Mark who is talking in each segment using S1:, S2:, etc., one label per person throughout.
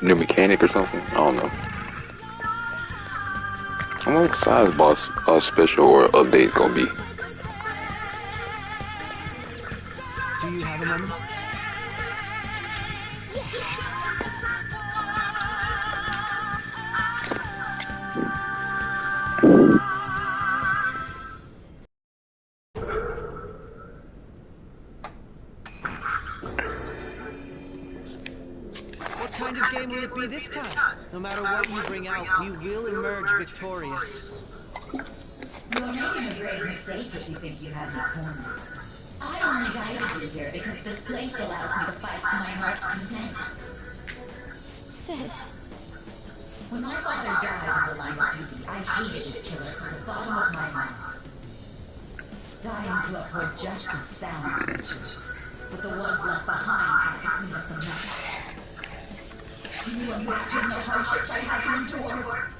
S1: New mechanic or something? I don't know. I wonder what size boss special or update gonna be.
S2: Do you have a moment? What kind of game will it be this time? No matter what you bring out, we will emerge victorious.
S3: You're making a grave mistake if you think you have me cornered. I only guided you here because this place allows me to fight to my heart's content.
S4: Sis.
S3: When my father died in the line of duty, I hated his killer from the bottom of my heart. Dying to uphold justice sounds righteous, but the ones left behind have to clean up the mess. Can you imagine the hardships I had to endure?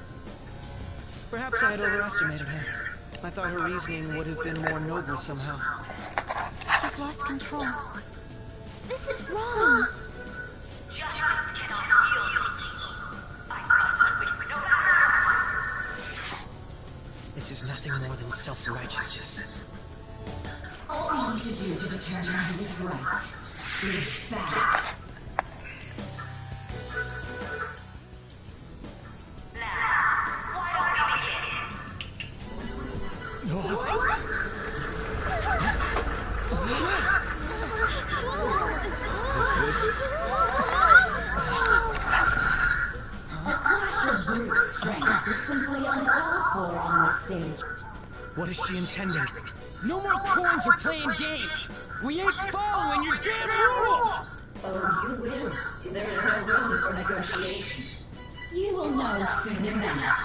S2: Perhaps I had overestimated her. I thought her reasoning would have been more noble somehow.
S4: She's lost control. This is wrong.
S2: This is nothing more than self-righteousness.
S3: All you need to do to determine who is right is back. A clash of brute strength is simply uncalled for on this stage.
S2: What is she intending? No more coins or playing games! We ain't following your damn rules!
S3: Oh, you will. There is no room for negotiation. You will know soon enough.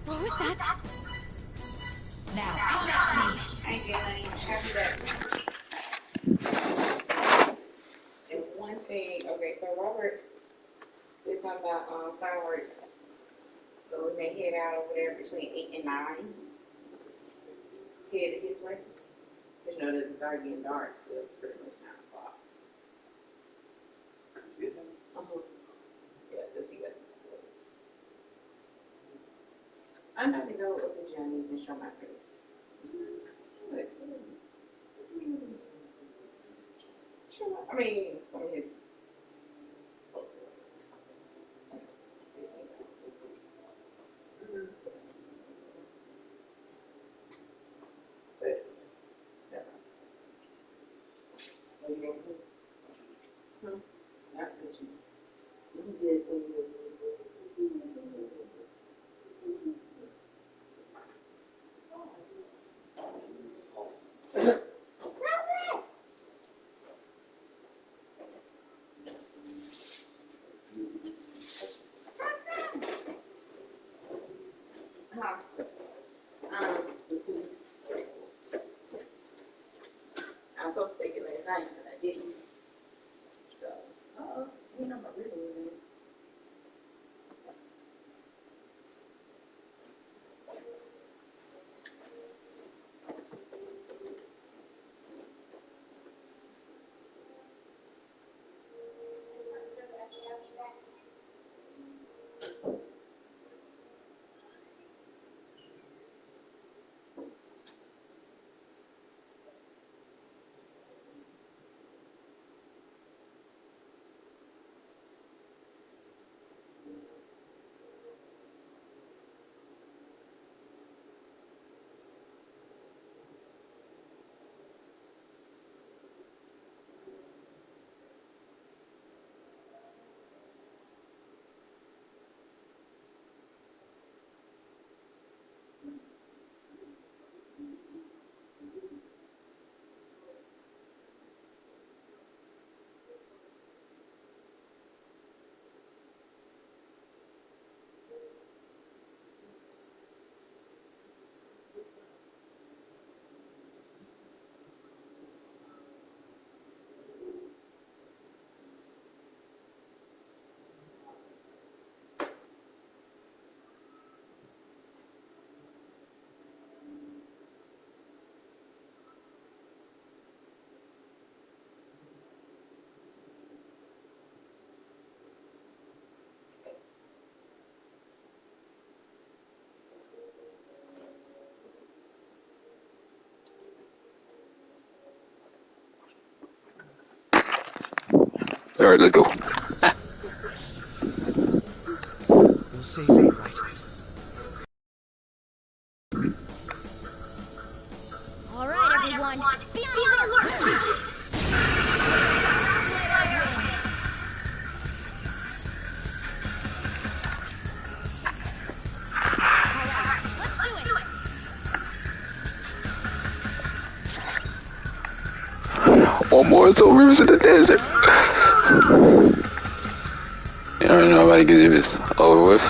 S4: What was that?
S3: Now, come at me!
S5: I get it. Happy that. And one thing, okay, so Robert said something about fireworks. So we may head out over there between 8 and 9. Head his way. Because you know, it's start getting dark, so it's pretty much 9 o'clock. Yeah, to see us. I'm about to go up to Johnny's and show my face. I mean, some of his. But, never. Not that you. You did um, I was supposed to take it last night, but I didn't. So, you know my real name.
S1: Alright, let's go.
S2: You'll save me, right?
S4: All right, everyone. Be on the alert. Let's do it.
S1: One more Soul Rivers in the desert. You don't know nobody gets this over with.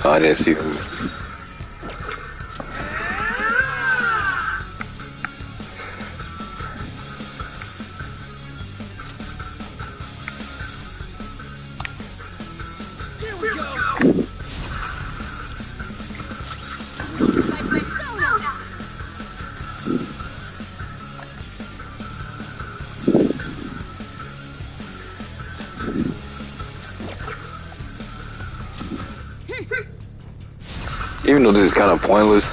S1: Oh, I didn't see who.
S2: Here we go!
S4: My persona.
S1: Even though this is kind of pointless,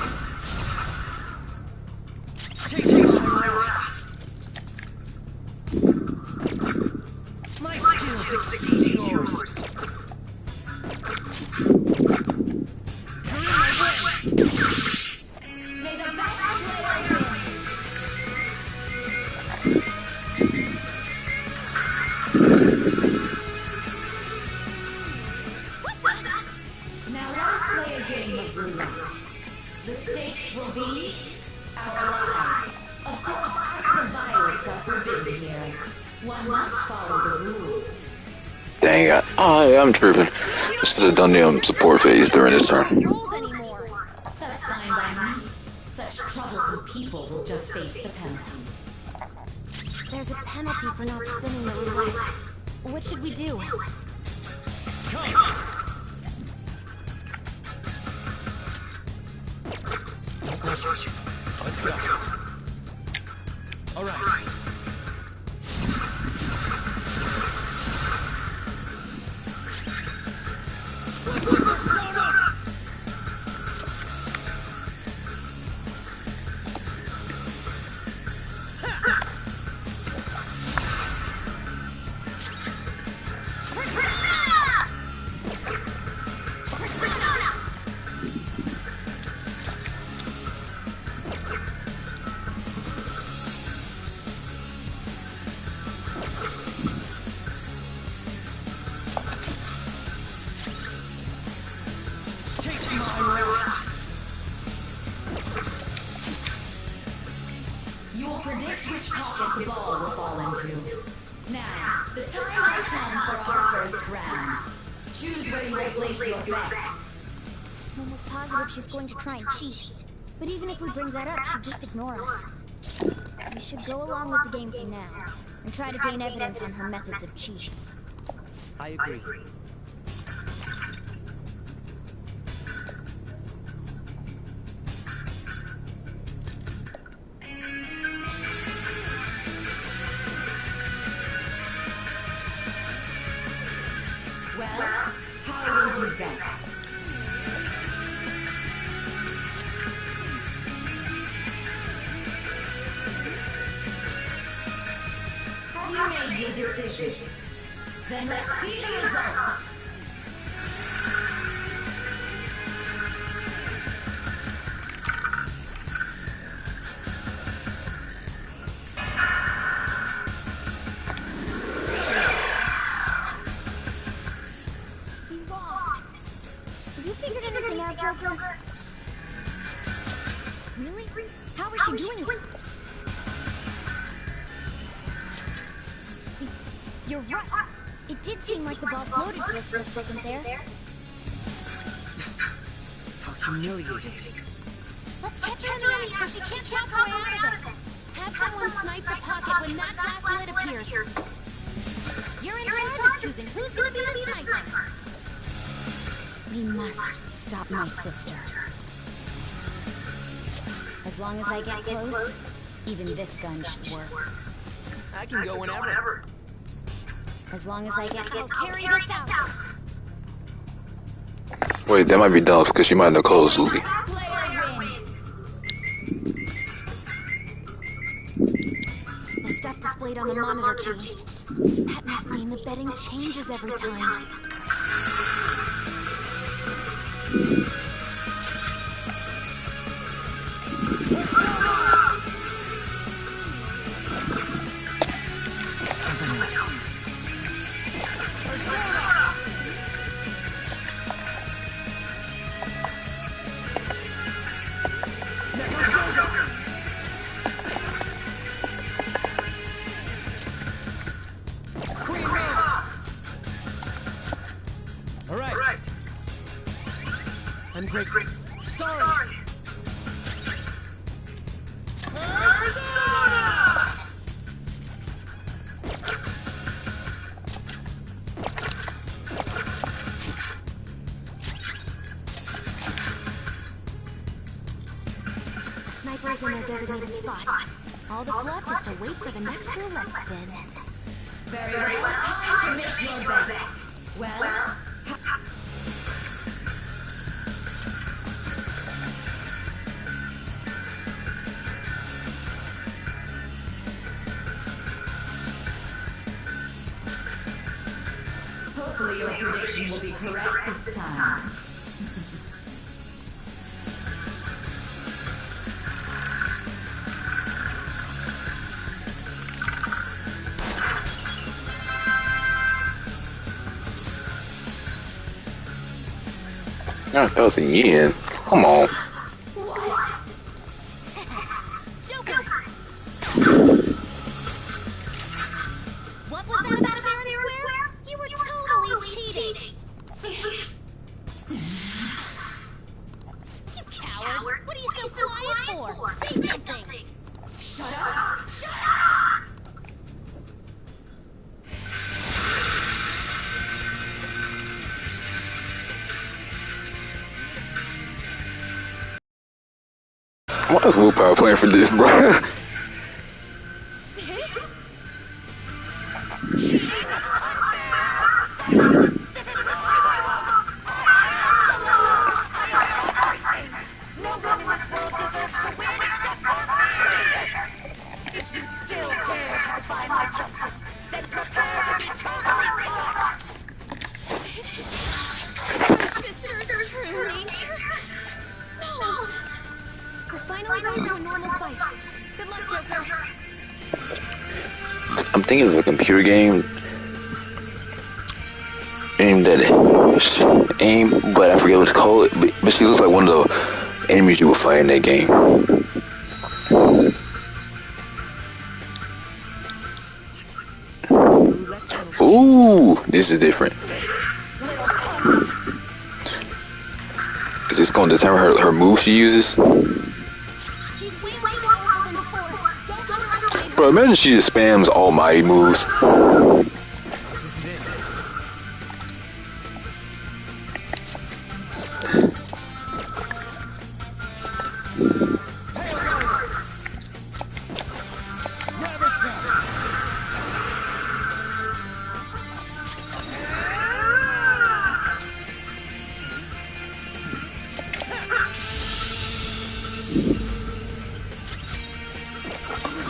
S2: Take me, my skills exceed yours. You're in my way.
S3: May the best player win. Now let us play a game of roulette. The stakes will be our lives. Of course, acts of violence are forbidden here. One must follow the rules.
S1: dang, I'm tripping. I should have done the support phase during this turn.
S4: Rules anymore.
S3: That's fine by me. Such troublesome people will just face the penalty.
S4: There's a penalty for not spinning the roulette. What should we do?
S2: Don't rush it. Let's go. All right. Persona! Take my wrath.
S3: You will predict which pocket the ball will fall into. Now, the time has come for our first round. Choose where you will place your bet.
S4: I'm almost positive she's going to try and cheat. But even if we bring that up, she'd just ignore us. We should go along with the game for now, and try to gain evidence on her methods of cheating.
S2: I agree.
S3: Well, how will you bet? Have you made your decision? Then let's see the results.
S4: We lost. Have you figured anything out, Joker? Really? How is she doing it? I see. You're right. It did seem like the ball floated for a split second there.
S2: How humiliating.
S4: Let's catch her in the act so she can't talk her way out of it. Have someone snipe the pocket when that glass lid appears. You're in charge of choosing who's gonna be the sniper. We must stop my sister. As long as I get close, even this gun should work.
S2: I can go whenever.
S4: As long as I get, I'll carry this out.
S1: Wait, that might be Dolph because she might have closed Lily.
S3: Player win.
S4: The stuff stat displayed on the monitor changed. That must mean the betting changes every time.
S2: Something else. All right. I'm great. Sorry.
S4: Sniper's in their designated spot. All that's left is to wait for the next roulette spin.
S3: Very well. Time to make your bet. Well, hopefully your prediction will be correct this time.
S1: I felt some yen. Come on.
S4: Joker! What was that about fair and square? You were totally cheating! You coward! What are you so quiet for? Say something!
S3: Shut up! Shut up!
S1: Why is Willpower playing for this, bro?
S4: Sis? Sister's true nature? No! We're finally going to a normal fight. Good luck, Joker.
S1: I'm thinking of a computer game aimed at AIM, but I forget what it's called. But she looks like one of the enemies you will fight in that game. Ooh, this is different. Is this going to determine her move she uses?
S4: She's way more powerful than before. Don't underestimate her.
S1: Bro, imagine she just spams almighty moves.
S2: This isn't it. Rabbit snap.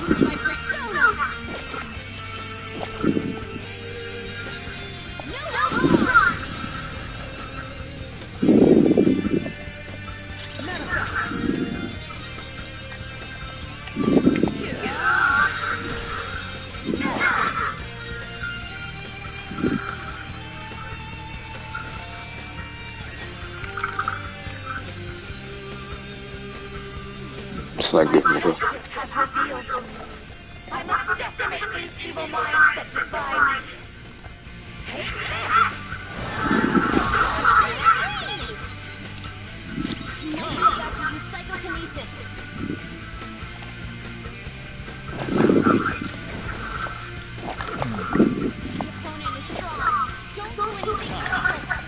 S4: Use my persona. No help.
S1: It's not good, bro.
S6: I must decimate these evil minds that divide me.
S4: Now you've got to use psychokinesis. The opponent is strong. Don't do anything reckless.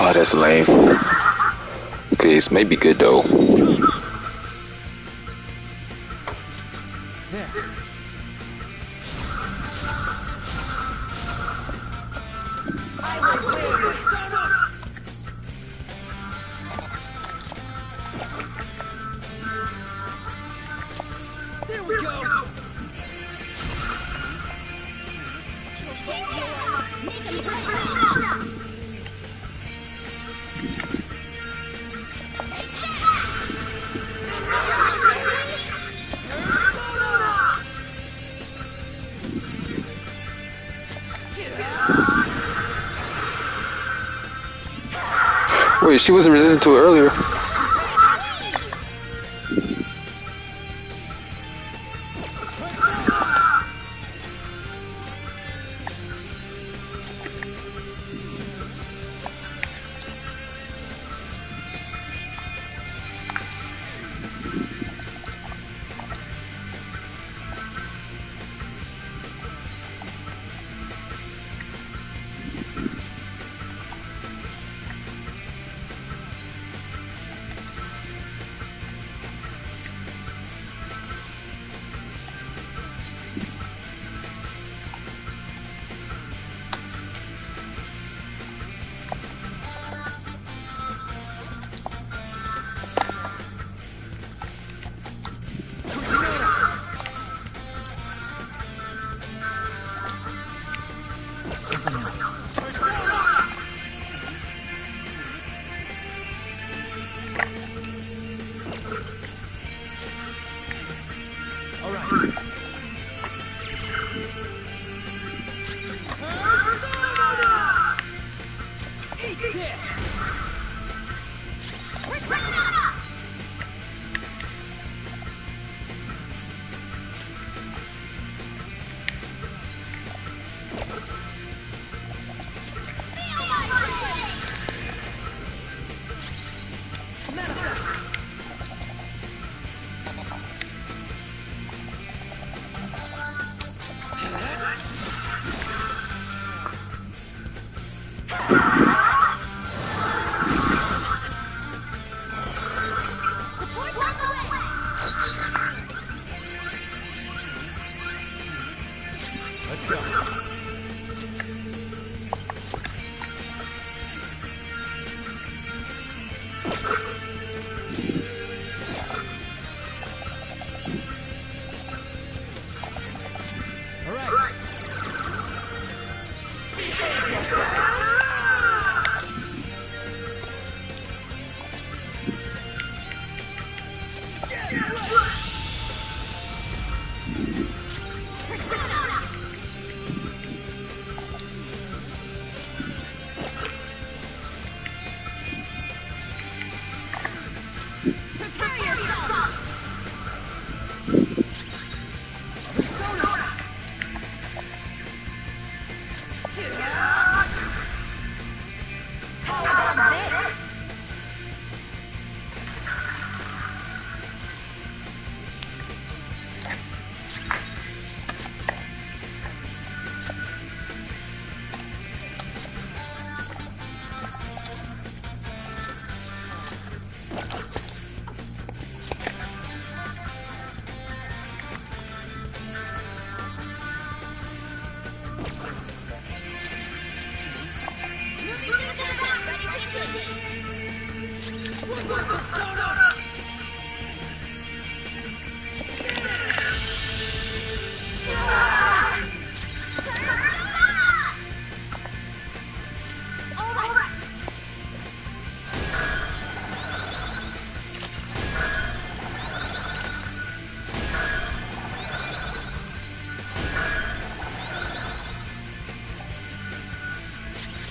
S1: Oh, that's lame. Okay, this may be good though.
S2: There. There we go.
S1: Wait, she wasn't resistant to it earlier. Something else. All right. Eat this. Let's go. All right.
S4: Prepare yourself!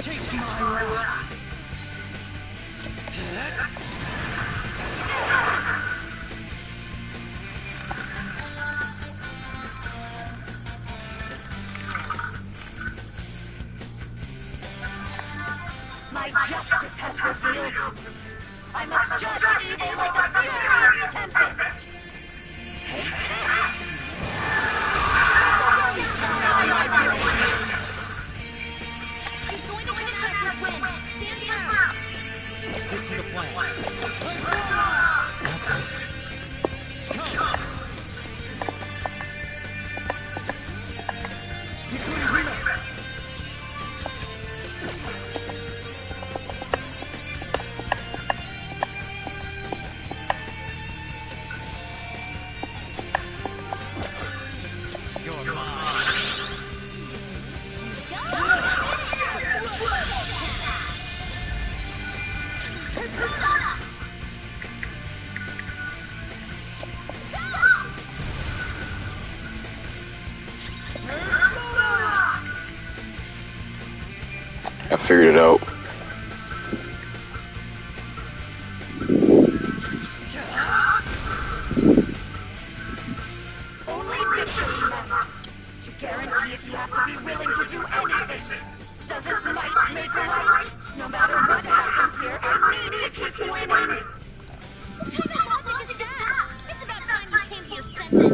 S2: Chase my wrath.
S6: My justice has revealed. I must Just evil like a furious tempest.
S4: She's going to come out of this wind. Stand firm.
S2: Stick to the plan. Got this. Come. Decoding Reno. You're mine.
S1: I figured it out.
S6: Only victory matters. To guarantee it, you have to be willing to do anything. Doesn't might make right? No matter what happens here, I need to keep winning.
S4: What kind of logic is that? It's about time you came to your senses.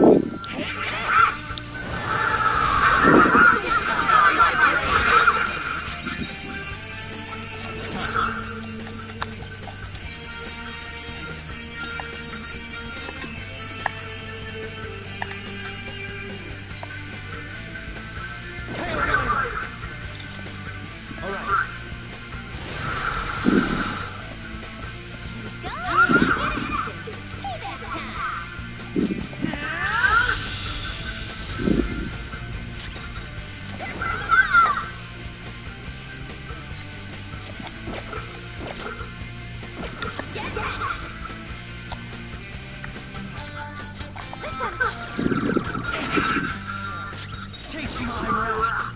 S2: All right. Chase my rock.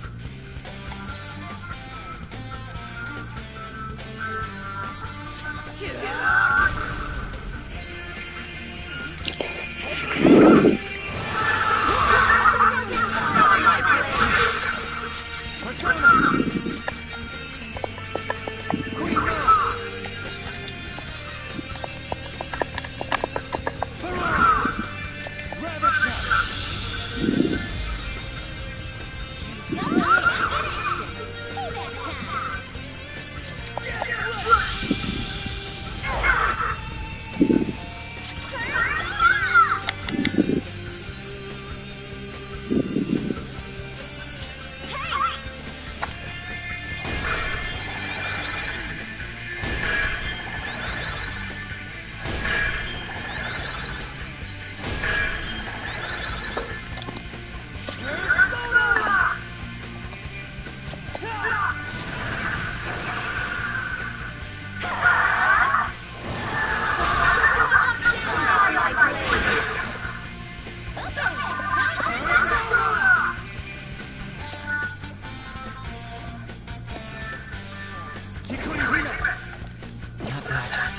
S2: Not that.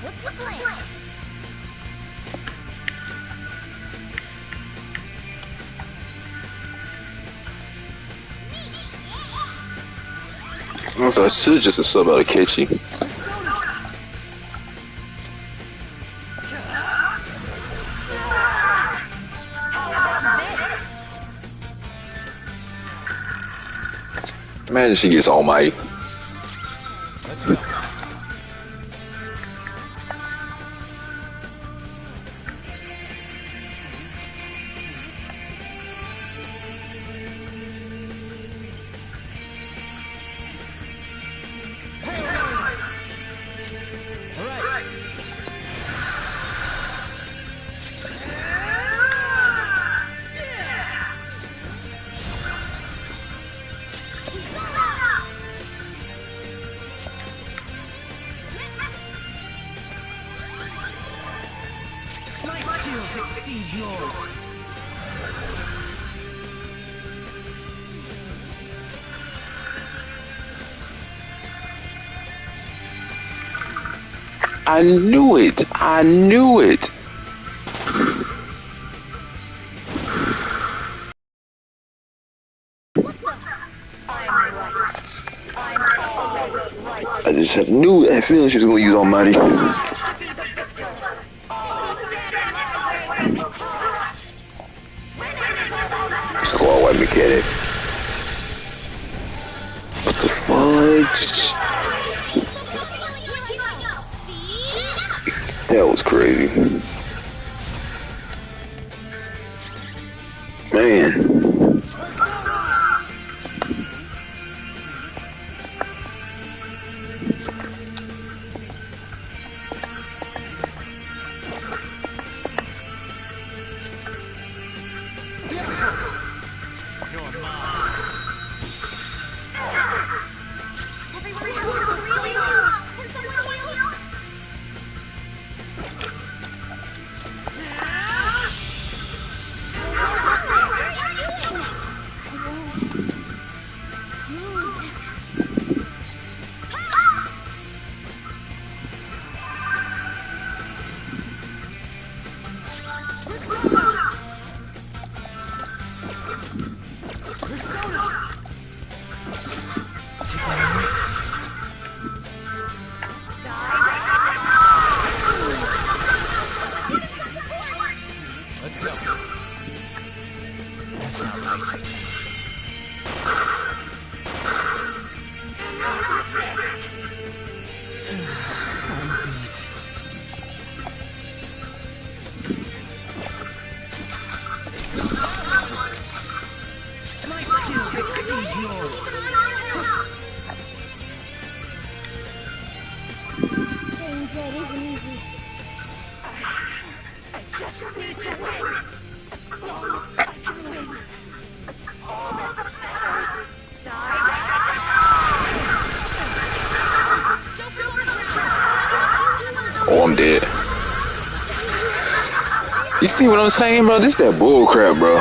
S4: What's the plan?
S1: Also, I should just have sub out of Ketchy. Imagine she gets almighty.
S2: Let's go. All right. Succeed yours.
S1: I knew it. I knew it. I just knew that feeling she was gonna use Almighty. Squall white mechanic. What the fudge? That was crazy. Man.
S4: Being dead isn't easy.
S6: I just need to win. I can win. All that matters.
S1: Oh, I'm dead. You see what I'm saying, bro? This that bull crap, bro.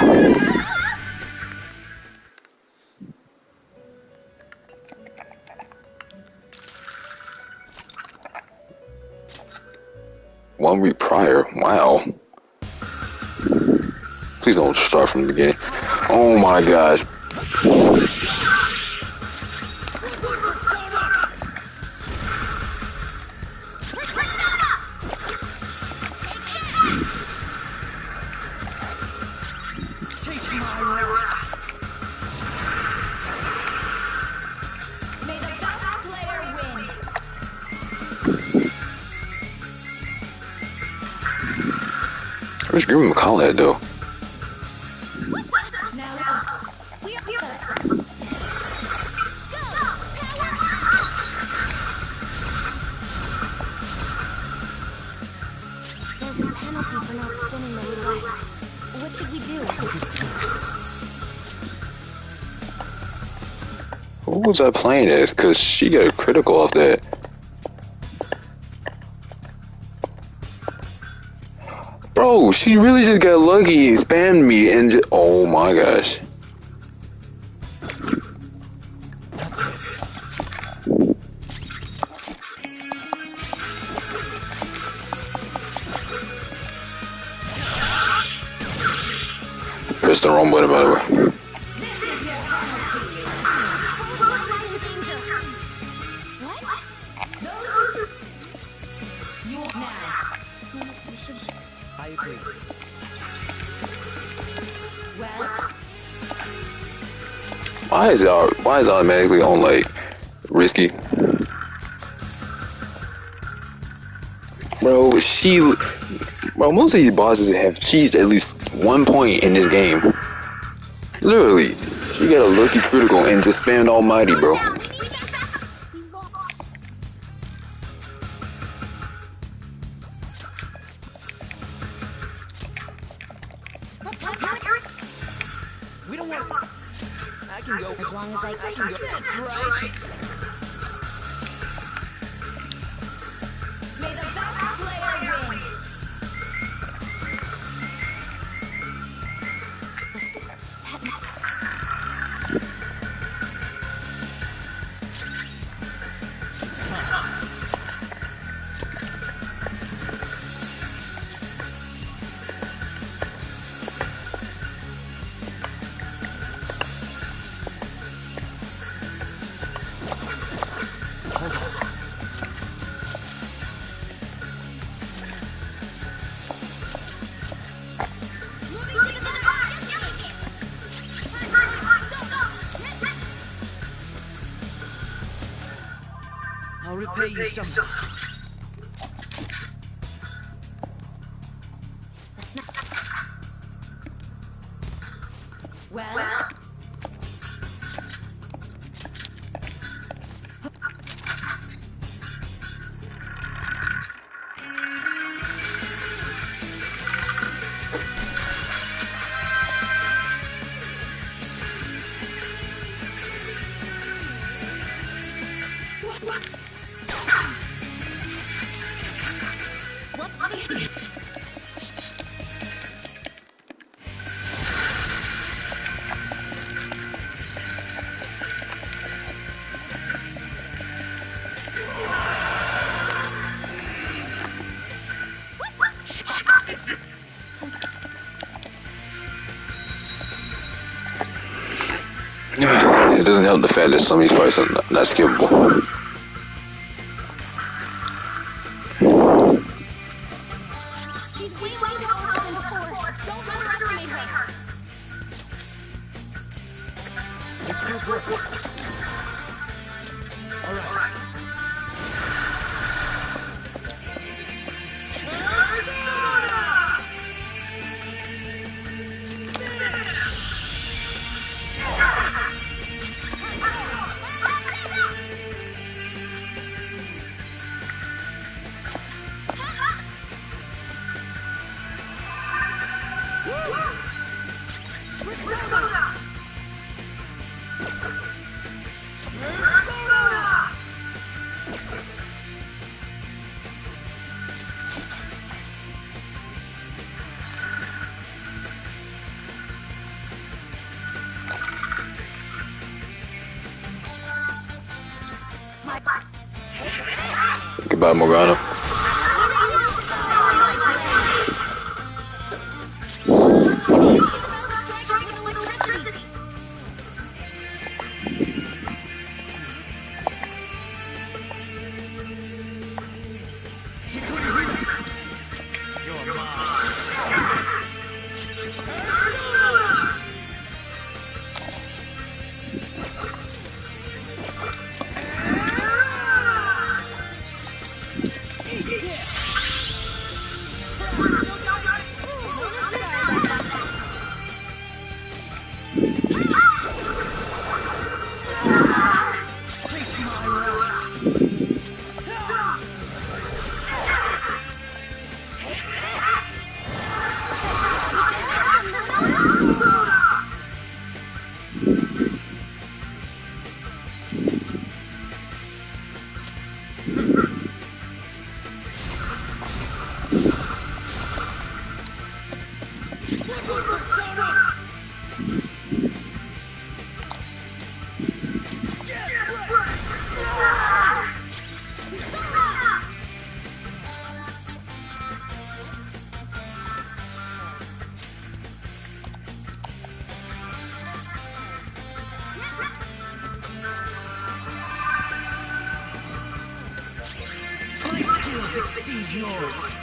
S1: One week prior. Wow. Please don't start from the beginning. Oh my gosh.
S3: May the best player win.
S1: Where's Grim McCall at, though?
S3: Now we're
S4: There's a penalty for not spinning the roulette. What should we do?
S1: Who was I playing as? Because she got a critical off that. Bro, she really just got lucky and spammed me and just, oh my gosh. Press the wrong button, by the way.
S3: this is your penalty.
S4: Rose was in danger. What?
S3: Those you now.
S4: We should.
S2: I agree.
S3: Well,
S1: Why is it automatically on like risky? Bro, most of these bosses have cheesed at least 1 point in this game. Literally, she got a lucky critical and just spammed Almighty, bro.
S2: We don't want. I can go.
S4: As long as I can go.
S2: That's right.
S3: may the best player win.
S2: repay you someday.
S3: Well,
S1: It doesn't help the fact that some of these parts are not skippable.
S4: She's way more powerful than before. Don't underestimate her.
S2: This group works. All right.
S1: Goodbye, Morgana.
S2: Exceed yours.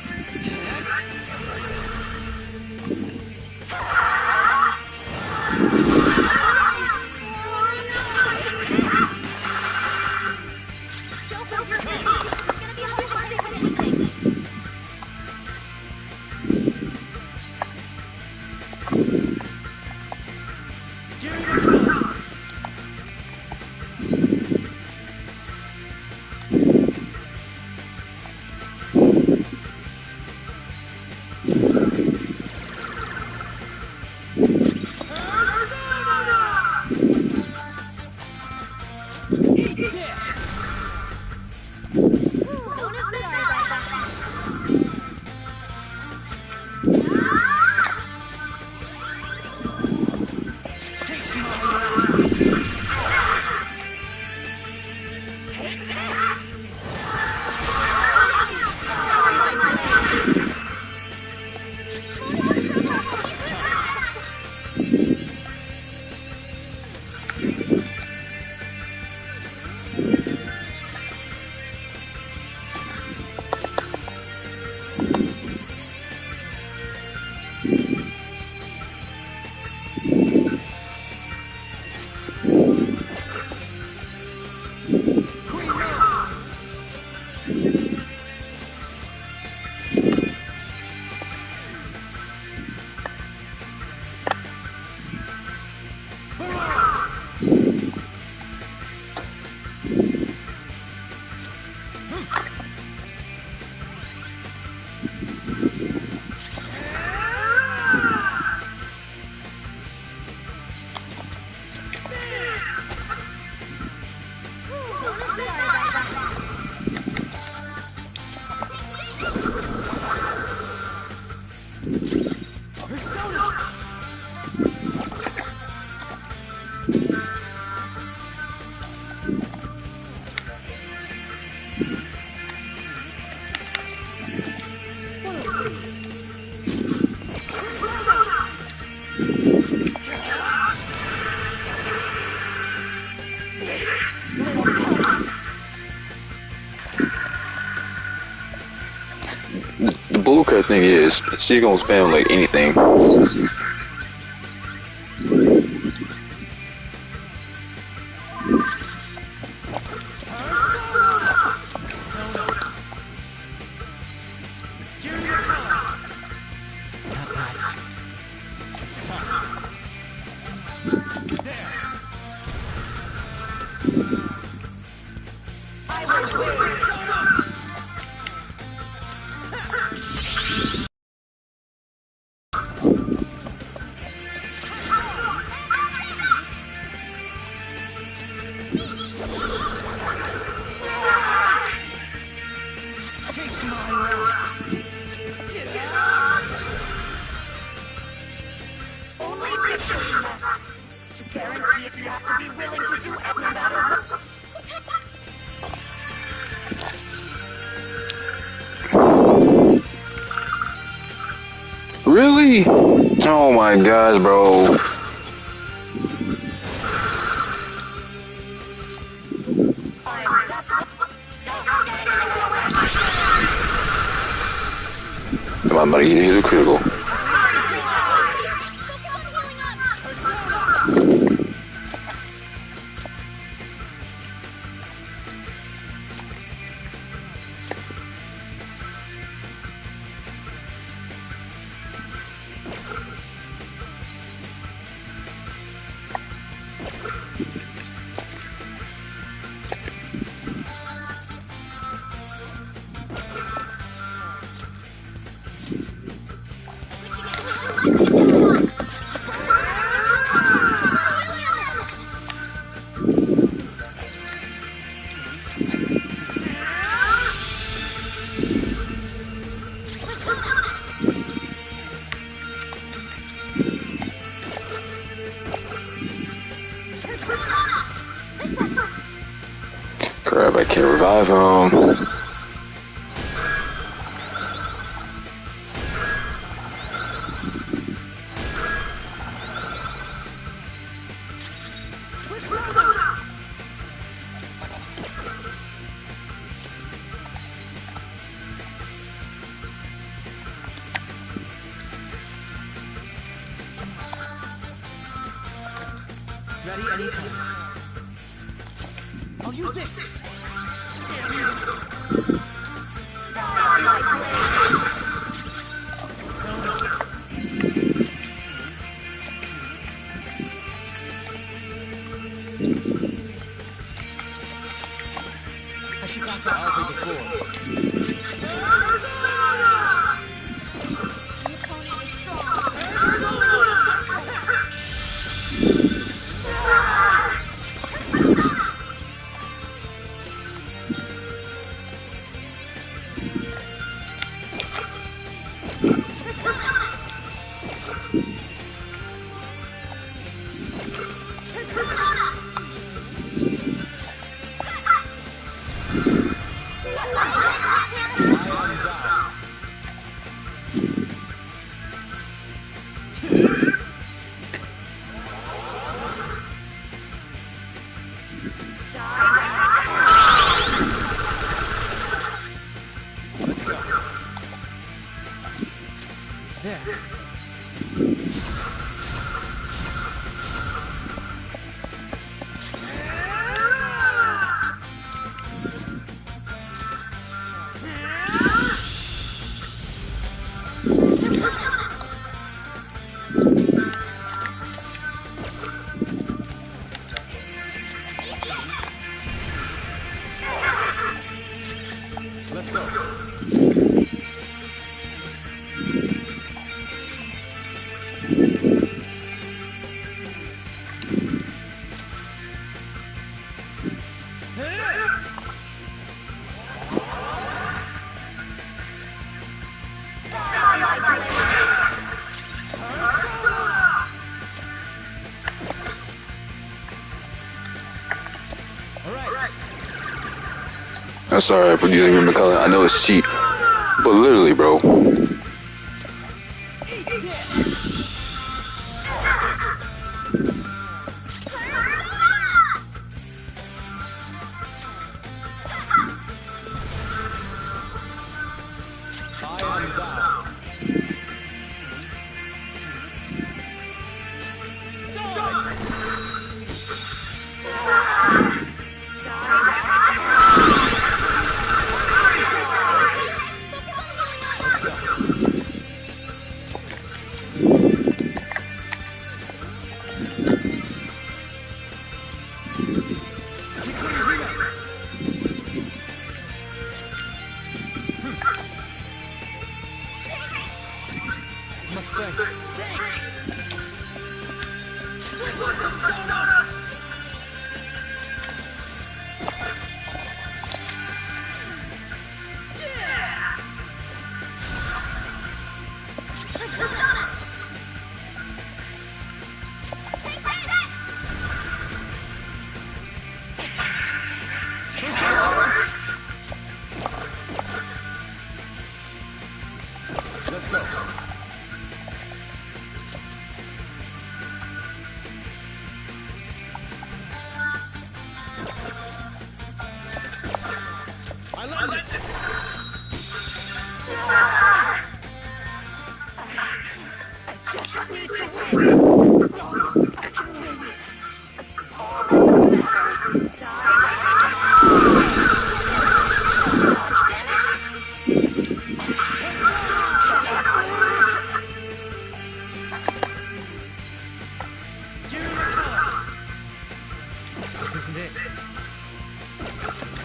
S1: bullcrap thing is, she gonna spam like anything.
S6: Only victory matters. To guarantee it, you have to be willing to do it no matter what.
S1: Really? Oh my gosh, bro. I'm about to get hit a critical. Crap, I can't revive him.
S2: Ready anytime. I'll use this. I should knock the altar before.
S4: The opponent is strong.
S2: There. Let's go.
S1: I'm sorry for using Rim McCullen. I know it's cheap, but literally, bro.
S2: I am thou.
S6: me to win. I can win. All that matters is
S2: This isn't it.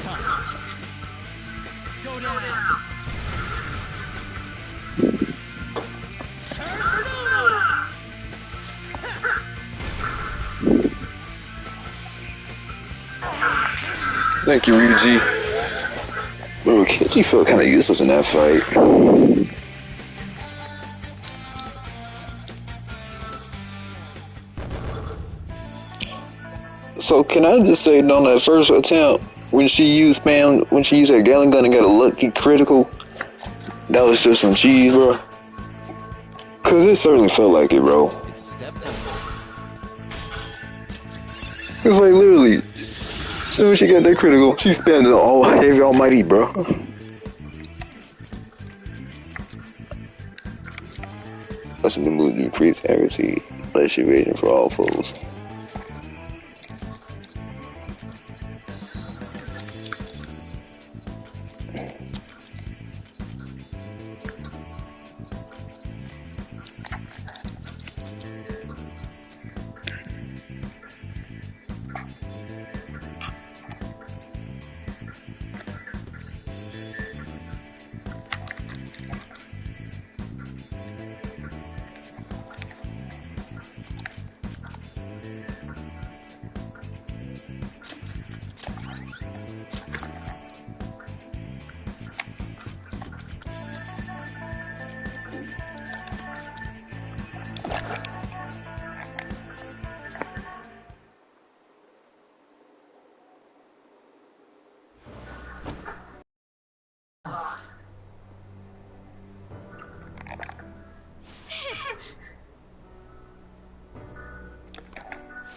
S2: Time. Go down. Persona!
S1: Thank you, Ryuji. Bro, Kenji felt kind of useless in that fight. So can I just say, on that first attempt, when she used her Gatling gun and got a lucky critical, that was just some cheese, bro. Cause it certainly felt like it, bro.
S2: It's a step forward.
S1: It's like literally, as soon as she got that critical, she spent the all heavy almighty, bro. That's the move to increase accuracy, less evasion for all foes.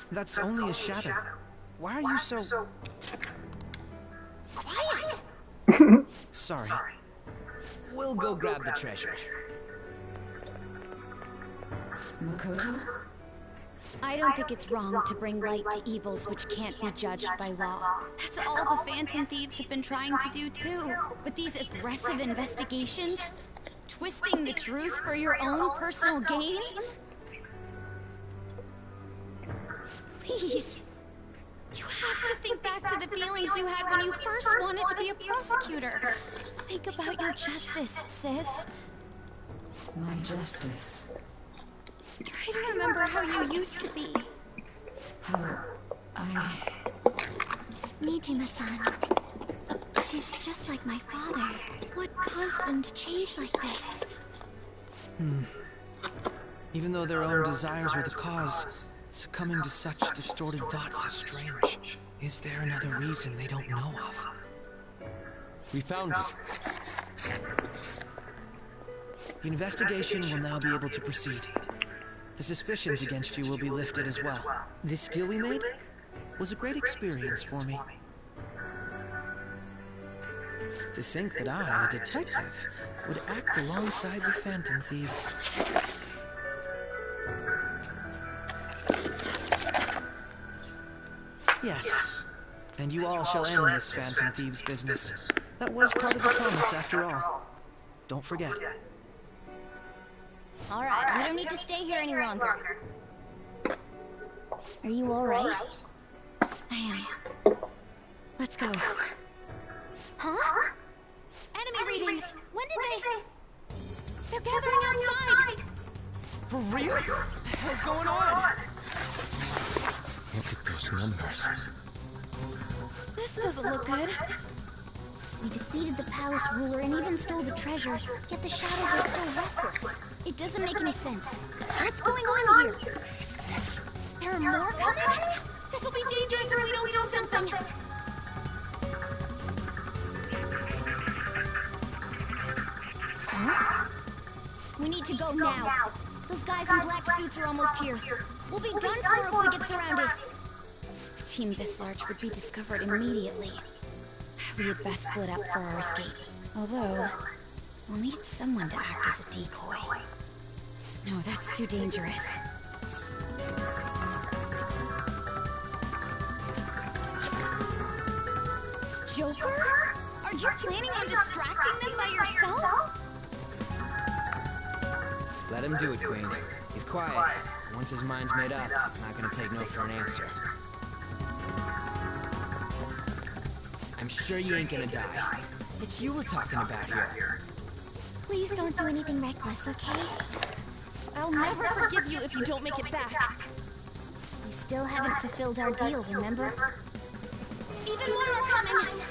S2: That's only a shadow. Why are you so...
S4: Quiet!
S2: Sorry. We'll go grab the treasure.
S3: Makoto?
S4: I don't think it's wrong to bring light to evils which can't be judged by law. That's all the Phantom Thieves have been trying to do too. But these aggressive investigations? Twisting the truth for your own personal gain? Please. You have to think back to the feelings you had when you first wanted to be a prosecutor. Think about your justice, sis.
S3: My justice.
S4: Try to remember how you used to be.
S3: How I...
S4: Nijima-san. She's just like my father. What caused them to change like this?
S2: Even though their own desires were the cause, succumbing to such distorted thoughts is strange. Is there another reason they don't know of?
S7: We found it.
S2: The investigation will now be able to proceed. The suspicions against you will be lifted as well. This deal we made was a great experience for me. To think that I, a detective, would act alongside the Phantom Thieves. Yes, and you all shall end this Phantom Thieves business. That was part of the promise after all. Don't forget.
S4: Alright, we don't need to stay here any longer. Are you alright? I am. Let's go. Huh? Enemy readings! When did they... They're gathering outside!
S2: For real? What the hell's going on?
S7: Look at those numbers.
S4: This doesn't look good. We defeated the palace ruler and even stole the treasure, yet the shadows are still restless. It doesn't make any sense. What's going on here? There are more coming? This will be dangerous if we don't do something. Huh? We need to go now. Those guys in black suits are almost here. We'll be done for if we get surrounded. A team this large would be discovered immediately. We had best split up for our escape. Although, we'll need someone to act as a decoy. No, that's too dangerous. Joker? Are you planning on distracting them by yourself?
S2: Let him do it, Queen. He's quiet. Once his mind's made up, he's not gonna take no for an answer. I'm sure you ain't gonna die. It's you we're talking about here.
S4: Please don't do anything reckless, okay? I'll never forgive you if you don't make it back. We still haven't fulfilled our deal, remember? Even more are coming!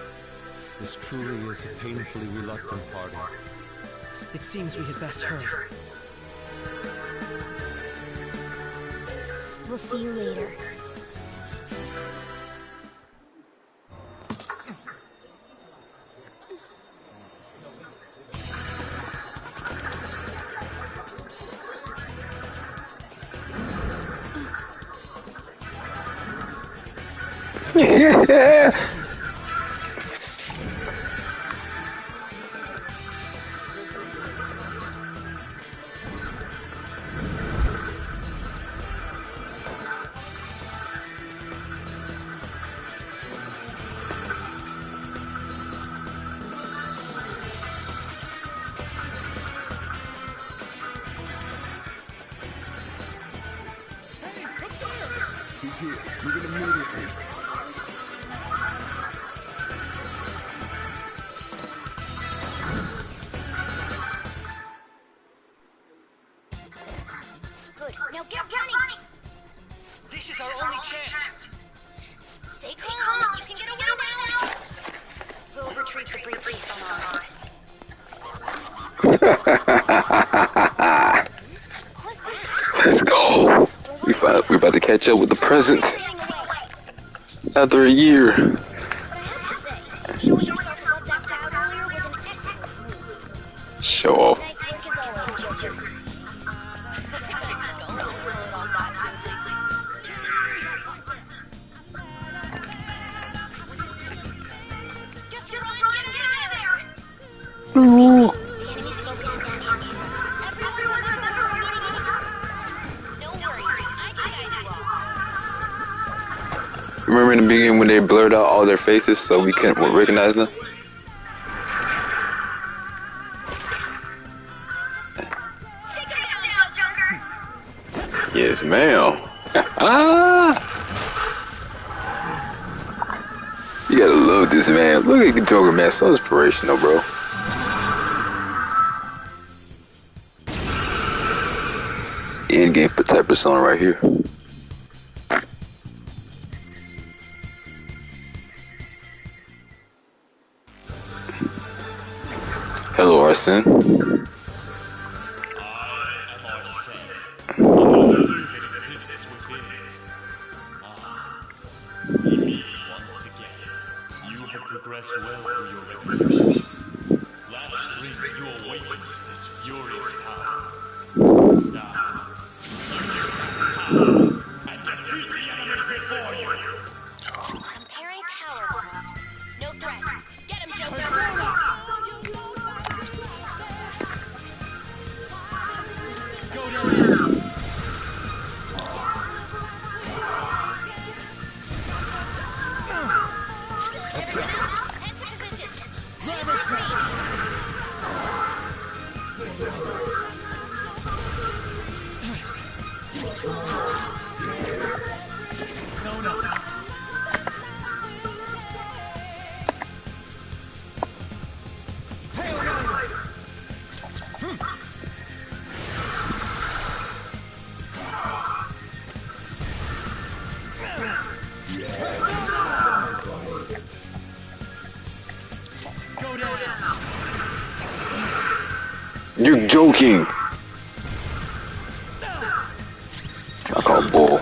S7: This truly is a painfully reluctant party.
S2: It seems we had best hurry.
S4: We'll see you later.
S1: Yeah.
S7: He's here. Move it immediately.
S4: Good. Now get running!
S2: This is our only chance.
S4: Stay calm. You can get away now. We'll retrieve the briefcase on our end. What's that?
S1: Let's go. We about to catch up with the present after a year.
S4: But I have to say, showing yourself above that crowd earlier was an excellent move.
S1: Show off.
S4: Nice work as always, Joker. Just run, get out of there!
S1: Ooh.
S4: The enemy's focus is on you. Everyone remember we're getting in. Don't worry, I can guide you all.
S1: Remember in the beginning when they blurred out all their faces so we couldn't recognize them?
S4: Take him down, Joker!
S1: Yes, ma'am. Ah! You gotta love this, man. Look at the Joker, man. So inspirational, bro. Endgame type persona right here. Hello, Arsene.
S8: I am Arsene, another that exists within. Me once again. You have progressed well through your evolutions. Last spring, you awakened to this furious power. Now, use that power and defeat the enemies before you.
S4: Comparing power levels. No threat. Get him, Joker!
S8: Go down.
S4: Everyone else, head to position. Level
S8: Go down.
S1: You're joking. I call bull.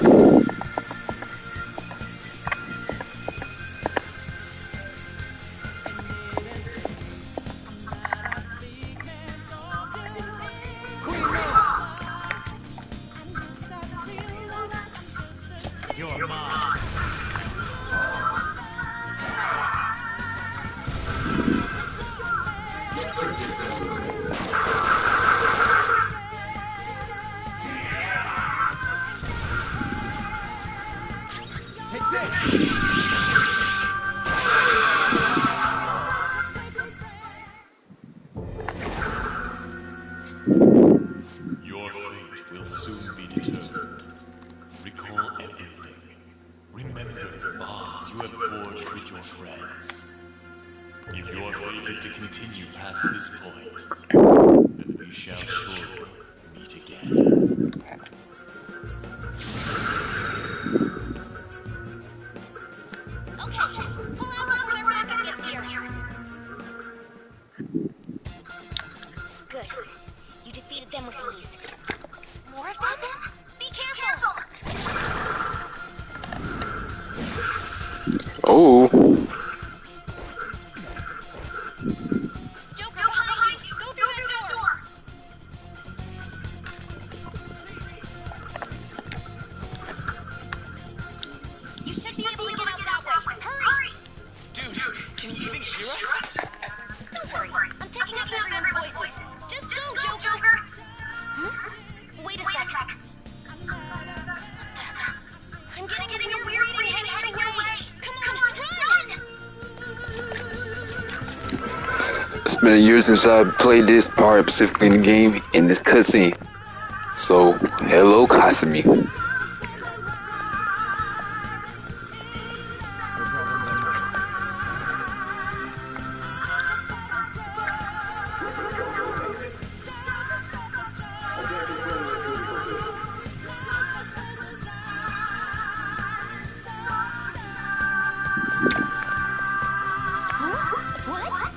S8: You're mine. Your fate will soon be determined. Recall everything. Remember the bonds you have forged with your friends. If you are fated to continue past this point, then we shall surely meet again.
S4: Okay, pull out before their backup gets here. Good. You defeated them with ease. More of them? Be careful!
S1: Oh.
S4: Joker behind you! Go through that door! You should be able to get out that way. Hurry!
S9: Dude, can you even hear us?
S4: Don't worry, I'm picking up everyone's voices. Just go, Joker! Wait a sec. I'm getting a weird feeling heading your way. Come on, run!
S1: It's been a year since I played this part specifically in the game in this cutscene. So, hello Kasumi.
S4: What?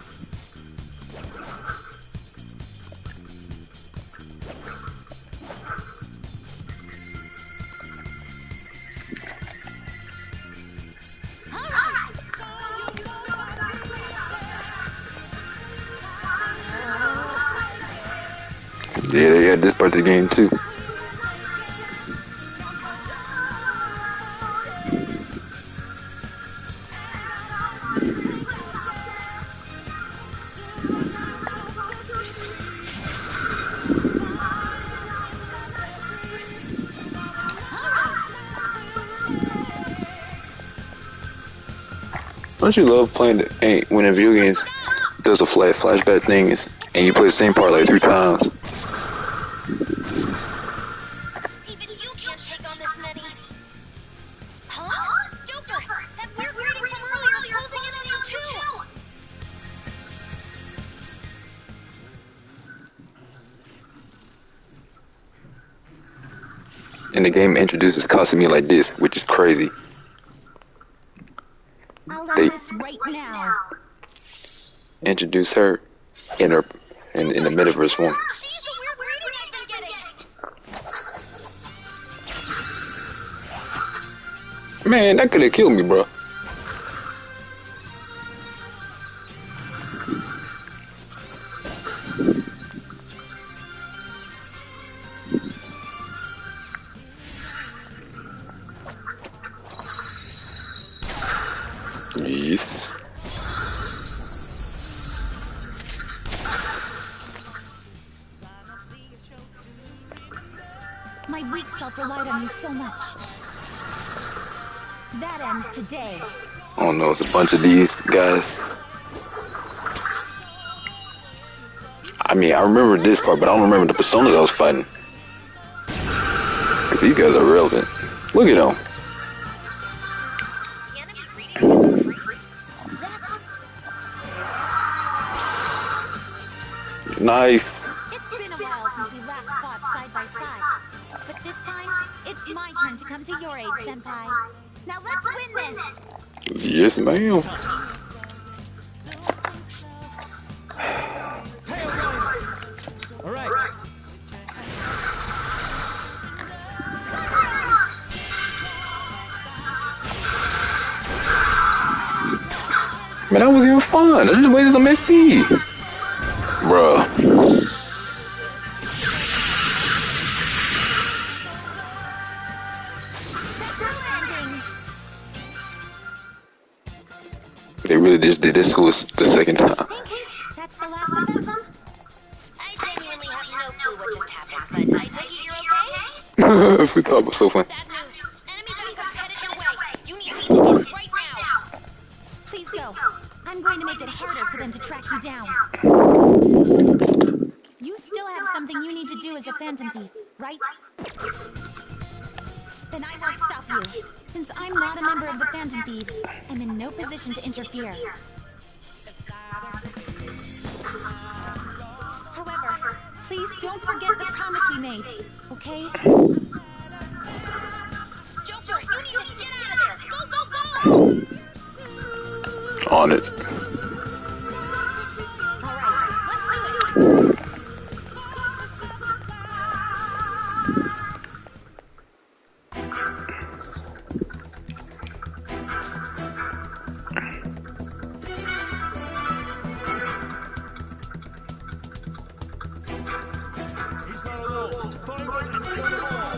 S1: Yeah, they had this part of the game too. Don't you love playing when a video game does a flashback thing and you play the same part like 3 times?
S4: Even you can't take on this many. Huh? Joker, that weird reading from earlier is closing in on you too.
S1: And the game introduces Kasumi like this, which is crazy.
S3: I'll
S1: They
S3: end this right now.
S1: introduce her in the metaverse form.
S4: She's the weird reading I've been getting.
S1: Man, that could have killed me, bro. Yes.
S3: My weak self relied on you so much. That ends today.
S1: I don't know, it's a bunch of these guys. I mean, I remember this part, but I don't remember the personas I was fighting. 'Cause these guys are relevant. Look at them.
S4: The enemy reading increased.
S1: Nice.
S3: It's been a while since we last fought side by side. But this time, it's my turn to come to your aid, Senpai. Now let's win this!
S1: Yes, ma'am.
S9: All right.
S1: Man, that was even fun. I just wasted some XP. Bruh. They really just did this to us the second time.
S3: That's the last of them?
S4: I genuinely have no clue what just happened, but I take it you're okay?
S1: We thought it was so fun.
S4: Bad news. Enemy backup's headed your way. You need to go. I'm going to make it harder for them to track you down. You still have something you need to do as a Phantom Thief, right? Then I won't stop you. Since I'm not a member of the Phantom Thieves, I'm in no position to interfere. However, please don't forget the promise we made, okay?
S6: Joker, you need to get out of there! Go, go, go!
S1: On it.
S4: Alright, let's do it!
S8: He's not alone. Find him and kill them all.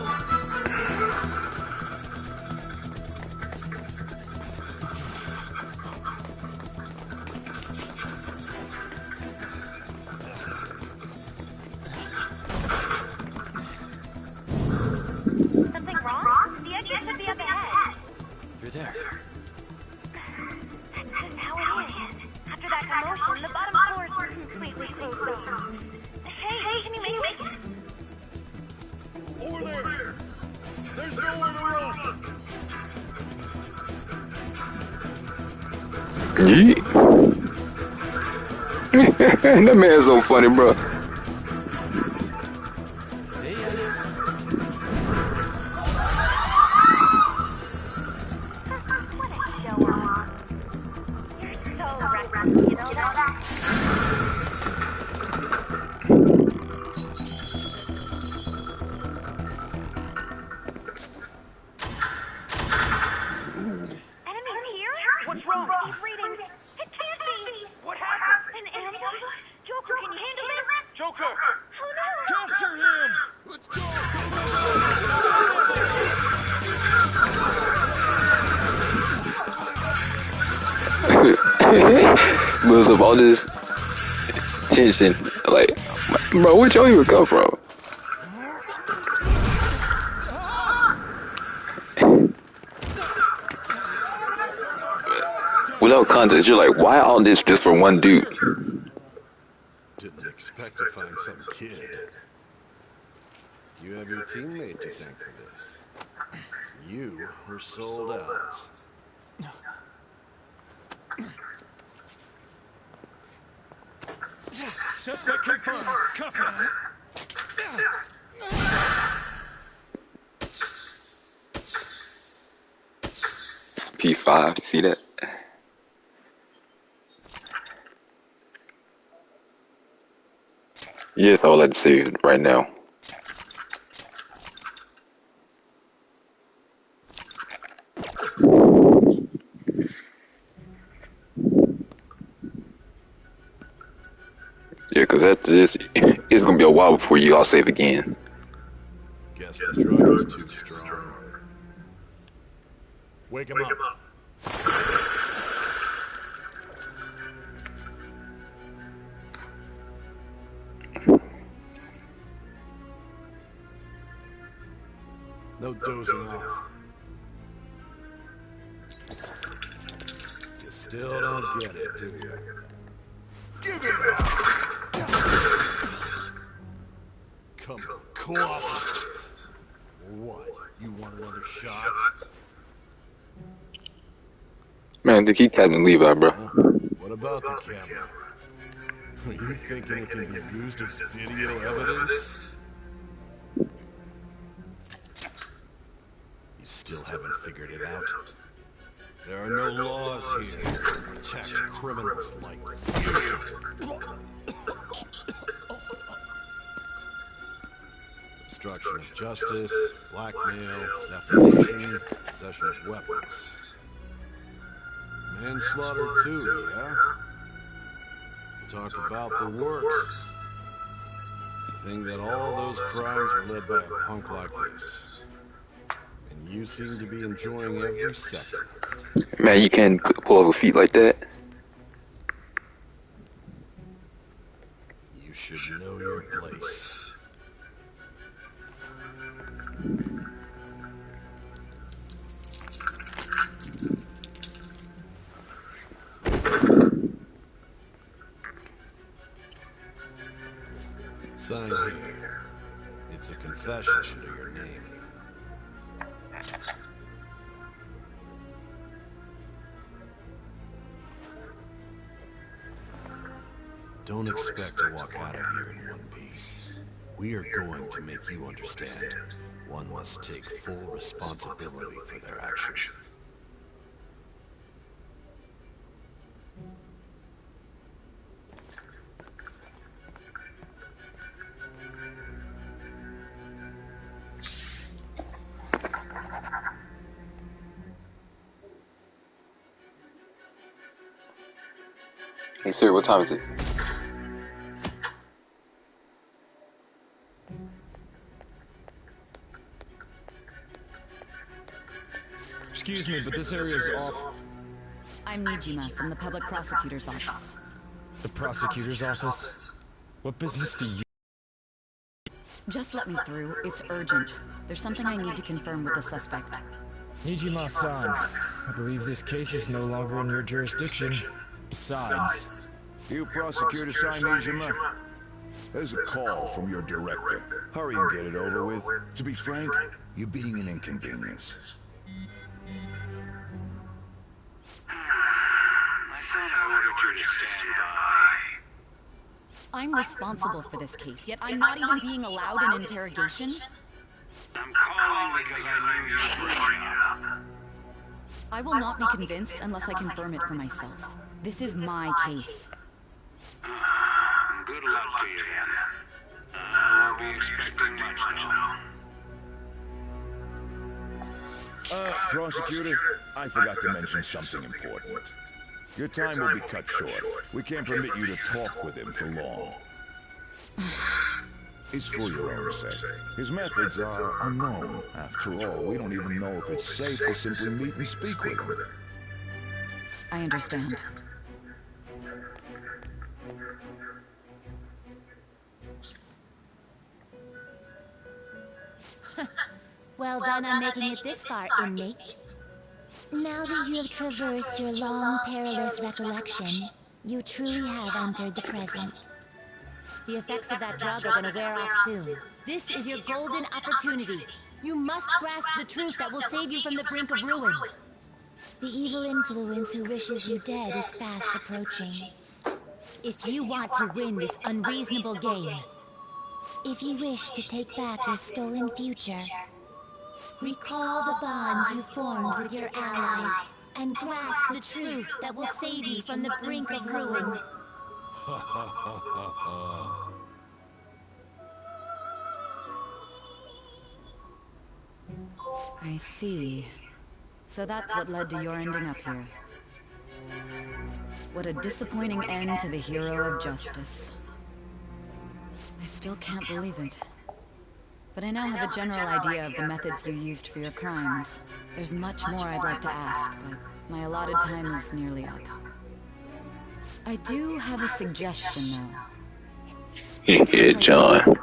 S6: Something wrong? The exit should be up ahead.
S7: You're there.
S6: That's just how it is. After that commotion, the bottom floor is completely closed off. Hey, can you make it?
S8: Over there. There's nowhere to run.
S1: Yeet. That man's so funny, bro.
S7: See ya.
S6: What a show off. You're so reckless, you know that? Enemy here? What's wrong? He's reading. It can't be. What happened? An ambush? Joker, can you handle it?
S8: Joker.
S6: Oh no!
S8: Capture him. Let's go.
S1: Builds up all this tension. Like, bro, where'd y'all even come from? Without context, you're like, why all this just for one dude?
S8: Didn't expect to find some kid. You have your teammate to thank for this. You were sold out.
S9: Suspect confirmed. Cuff him.
S1: P5, see that? Yeah, that's all I'd say right now. Yeah, because after this, it's gonna be a while before you all save again.
S8: Guess the drug was too strong. Wake him up. No dozing off. You still don't get it, do you? Give it up! Come on, cooperate. What? You want another shot?
S1: Man, to keep Captain Levi, bro.
S8: What about the camera? Are you thinking it can be used as video evidence? You still haven't figured it out? There are no laws here to protect criminals like you. Obstruction of justice, blackmail, defamation, possession of weapons. Manslaughter too, yeah? Talk about the works. To think that all those crimes were led by a punk like this. And you seem to be enjoying every second.
S1: Man, you can't pull over feet like that.
S8: You should know your place.
S10: profession under your name. Don't expect to walk out of here in one piece. We are going to make you understand. One must take full responsibility for their actions.
S1: Hey Siri, what time is it?
S9: Excuse me, but this area is off.
S3: I'm Nijima from the Public Prosecutor's Office.
S9: The prosecutor's office? What business do you...
S3: Just let me through. It's urgent. There's something I need to confirm with the suspect.
S9: Nijima-san, I believe this case is no longer in your jurisdiction. Besides...
S10: You prosecutor Nijima? There's a call from your director. Hurry and get it over with. To be frank, you're being an inconvenience.
S11: I thought I ordered you to stand by.
S3: I'm responsible for this case, yet I'm not even being allowed an interrogation?
S11: I'm calling because I knew you were bringing it up.
S3: I will not be convinced unless I confirm it for myself. This is my case.
S11: Good luck to you, then. I won't be expecting much, though.
S10: Prosecutor, I forgot to mention something important. Your time will be cut short. We can't permit you to talk with him for long. It's for your own sake. His methods are unknown. After all, we don't even know if it's safe to simply meet and speak with him.
S3: I understand.
S4: Well done on making it this far, inmate. Now that you have traversed your long, perilous recollection, you truly have entered the present. The effects of that drug are gonna wear off soon. This is your golden opportunity. You must grasp the truth that will save you from the brink of ruin. The evil influence who wishes you dead is fast approaching. If you want to win this unreasonable game, if you wish to take back your stolen future, recall the bonds you formed with your allies, and grasp the truth that will save you from the brink of ruin.
S3: I see. So that's what led to your ending up here. What a disappointing end to the hero of justice. I still can't believe it. But I now have a general idea of the methods you used for your crimes. There's much more I'd like to ask, but my allotted time is nearly up. I do have a suggestion, though.
S1: Yeah, John.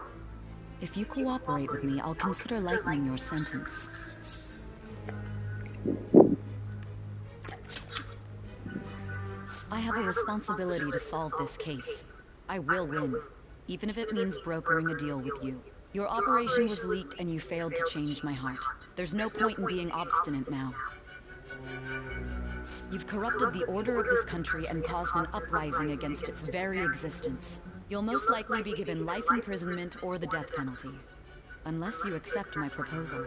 S3: If you cooperate with me, I'll consider lightening your sentence. I have a responsibility to solve this case. I will win, even if it means brokering a deal with you. Your operation was leaked and you failed to change my heart. There's no point in being obstinate now. You've corrupted the order of this country and caused an uprising against its very existence. You'll most likely be given life imprisonment or the death penalty, unless you accept my proposal.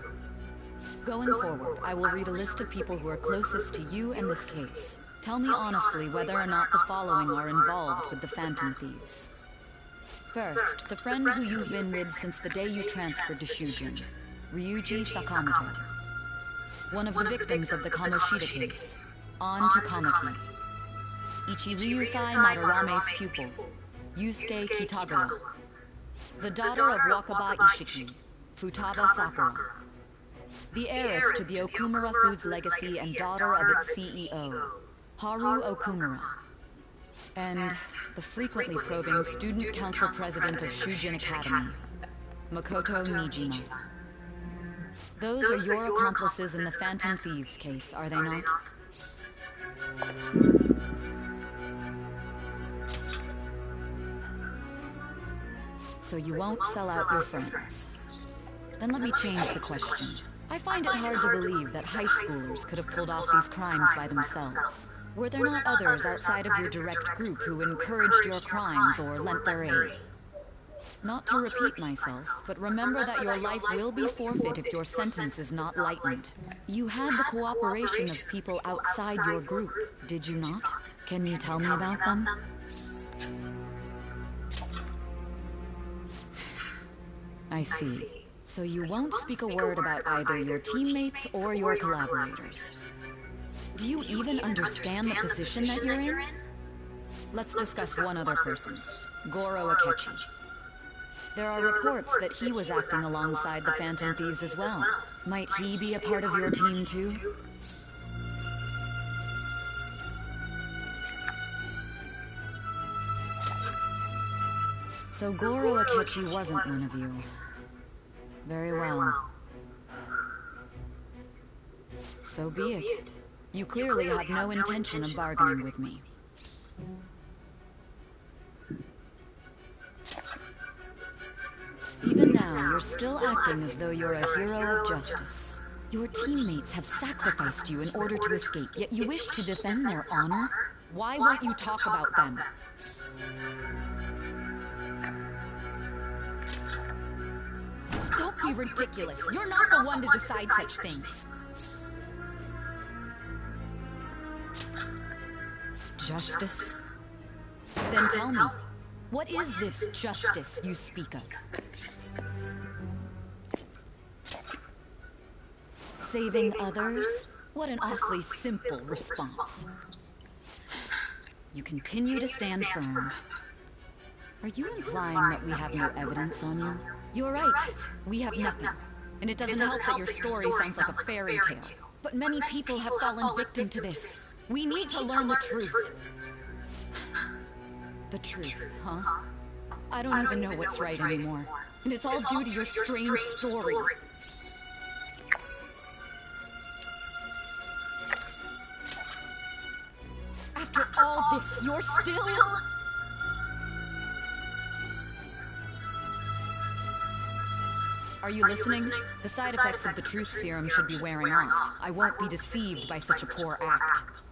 S3: Going forward, I will read a list of people who are closest to you and this case. Tell me honestly whether or not the following are involved with the Phantom Thieves. First, the friend who you've been with since the day you transferred to Shujin, Ryuji Sakamoto. One of the victims of the Kamoshida case, An Takamaki. Ichiryusai Madarame's pupil, Yusuke Kitagawa. The daughter of Wakaba Ishiki, Futaba Sakura. The heiress to the Okumura Foods legacy and daughter of its CEO, Haru Okumura. And the frequently probing student council president of Shujin Academy, Makoto Nijima. Those are your accomplices in the Phantom Thieves case, are they not? So you won't sell out your friends. Then let me change the question. I find it hard to believe that high schoolers could have pulled off these crimes by themselves. Were there not others outside of your direct group who encouraged your crimes or lent their aid? Not to repeat myself, but remember that your life will be forfeit if your sentence is not lightened. You had the cooperation of people outside your group, did you not? Can you tell me about them? I see. So you won't speak a word about either your teammates or your collaborators. Do you even understand the position that you're in? Let's discuss one other person, Goro Akechi. There are reports that he was acting alongside the Phantom Thieves as well. Might he be a part of your team too? So Goro Akechi wasn't one of you. Very well. So be it. You clearly have no intention of bargaining with me. Even now, you're still acting as though you're a hero of justice. Your teammates have sacrificed you in order to escape, yet you wish to defend their honor? Why won't you talk about them? Don't be ridiculous. You're not the one to decide such things. Justice? Then tell me, what is this justice you speak of? Saving others? What an awfully simple response. You continue to stand firm. Are you implying that we have no evidence on you? You're right. We have nothing. And it doesn't help that your story sounds like a fairy tale. But many people have fallen victim to this. We need to learn the truth. The truth, huh? I don't even know what's right anymore. And it's all due to your strange story. After all this, you're still... Are you listening? The side effects of the truth serum should be wearing off. I won't be deceived by such a poor act.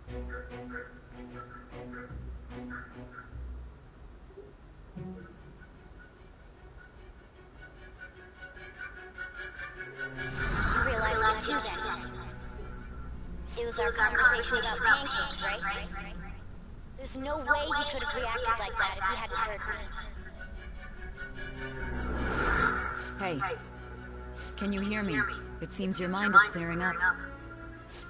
S4: You realized it too then. It was our conversation about pancakes, right? There's no way he could have reacted like that if he hadn't heard me.
S3: Hey, can you hear me? It seems your mind is clearing up.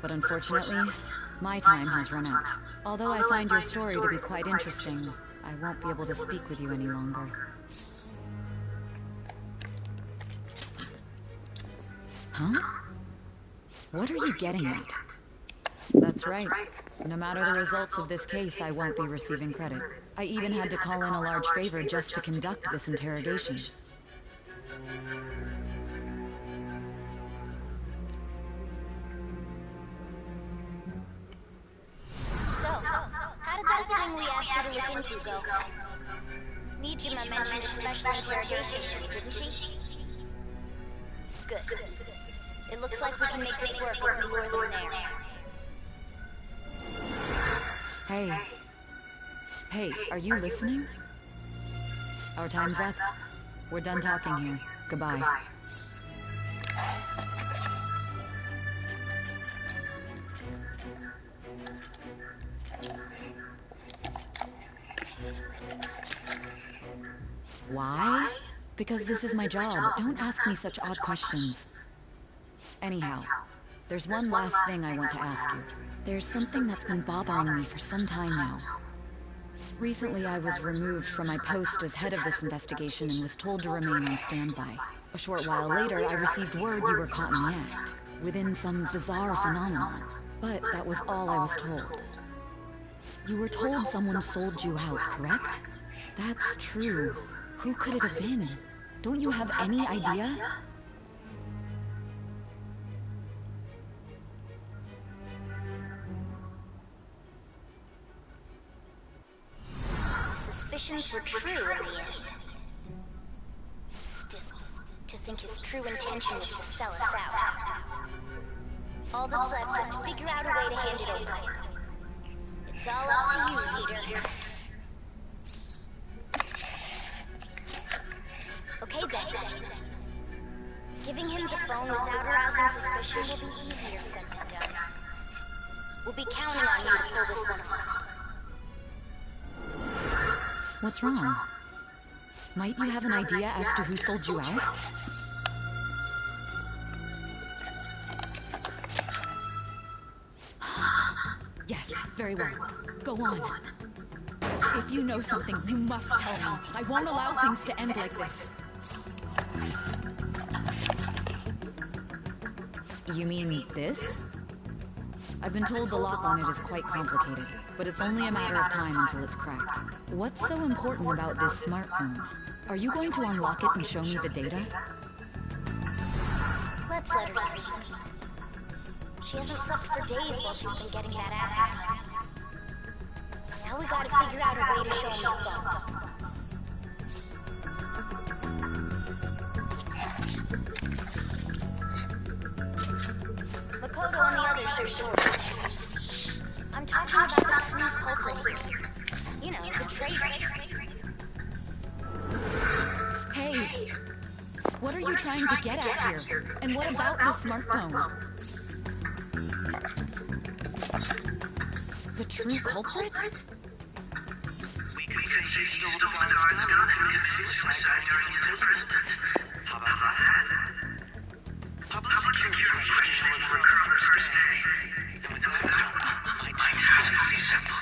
S3: But unfortunately, my time has run out. Although I find your story to be quite interesting, I won't be able to speak with you any longer. Huh? What are you getting at? That's right. No matter the results of this case, I won't be receiving credit. I even had to call in a large favor just to conduct this interrogation.
S4: So, how did that thing we asked you to look into go? Nijima mentioned a special interrogation, didn't she? Good. It looks like we can make this work if we lure them there.
S3: Hey. Hey, are you listening? Our time's up. We're done talking here. Goodbye. Why? Because this is my job. Don't ask me such odd questions. Anyhow, there's one last thing I want to ask you. There's something that's been bothering me for some time now. Recently, I was removed from my post as head of this investigation and was told to remain on standby. A short while later, I received word you were caught in the act, within some bizarre phenomenon. But that was all I was told. You were told someone sold you out, correct? That's true. Who could it have been? Don't you have any idea?
S4: Suspicions were true in the end. Still, to think his true intention is to sell us out. All that's left is to figure out a way to hand it over. It's all up to you, leader. Okay then. Giving him the phone without arousing suspicion will be easier said than done. We'll be counting on you to pull this one off.
S12: What's wrong? Might you have an idea as to who sold you out? Yes, very well. Go on. If you know something, you must tell me. I won't allow things to end like this. You mean this? I've been told the lock on it is quite complicated, but it's only a matter of time until it's cracked. What's so important about this smartphone? Are you going to unlock it and show me the data?
S4: Let's let her sleep. She hasn't slept for days while she's been getting that app ready. Now we gotta figure out a way to show him the phone. Makoto and the others should sure. I'm talking about the true culprit here. You know, the traitor.
S12: Hey! What are you trying to get at here? And what about this smartphone? The true culprit?
S11: We could say he stole the guard's gun and committed suicide during his imprisonment. How about that? Public security professional on her first day. And with that, my task is simple.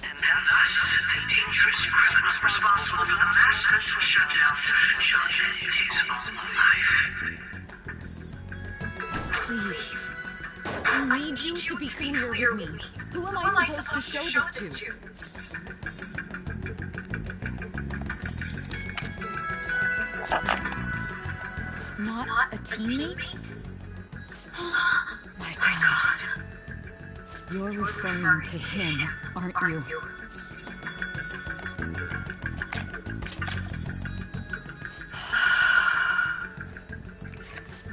S11: And thus, a dangerous criminal responsible for the unsuccessful shutdown shall end his own life.
S12: Please. I need you to be clear with me. Who am I supposed to show this to? Not a teammate? My God. You're referring to him, aren't you?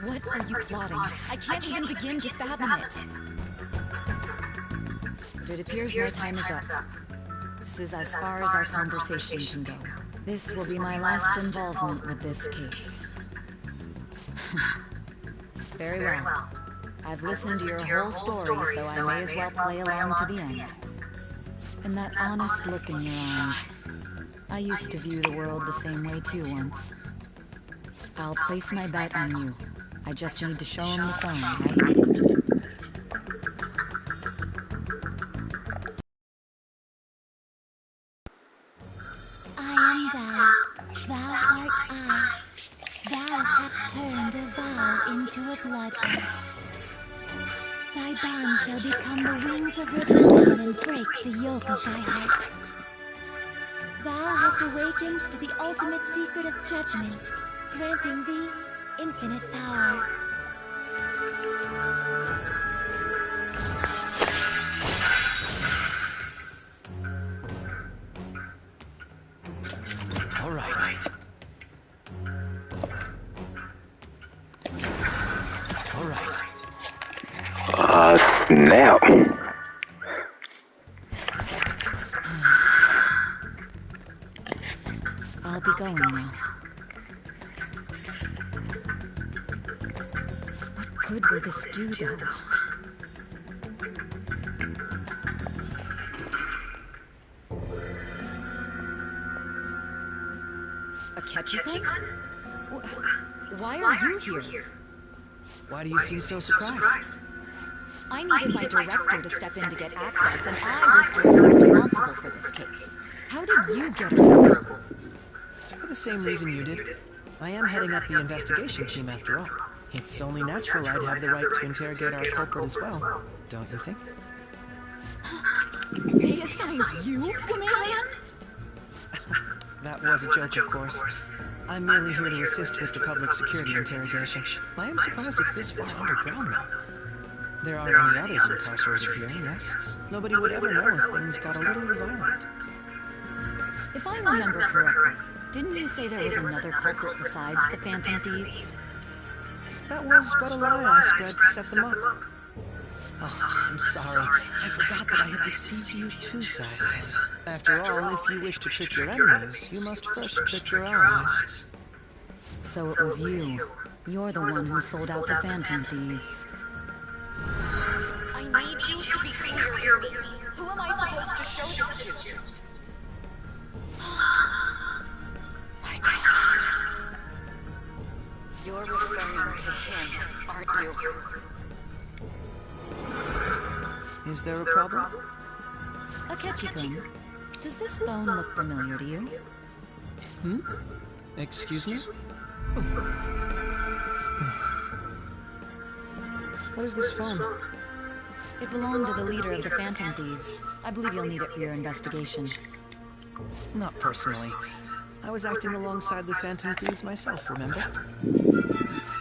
S12: What are you plotting? I can't even begin to fathom it. But it appears my time is up. This is as far as our conversation can go. This will be my last involvement with this case. Very well. I've listened to your whole story, so I may as well play along to the end. And that honest look in your eyes. I used to view the world the same way too once. I'll place my bet on you. I just need to show him the phone, right?
S4: I am thou, thou art I. Thou hast turned a vow into a blood oath. Thy bond shall become the wings of rebellion and break the yoke of thy heart. Thou hast awakened to the ultimate secret of judgment, granting thee infinite power.
S10: All right. All right.
S1: Now.
S12: I'll be going now. What good will this do, though? A Ketchikan? Why are you here?
S2: Why do you seem so surprised?
S12: I needed my director to step in to get access, and I was directly responsible for this case. How did you get here?
S2: For the same reason you did. I am heading up the investigation team after all. It's only natural I'd have the right to interrogate our culprit as well, don't you think?
S12: They assigned you command?
S2: That was a joke, of course. I'm merely here to assist with the public security interrogation. I am surprised it's this far underground, though. There aren't any others incarcerated here, yes? Nobody would ever know if things got a little violent.
S12: If I remember correctly, Didn't you say there was another culprit besides the Phantom Thieves?
S2: That was but a lie I spread to set them up. Oh, I'm sorry. I forgot that I had deceived you too, Sai. After all, if you wish to trick your enemies, you must first trick your allies.
S12: So it was you. You're the one who sold out the Phantom Thieves.
S4: I need you to be clear with me. Who am I supposed to show this to? My God. You're referring to him, aren't you?
S2: Is there a problem?
S12: Akechi-kun, does this phone look familiar to you?
S2: Excuse me? What is this phone?
S12: It belonged to the leader of the Phantom Thieves. I believe you'll need it for your investigation.
S2: Not personally. I was acting alongside the Phantom Thieves myself, remember?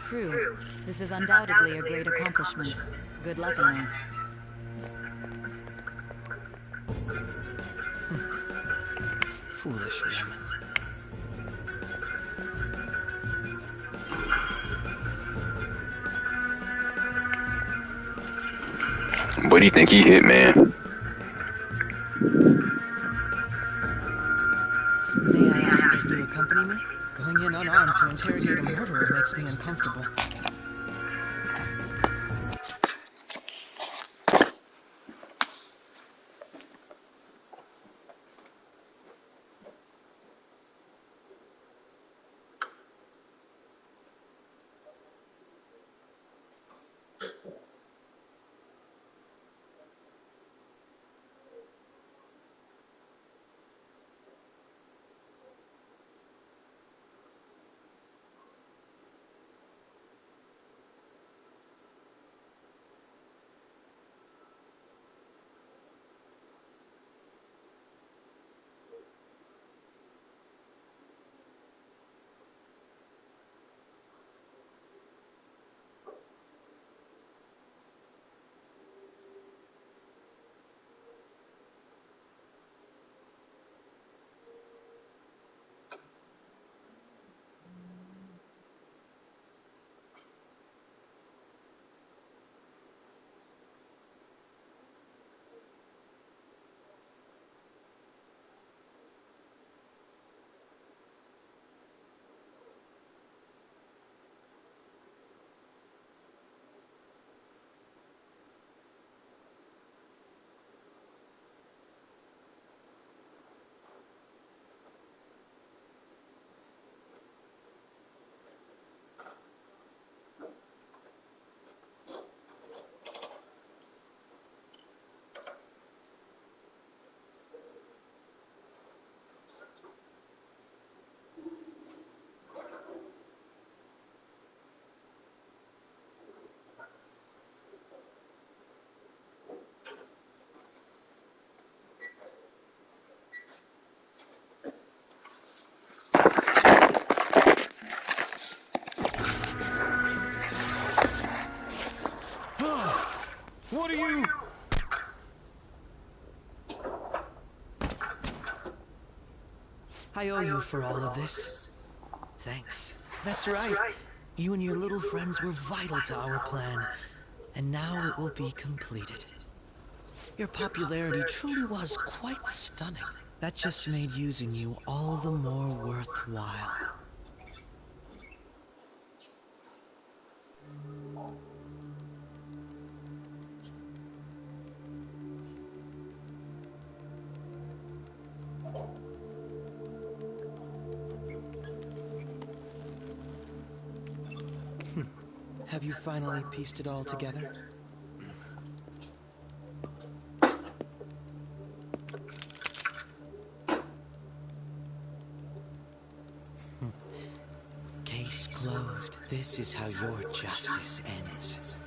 S12: True. This is undoubtedly a great accomplishment. Good luck in there.
S2: Foolish woman.
S1: What do you think he hit, man?
S2: May I ask that you accompany me? Going in unarmed to interrogate a murderer makes me uncomfortable.
S9: What are you?
S2: I owe you for all of this. Thanks. That's right. You and your little friends were vital to our plan, and now it will be completed. Your popularity truly was quite stunning. That just made using you all the more worthwhile. Have you finally pieced it all together? Case closed. This is how your justice ends.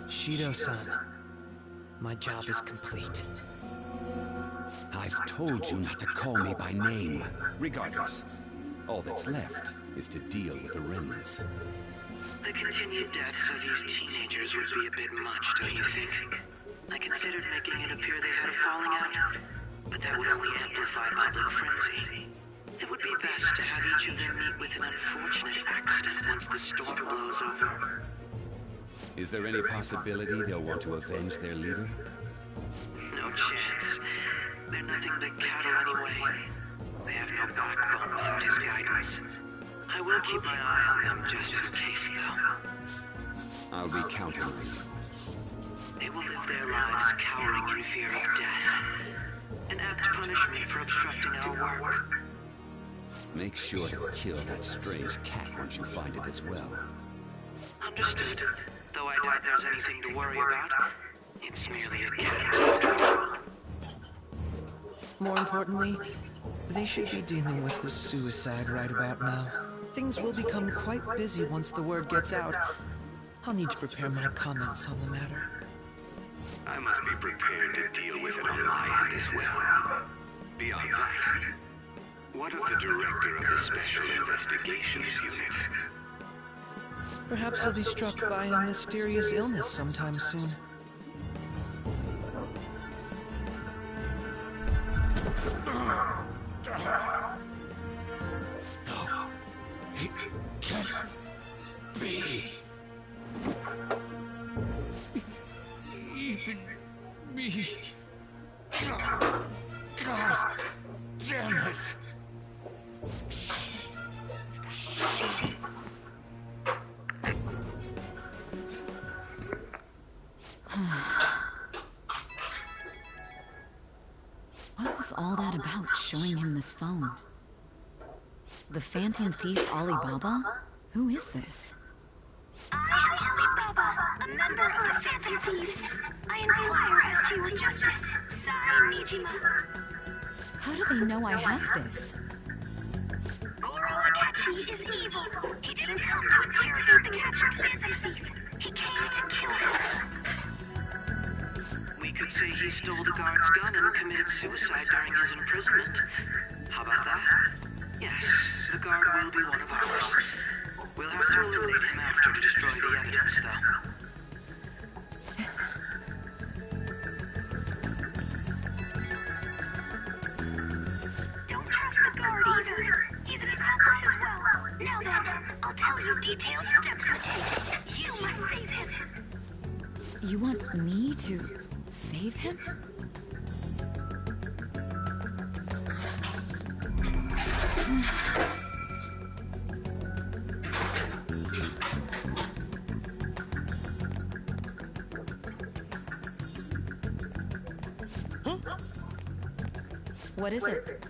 S2: Shido-san, my job is complete.
S13: I've told you not to call me by name. Regardless, all that's left is to deal with the remnants.
S11: The continued deaths of these teenagers would be a bit much, don't you think? I considered making it appear they had a falling out, but that would only amplify public frenzy. It would be best to have each of them meet with an unfortunate accident once the storm blows over.
S13: Is there any possibility they'll want to avenge their leader?
S11: No chance. They're nothing but cattle anyway. They have no backbone without his guidance. I will keep my eye on them just in case, though.
S13: I'll be counting on you.
S11: They will live their lives cowering in fear of death. An apt punishment for obstructing our work.
S13: Make sure to kill that strange cat once you find it as well.
S11: Understood. Though I doubt there's anything to worry about. It's merely a cat after all.
S2: More importantly, they should be dealing with the suicide right about now. Things will become quite busy once the word gets out. I'll need to prepare my comments on the matter.
S10: I must be prepared to deal with it on my end as well. Beyond that, what of the director of the Special Investigations Unit?
S2: Perhaps he'll be struck by a mysterious illness sometime soon.
S14: No, it can't be. Even me. God damn it.
S12: What was all that about, showing him this phone? The Phantom Thief Alibaba? Who is this?
S6: I am Alibaba, a member of the Phantom Thieves. I inquire as to your justice, Sai Nijima.
S12: How do they know I have this?
S6: Goro Akechi is evil. He didn't come to interrogate the captured Phantom Thief. He came to kill her.
S11: We could say he stole the guard's gun and committed suicide during his imprisonment. How about that? Yes, the guard will be one of ours. We'll have to eliminate him after to destroy the evidence, though.
S6: Don't trust the guard either. He's an accomplice as well. Now then, I'll tell you detailed steps to take. You must save him.
S12: You want me to save him? What is it?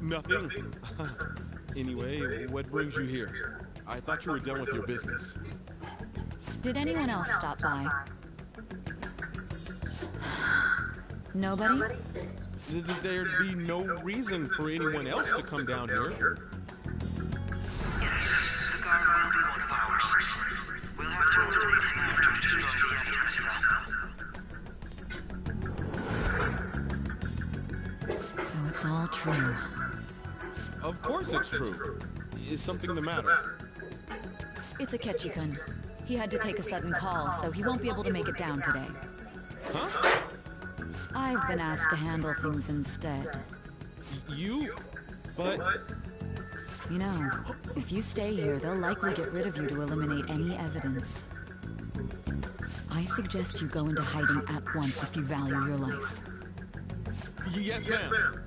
S15: Nothing. Anyway, what brings you here? I thought you were done with your business.
S12: Did anyone else stop by? Nobody?
S15: There'd be no reason for anyone else to come down here.
S11: Yes, the guard will be one of ours. We'll have to eliminate him after to destroy the evidence, though.
S12: So it's all true.
S15: Of course it's true. Is something the matter?
S12: It's Akechi-kun. He had to take a sudden call, so he won't be able to make it down today.
S15: Huh?
S12: I've been asked to handle things instead.
S15: You? But...
S12: You know, if you stay here, they'll likely get rid of you to eliminate any evidence. I suggest you go into hiding at once if you value your life.
S15: Yes, ma'am.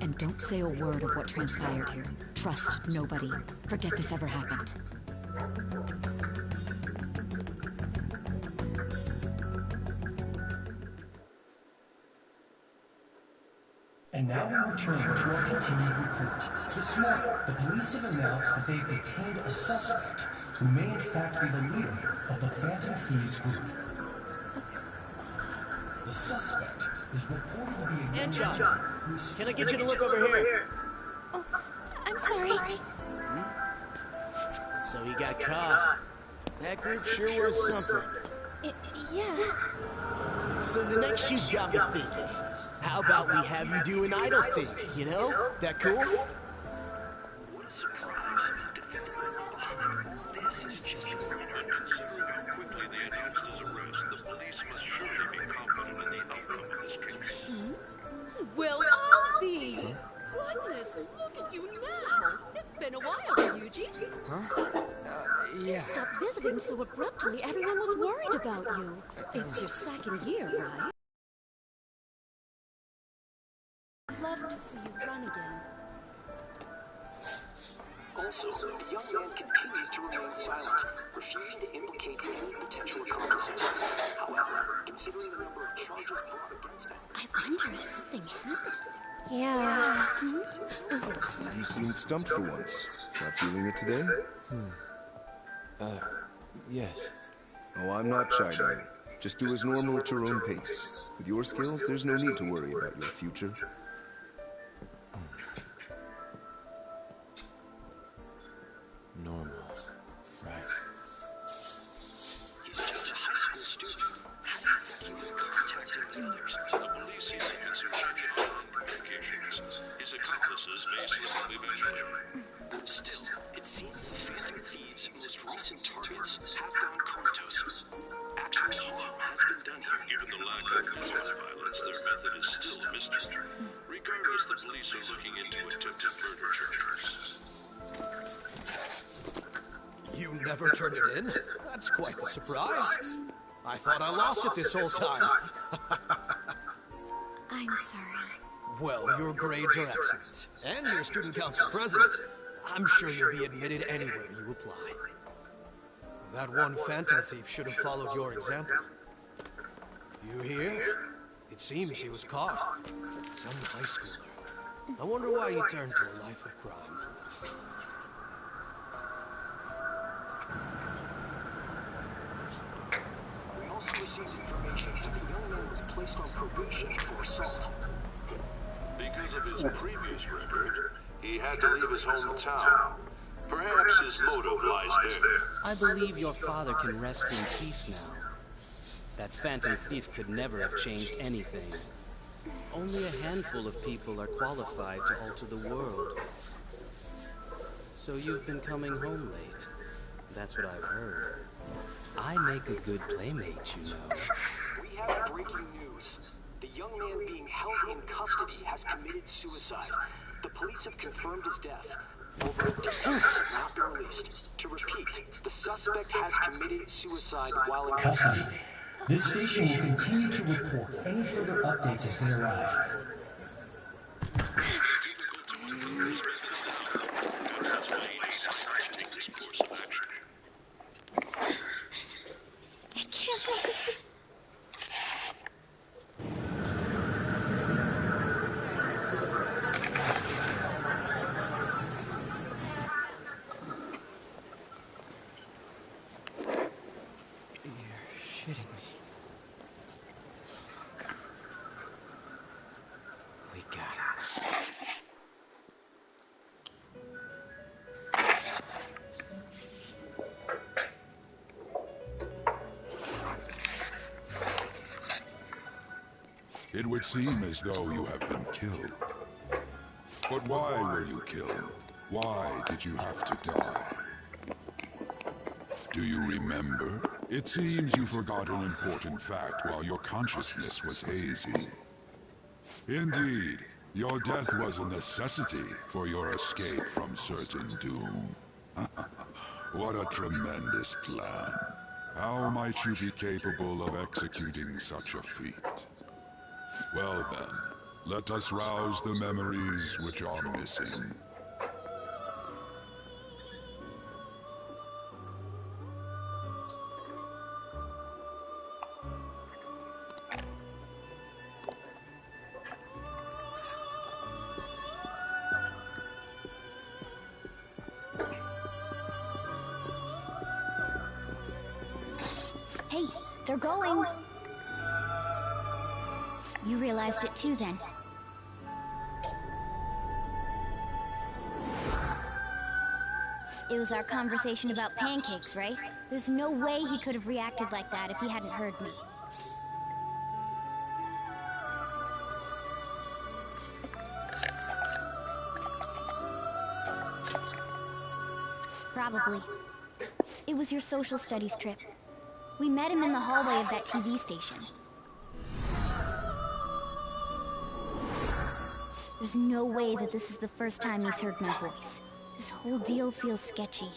S12: And don't say a word of what transpired here. Trust nobody. Forget this ever happened.
S16: And now we return to our continued report. This morning, the police have announced that they've detained a suspect who may in fact be the leader of the Phantom Thieves group. The suspect is reported to be a young
S17: John, can I get you to look over here?
S4: Oh, I'm sorry.
S17: So he got caught. That group sure was something.
S4: Yeah.
S17: So the next shoot got me thinking. How about we have you do an idol thing, you know? That cool?
S11: What a surprise. This is just a considering how quickly they announced his arrest, the police must surely be confident in the outcome of this case.
S18: Well, I'll be. Goodness, look at you now. It's been a while, Ryuji.
S9: Huh?
S18: You
S9: Yeah.
S18: stopped visiting so abruptly, everyone was worried about you. It's your second year, right? I'd love to see you run again.
S19: Also, the young man continues to remain silent, refusing to implicate any potential accomplices. However, considering the number of charges brought against him...
S18: I wonder if something happened.
S4: Yeah.
S20: You seemed stumped for once. Not feeling it today?
S9: Yes.
S20: Oh, I'm not chiding. Just do as normal at your own pace. With your skills, there's no need to worry about your future.
S9: Normal. Right.
S19: He's just a high school student. How do you think he was contacting the others?
S11: The police seem to consider any harm communications. His accomplices may slip up eventually.
S19: Still, it seems the Phantom Thieves' most recent targets have gone comatose. Actual harm has been done here.
S11: Given the lack of physical violence, their method is still a mystery. Regardless, the police are looking into attempted murder charges.
S17: You never turned it in? That's quite the surprise. I thought I lost it this whole time.
S4: I'm sorry.
S17: Well, your grades are excellent. And you're student council president. I'm sure you'll be admitted anywhere you apply. That one Phantom Thief should have followed your example. You hear? It seems he was caught. Some high schooler. I wonder why he turned to a life of crime.
S19: We also received information that the young man was placed on probation for assault.
S11: Because of his previous record, he had to leave his hometown. Perhaps his motive lies there.
S21: I believe your father can rest in peace now. That Phantom Thief could never have changed anything. Only a handful of people are qualified to alter the world. So you've been coming home late. That's what I've heard. I make a good playmate, you know.
S19: We have breaking news. The young man being held in custody has committed suicide. The police have confirmed his death. Although details have not been released. To repeat, the suspect has committed suicide while in
S16: Custody. This station will continue to report any further updates as they arrive.
S4: I can't believe...
S21: Shitting me. We got it.
S22: It would seem as though you have been killed. But why were you killed? Why did you have to die? Do you remember? It seems you forgot an important fact while your consciousness was hazy. Indeed, your death was a necessity for your escape from certain doom. What a tremendous plan. How might you be capable of executing such a feat? Well then, let us rouse the memories which are missing.
S4: Hey, they're going. You realized it too, then. It was our conversation about pancakes, right? There's no way he could have reacted like that if he hadn't heard me. Probably. It was your social studies trip. We met him in the hallway of that TV station. There's no way that this is the first time he's heard my voice. This whole deal feels sketchy.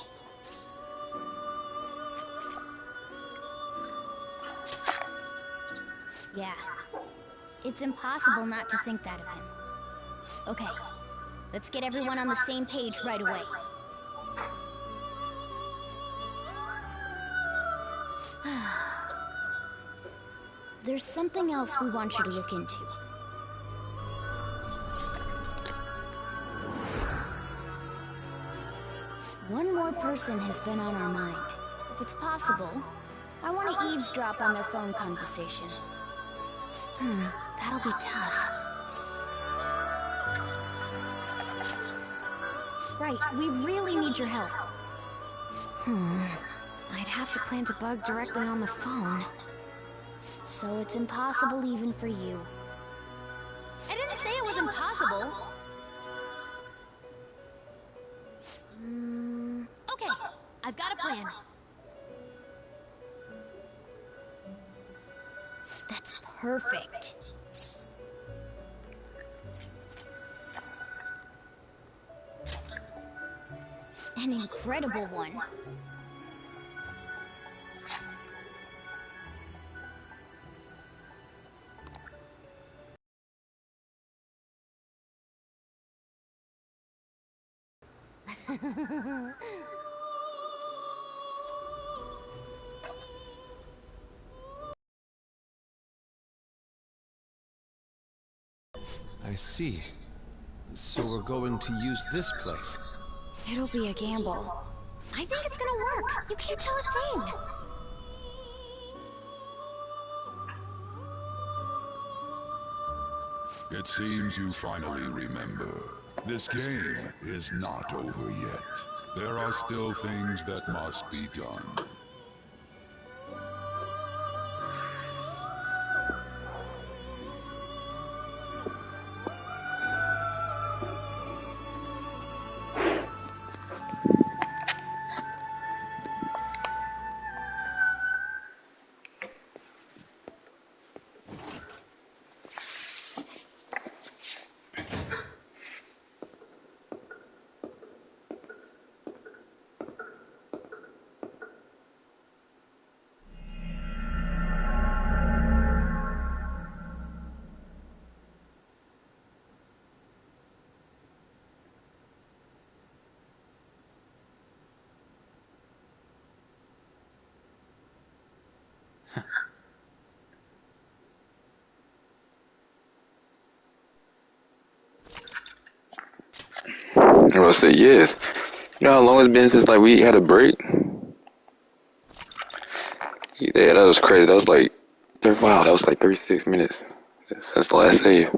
S4: Yeah. It's impossible not to think that of him. Okay. Let's get everyone on the same page right away. There's something else we want you to look into. One more person has been on our mind. If it's possible, I want to eavesdrop on their phone conversation. That'll be tough. Right, we really need your help.
S12: I'd have to plant a bug directly on the phone.
S4: So it's impossible even for you. I didn't say it was impossible. Okay, I've got a plan. That's perfect. An incredible one.
S5: I see. So we're going to use this place.
S12: It'll be a gamble.
S4: I think it's gonna work. You can't tell a thing.
S22: It seems you finally remember. This game is not over yet. There are still things that must be done.
S1: I was say yes. You know how long it's been since like we had a break? Yeah, that was crazy. That was like, wow, that was like 36 minutes since the last save.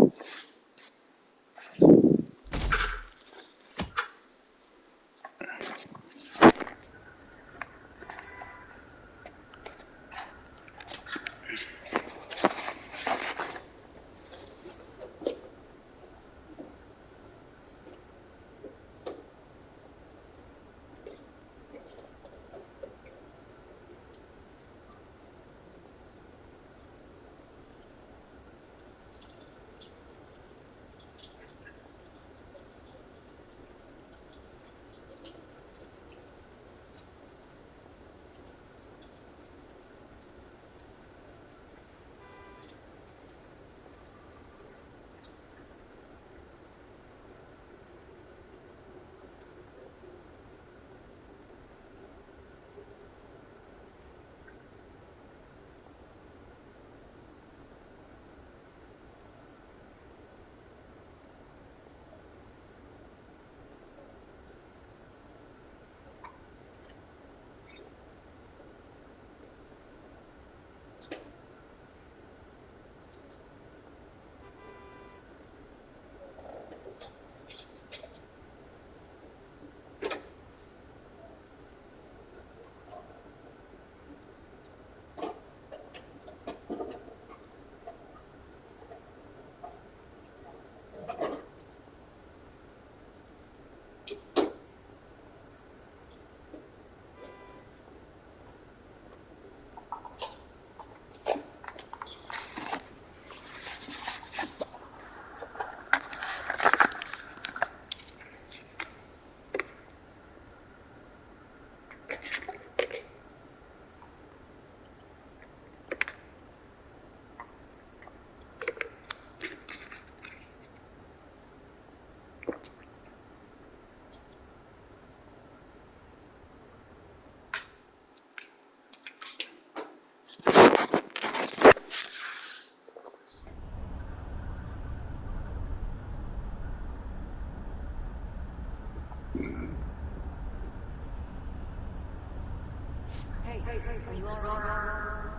S12: are you alright?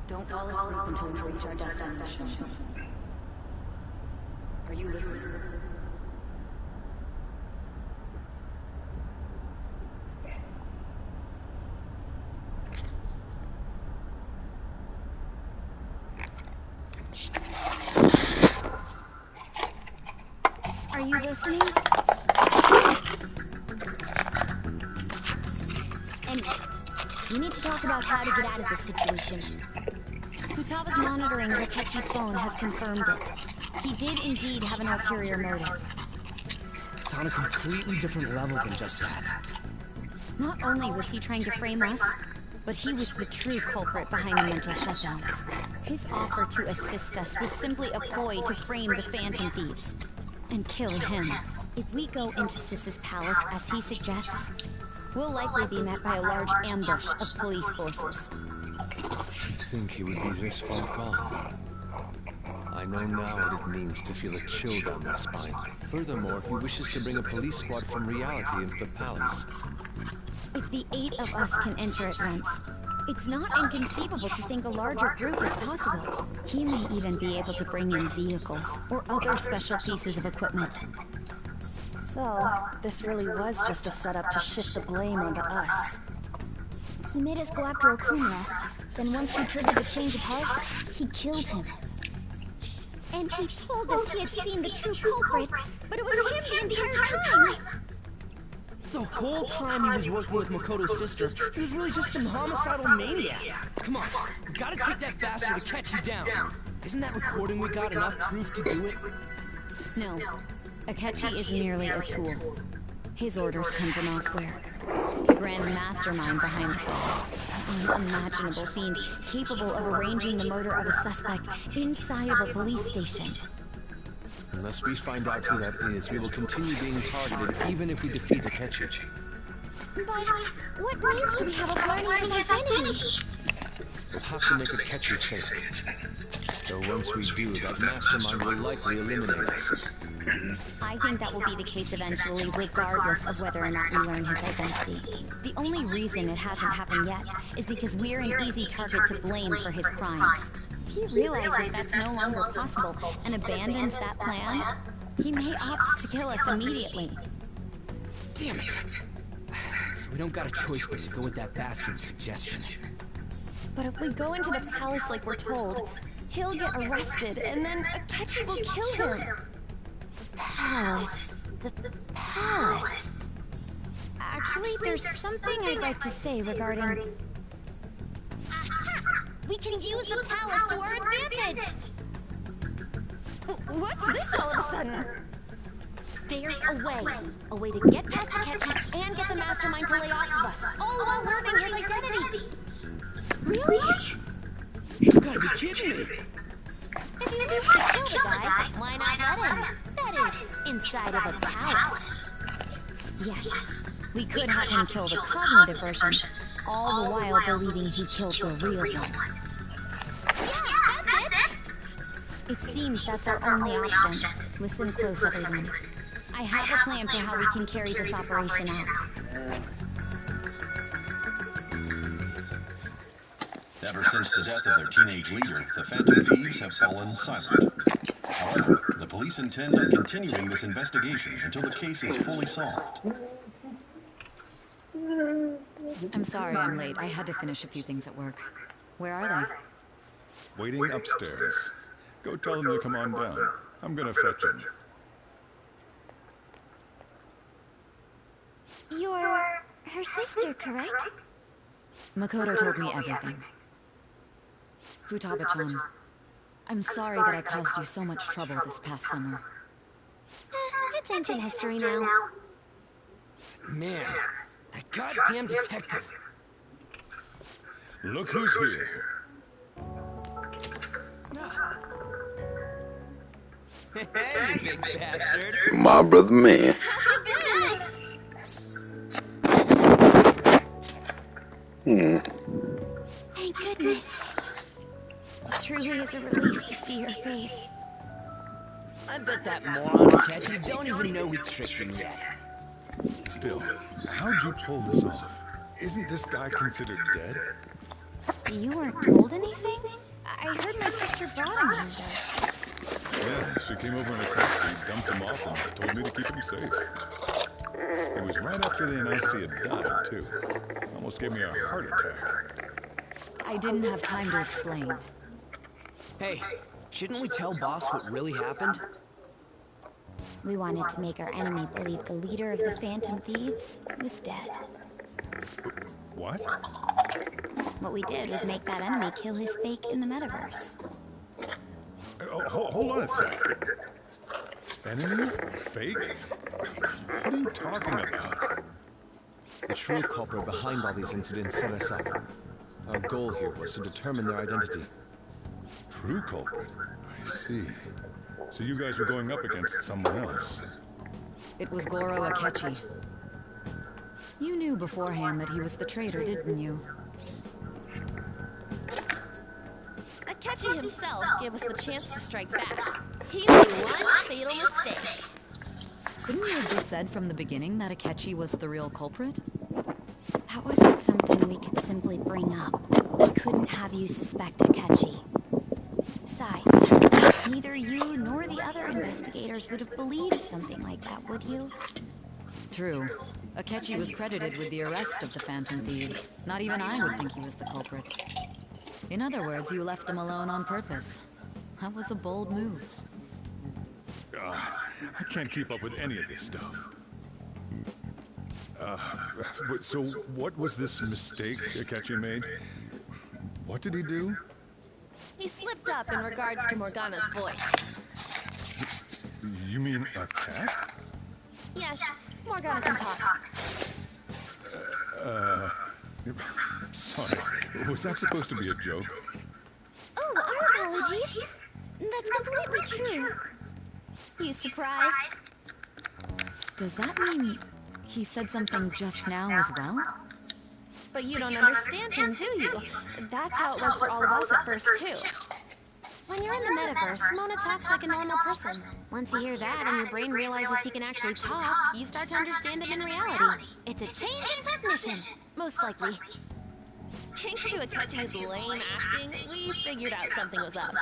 S12: Don't fall asleep until we reach our destination. Are you listening? Are you listening? Anyway, we need to talk about how to get out of this situation. Futaga's monitoring of Akechi's phone has confirmed it. He did indeed have an ulterior motive.
S17: It's on a completely different level than just that.
S12: Not only was he trying to frame us, but he was the true culprit behind the mental shutdowns. His offer to assist us was simply a ploy to frame the Phantom Thieves and kill him. If we go into Sis's palace as he suggests, we'll likely be met by a large ambush of police forces.
S5: You'd think he would be this far gone. I know now what it means to feel a chill down my spine. Furthermore, he wishes to bring a police squad from reality into the palace.
S12: If the 8 of us can enter at once, it's not inconceivable to think a larger group is possible. He may even be able to bring in vehicles or other special pieces of equipment. So, this really was just a setup to shift the blame onto us.
S4: He made us go after Okumura. Then once we triggered the change of heart, he killed him. And he told us he had seen the true culprit, but it was him the entire time!
S17: The whole time he was working with Makoto's sister, he was really just some homicidal maniac. Come on, we gotta take that bastard Akechi down. Isn't that recording we got enough proof to do it?
S12: No, Akechi is merely a tool. His orders come from elsewhere. The grand mastermind behind this all. An unimaginable fiend capable of arranging the murder of a suspect inside of a police station.
S5: Unless we find out who that is, we will continue being targeted even if we defeat Akechi.
S4: But what means do we have of learning his identity?
S5: We'll have to make Akechi say it. Though once we do, that mastermind will likely eliminate us.
S12: I think that will be the case eventually, regardless of whether or not we learn his identity. The only reason it hasn't happened yet is because we're an easy target to blame for his crimes. If he realizes that's no longer possible and abandons that plan, he may opt to kill us immediately.
S17: Damn it! So we don't got a choice but to go with that bastard's suggestion.
S12: But if we go into the palace like we're told, he'll get arrested and then Akechi will kill him.
S4: Palace. The palace.
S12: Actually, there's something I'd like to say regarding...
S4: We can use the palace to our advantage!
S12: What's this all of a sudden?
S4: There's a way to get past Akechi and get the mastermind to lay off of us, all while learning his identity!
S12: Really?
S17: You gotta be kidding me!
S4: If he wants to kill the guy, why not let him? That is, inside of a palace.
S12: Yes, we could have him kill the cognitive version, all the while believing he killed the real one.
S4: Yeah, that's it!
S12: It seems that's our only option. Listen close, everyone. I have a plan for how we can carry this operation out.
S10: Ever since the death of their teenage leader, the Phantom Thieves have fallen silent. However, the police intend on continuing this investigation until the case is fully solved.
S12: I'm sorry I'm late. I had to finish a few things at work. Where are they?
S7: Waiting upstairs. Go tell them to come on down. I'm gonna fetch him.
S4: You're her sister, correct?
S12: Makoto told me everything. Futaba-chan, I'm sorry that I caused you so much trouble this past summer.
S4: It's ancient history now.
S17: Man, that goddamn detective.
S7: Look who's here.
S17: Hey, you big bastard.
S1: My brother man.
S4: Thank goodness.
S12: It truly is a relief to see your face.
S17: I bet that moron Akechi don't even know we tricked him yet.
S7: Still, how'd you pull this off? Isn't this guy considered dead?
S12: You weren't told anything? I heard my sister brought him here, though.
S7: Yeah, she came over in a taxi, dumped him off, and told me to keep him safe. It was right after they announced he had died, too. Almost gave me a heart attack.
S12: I didn't have time to explain.
S17: Hey, shouldn't we tell Boss what really happened?
S4: We wanted to make our enemy believe the leader of the Phantom Thieves was dead.
S7: What?
S4: What we did was make that enemy kill his fake in the metaverse.
S7: Hold on a sec. Enemy? Fake? What are you talking about?
S5: The true culprit behind all these incidents set us up. Our goal here was to determine their identity.
S7: True culprit? I see. So you guys were going up against someone else?
S12: It was Goro Akechi. You knew beforehand that he was the traitor, didn't you?
S3: Akechi himself gave us the chance to strike back. He made one fatal mistake.
S12: Couldn't you have just said from the beginning that Akechi was the real culprit?
S4: That wasn't something we could simply bring up. We couldn't have you suspect Akechi. Besides, neither you nor the other investigators would have believed something like that, would you?
S12: True. Akechi was credited with the arrest of the Phantom Thieves. Not even I would think he was the culprit. In other words, you left him alone on purpose. That was a bold move.
S7: God, I can't keep up with any of this stuff. So what was this mistake Akechi made? What did he do?
S3: He slipped up in regards to Morgana's voice.
S7: You mean a cat?
S3: Yes, Morgana can talk.
S7: Sorry. Was that supposed to be a joke?
S4: Oh, our apologies. That's completely true. You surprised?
S12: Does that mean he said something just now as well?
S3: But you don't understand him, do you? That's how it was for all of us at first, too.
S4: When you're in the metaverse, Mona talks like a normal person. Once you hear that and your brain realizes he can actually talk, you start to understand him in reality. It's a change in cognition, most likely.
S3: Thanks to Akechi's lame acting, we figured out something was up.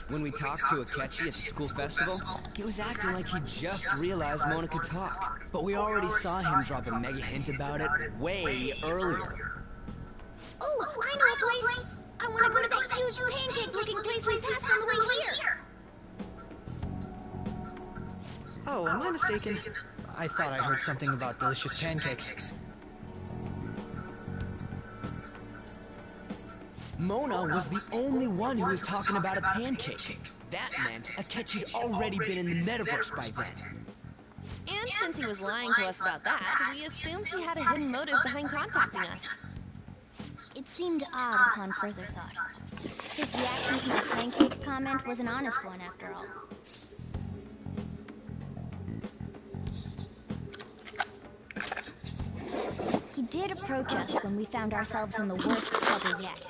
S17: When we talked to Akechi at the school festival, he was acting like he just realized Mona could talk. But we already saw him drop a mega hint about it way earlier.
S4: Oh, I know a place! I want to go to that huge pancake-looking place we passed on the way here!
S2: Oh, am I mistaken? I thought I heard something about delicious pancakes.
S17: Mona was the only one who was talking about a pancake. That meant Akechi'd already been in the metaverse by then.
S3: And since he was lying to us about that, we assumed he had a hidden motive behind contacting us.
S4: It seemed odd upon further thought. His reaction to my pancake comment was an honest one, after all. He did approach us when we found ourselves in the worst trouble yet.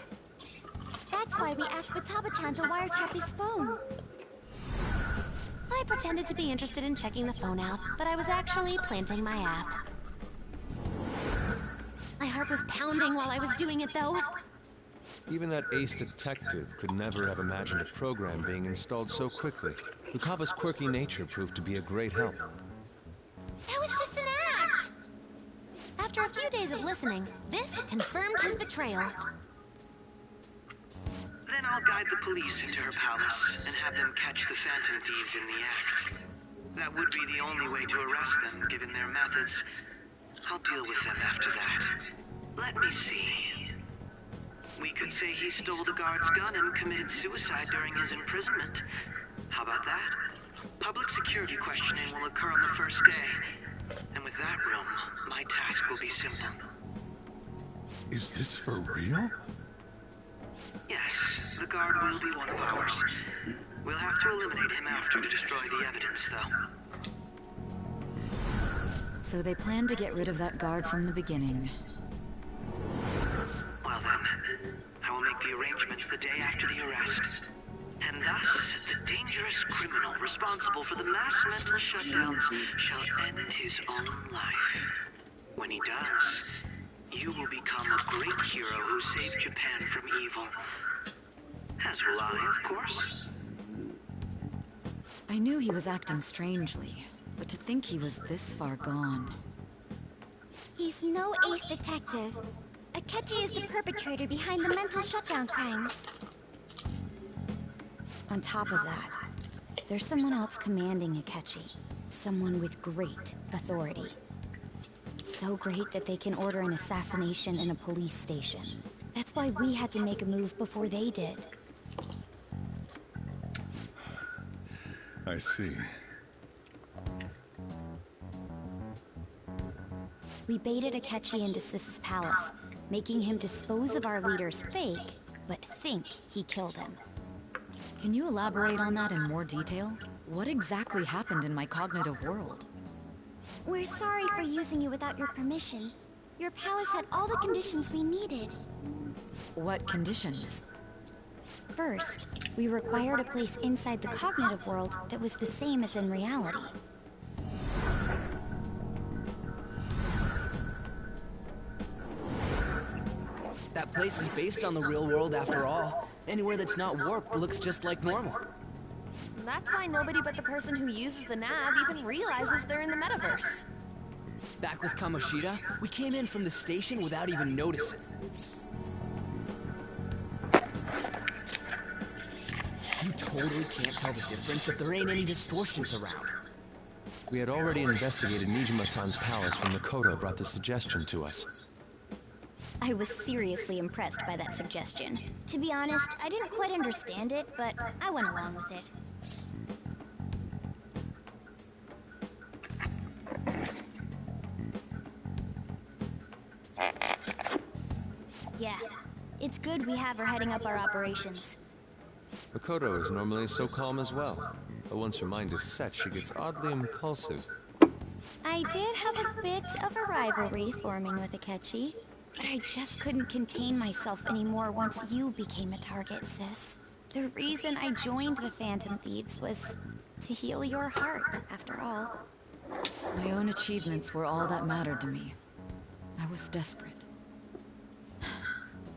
S4: That's why we asked Futaba-chan to wiretap his phone. I pretended to be interested in checking the phone out, but I was actually planting my app. My heart was pounding while I was doing it, though.
S5: Even that ace detective could never have imagined a program being installed so quickly. Fukaba's quirky nature proved to be a great help.
S4: That was just an act! After a few days of listening, this confirmed his betrayal.
S11: Then I'll guide the police into her palace and have them catch the Phantom Thieves in the act. That would be the only way to arrest them, given their methods. I'll deal with them after that. Let me see. We could say he stole the guard's gun and committed suicide during his imprisonment. How about that? Public security questioning will occur on the first day. And with that room, my task will be simple.
S7: Is this for real?
S11: Yes, the guard will be one of ours. We'll have to eliminate him after to destroy the evidence, though.
S12: So they planned to get rid of that guard from the beginning.
S11: Well then, I will make the arrangements the day after the arrest. And thus, the dangerous criminal responsible for the mass mental shutdowns shall end his own life. When he does, you will become a great hero who saved Japan from evil. As will I, of course.
S12: I knew he was acting strangely, but to think he was this far gone.
S4: He's no ace detective. Akechi is the perpetrator behind the mental shutdown crimes.
S12: On top of that, there's someone else commanding Akechi. Someone with great authority. So great that they can order an assassination in a police station. That's why we had to make a move before they did.
S7: I see.
S12: We baited Akechi into Sis's palace, making him dispose of our leader's fake, but think he killed him. Can you elaborate on that in more detail? What exactly happened in my cognitive world?
S4: We're sorry for using you without your permission. Your palace had all the conditions we needed.
S12: What conditions? First, we required a place inside the cognitive world that was the same as in reality.
S2: That place is based on the real world after all. Anywhere that's not warped looks just like normal.
S3: That's why nobody but the person who uses the nav even realizes they're in the metaverse.
S2: Back with Kamoshida, we came in from the station without even noticing. You totally can't tell the difference if there ain't any distortions around.
S5: We had already investigated Nijima-san's palace when Makoto brought the suggestion to us.
S4: I was seriously impressed by that suggestion. To be honest, I didn't quite understand it, but I went along with it. Yeah, it's good we have her heading up our operations.
S5: Makoto is normally so calm as well, but once her mind is set, she gets oddly impulsive.
S4: I did have a bit of a rivalry forming with Akechi, but I just couldn't contain myself anymore once you became a target, sis. The reason I joined the Phantom Thieves was to heal your heart, after all.
S12: My own achievements were all that mattered to me. I was desperate.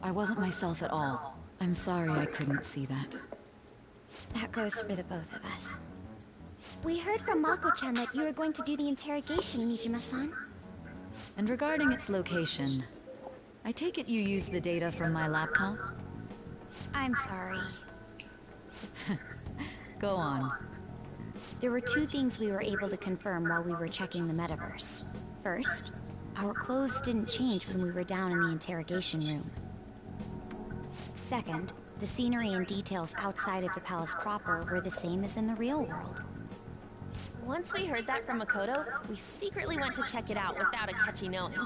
S12: I wasn't myself at all. I'm sorry I couldn't see that.
S4: That goes for the both of us. We heard from Mako-chan that you were going to do the interrogation, Nijima-san.
S12: And regarding its location, I take it you used the data from my laptop?
S4: I'm sorry.
S12: Go on.
S4: There were two things we were able to confirm while we were checking the metaverse. First, our clothes didn't change when we were down in the interrogation room. Second, the scenery and details outside of the palace proper were the same as in the real world.
S3: Once we heard that from Makoto, we secretly went to check it out without Akechi knowing.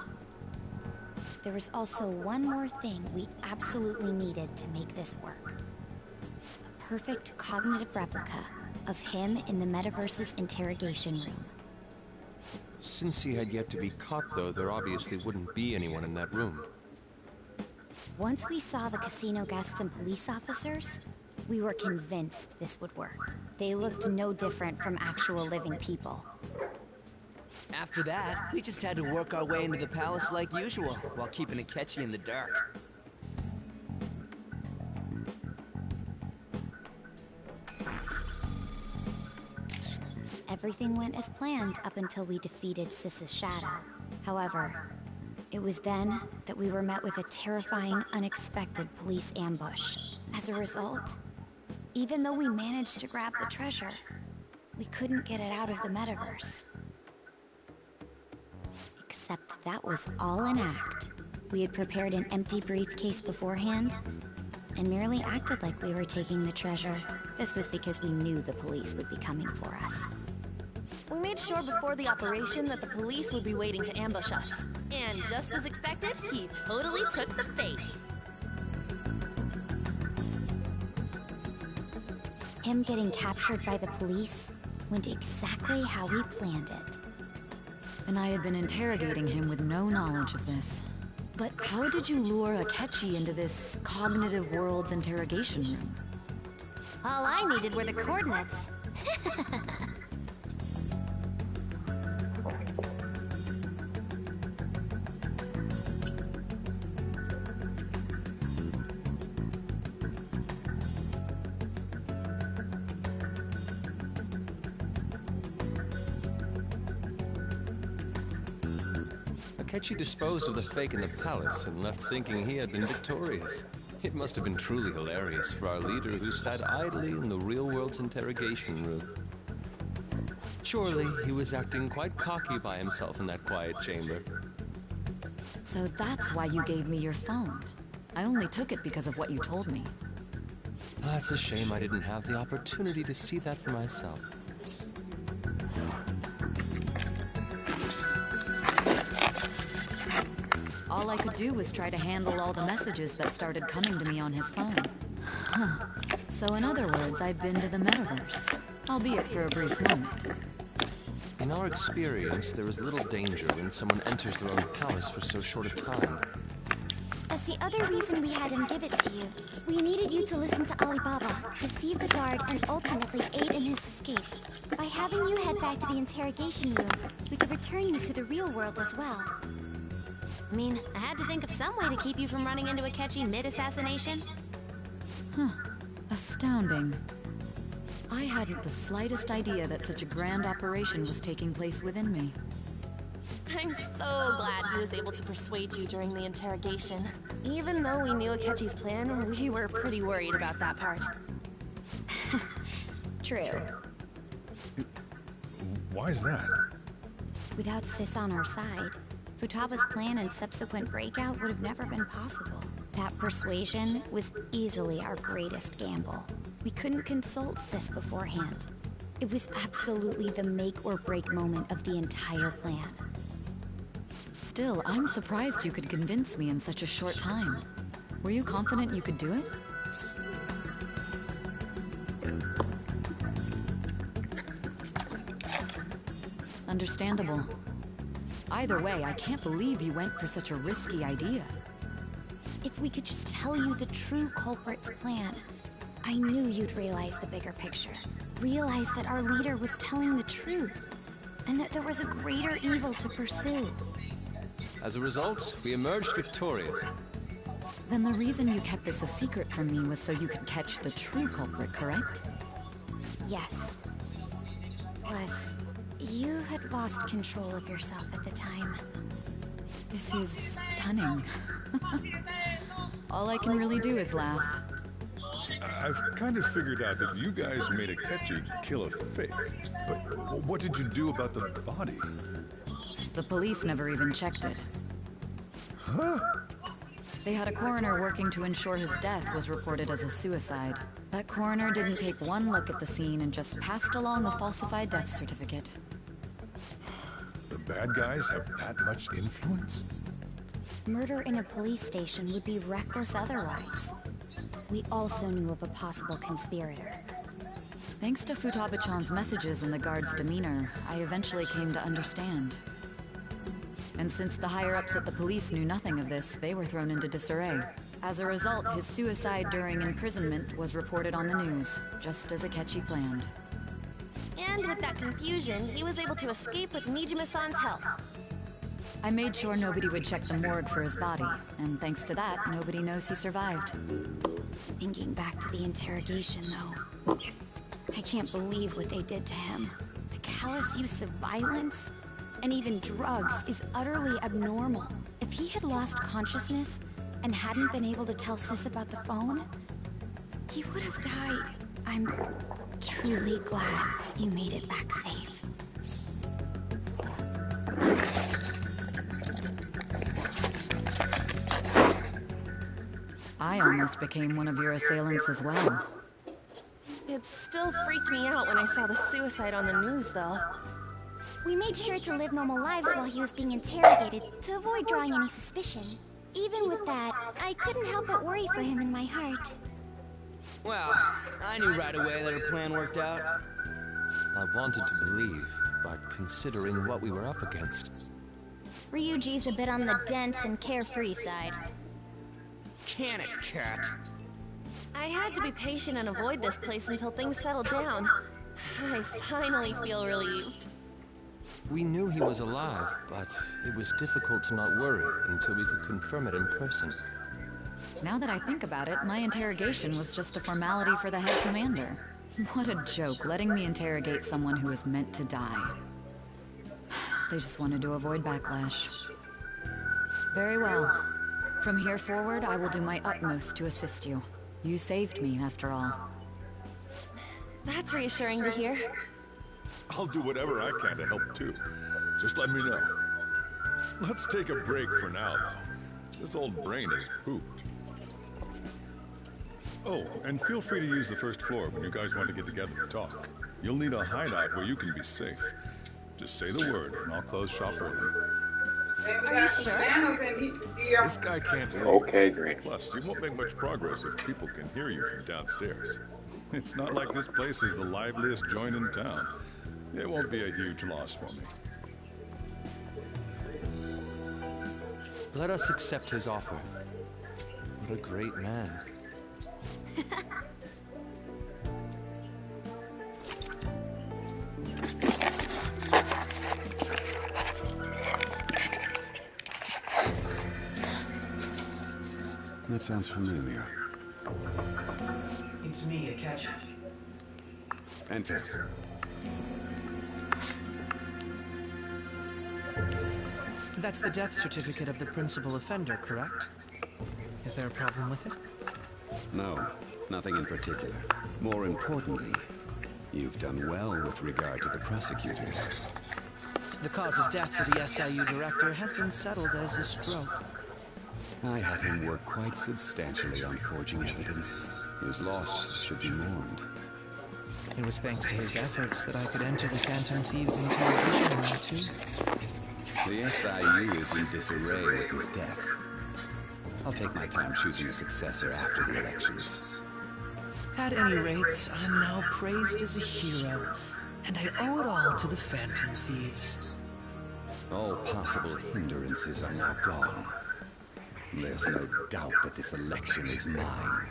S4: There was also one more thing we absolutely needed to make this work. A perfect cognitive replica of him in the metaverse's interrogation room.
S5: Since he had yet to be caught, though, there obviously wouldn't be anyone in that room.
S4: Once we saw the casino guests and police officers, we were convinced this would work. They looked no different from actual living people.
S2: After that, we just had to work our way into the palace like usual, while keeping Akechi in the dark.
S4: Everything went as planned up until we defeated Sis's shadow. However, it was then that we were met with a terrifying, unexpected police ambush. As a result, even though we managed to grab the treasure, we couldn't get it out of the metaverse. Except that was all an act. We had prepared an empty briefcase beforehand, and merely acted like we were taking the treasure. This was because we knew the police would be coming for us.
S3: We made sure before the operation that the police would be waiting to ambush us. And just as expected, he totally took the bait.
S4: Him getting captured by the police went exactly how we planned it.
S12: And I had been interrogating him with no knowledge of this. But how did you lure Akechi into this cognitive world's interrogation room?
S4: All I needed were the coordinates.
S5: Akechi disposed of the fake in the palace and left thinking he had been victorious. It must have been truly hilarious for our leader who sat idly in the real world's interrogation room. Surely he was acting quite cocky by himself in that quiet chamber.
S12: So that's why you gave me your phone. I only took it because of what you told me.
S5: It's a shame I didn't have the opportunity to see that for myself.
S12: All I could do was try to handle all the messages that started coming to me on his phone. Huh. So in other words, I've been to the metaverse, albeit for a brief moment.
S5: In our experience, there is little danger when someone enters their own palace for so short a time.
S4: That's the other reason we had him give it to you. We needed you to listen to Alibaba, deceive the guard, and ultimately aid in his escape. By having you head back to the interrogation room, we could return you to the real world as well.
S3: I mean, I had to think of some way to keep you from running into Akechi mid-assassination.
S12: Huh. Astounding. I hadn't the slightest idea that such a grand operation was taking place within me.
S3: I'm so glad he was able to persuade you during the interrogation. Even though we knew Akechi's plan, we were pretty worried about that part.
S4: True.
S7: Why is that?
S4: Without Sis on our side, Futaba's plan and subsequent breakout would have never been possible. That persuasion was easily our greatest gamble. We couldn't consult Sis beforehand. It was absolutely the make or break moment of the entire plan.
S12: Still, I'm surprised you could convince me in such a short time. Were you confident you could do it? Understandable. Either way, I can't believe you went for such a risky idea.
S4: If we could just tell you the true culprit's plan, I knew you'd realize the bigger picture. Realize that our leader was telling the truth, and that there was a greater evil to pursue.
S5: As a result, we emerged victorious.
S12: Then the reason you kept this a secret from me was so you could catch the true culprit, correct?
S4: Yes. Plus, you had lost control of yourself at the time.
S12: This is stunning. All I can really do is laugh.
S7: I've kind of figured out that you guys made Akechi kill a fake. But what did you do about the body?
S12: The police never even checked it.
S7: Huh?
S12: They had a coroner working to ensure his death was reported as a suicide. That coroner didn't take one look at the scene and just passed along a falsified death certificate.
S7: The bad guys have that much influence?
S4: Murder in a police station would be reckless otherwise. We also knew of a possible conspirator.
S12: Thanks to Futaba-chan's messages and the guard's demeanor, I eventually came to understand. And since the higher-ups at the police knew nothing of this, they were thrown into disarray. As a result, his suicide during imprisonment was reported on the news, just as Akechi planned.
S3: And with that confusion, he was able to escape with Nijima-san's help.
S12: I made sure nobody would check the morgue for his body, and thanks to that, nobody knows he survived.
S4: Thinking back to the interrogation, though, I can't believe what they did to him. The callous use of violence, and even drugs, is utterly abnormal. If he had lost consciousness and hadn't been able to tell Sis about the phone, he would have died. I'm truly glad you made it back safe.
S12: I almost became one of your assailants as well.
S3: It still freaked me out when I saw the suicide on the news, though.
S4: We made sure to live normal lives while he was being interrogated to avoid drawing any suspicion. Even with that, I couldn't help but worry for him in my heart.
S21: Well, I knew right away that her plan worked out.
S5: I wanted to believe, but considering what we were up against...
S4: Ryuji's a bit on the dense and carefree side.
S21: Can it, cat?
S3: I had to be patient and avoid this place until things settled down. I finally feel relieved.
S5: We knew he was alive, but it was difficult to not worry until we could confirm it in person.
S12: Now that I think about it, my interrogation was just a formality for the head commander. What a joke, letting me interrogate someone who is meant to die. They just wanted to avoid backlash. Very well. From here forward, I will do my utmost to assist you. You saved me, after all.
S3: That's reassuring to hear.
S7: I'll do whatever I can to help too. Just let me know. Let's take a break for now, though. This old brain is pooped. Oh, and feel free to use the first floor when you guys want to get together to talk. You'll need a hideout where you can be safe. Just say the word, and I'll close shop early.
S3: Are you sure?
S7: This guy can't leave.
S1: Okay, great.
S7: Plus, you won't make much progress if people can hear you from downstairs. It's not like this place is the liveliest joint in town. It won't be a huge loss for me.
S5: Let us accept his offer. What a great man.
S10: That sounds familiar.
S2: It's me, Akechi.
S10: Enter.
S2: That's the death certificate of the principal offender, correct? Is there a problem with it?
S10: No, nothing in particular. More importantly, you've done well with regard to the prosecutors.
S2: The cause of death for the SIU director has been settled as a stroke.
S10: I had him work quite substantially on forging evidence. His loss should be mourned.
S2: It was thanks to his efforts that I could enter the Phantom Thieves' interrogation room, too.
S10: The SIU is in disarray with his death. I'll take my time choosing a successor after the elections.
S2: At any rate, I'm now praised as a hero, and I owe it all to the Phantom Thieves.
S10: All possible hindrances are now gone. There's no doubt that this election is mine.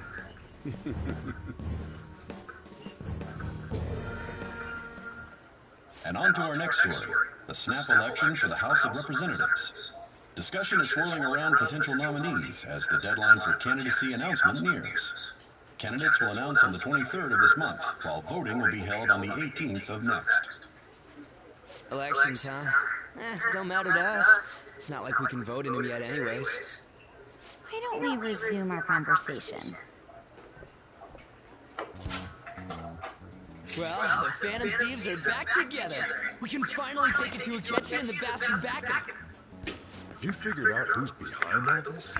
S8: And on to our next story, the snap election for the House of Representatives. Discussion is swirling around potential nominees as the deadline for candidacy announcement nears. Candidates will announce on the 23rd of this month, while voting will be held on the 18th of next.
S13: Elections, huh? Don't matter to us. It's not like we can vote in them yet anyways.
S4: Why don't we resume our conversation?
S13: Well, the Phantom Thieves are back together. We can finally take it to Akechi and the bastard back.
S7: Have you figured out who's behind all this?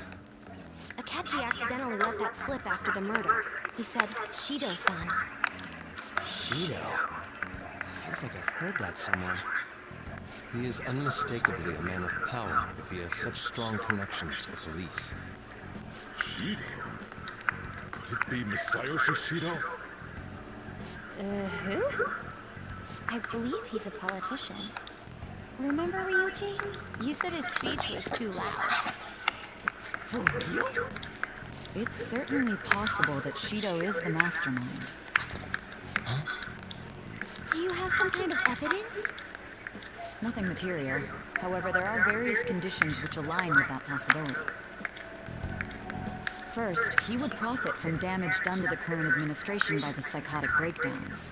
S4: Akechi accidentally let that slip after the murder. He said, Shido-san.
S5: Shido? Feels like I've heard that somewhere. He is unmistakably a man of power if he has such strong connections to the police.
S7: Shido? Could it be Masayoshi Shido?
S4: Who? I believe he's a politician. Remember, Ryuji? You said his speech was too loud.
S13: For real?
S12: It's certainly possible that Shido is the mastermind.
S5: Huh?
S4: Do you have some kind of evidence?
S12: Nothing material. However, there are various conditions which align with that possibility. First, he would profit from damage done to the current administration by the psychotic breakdowns.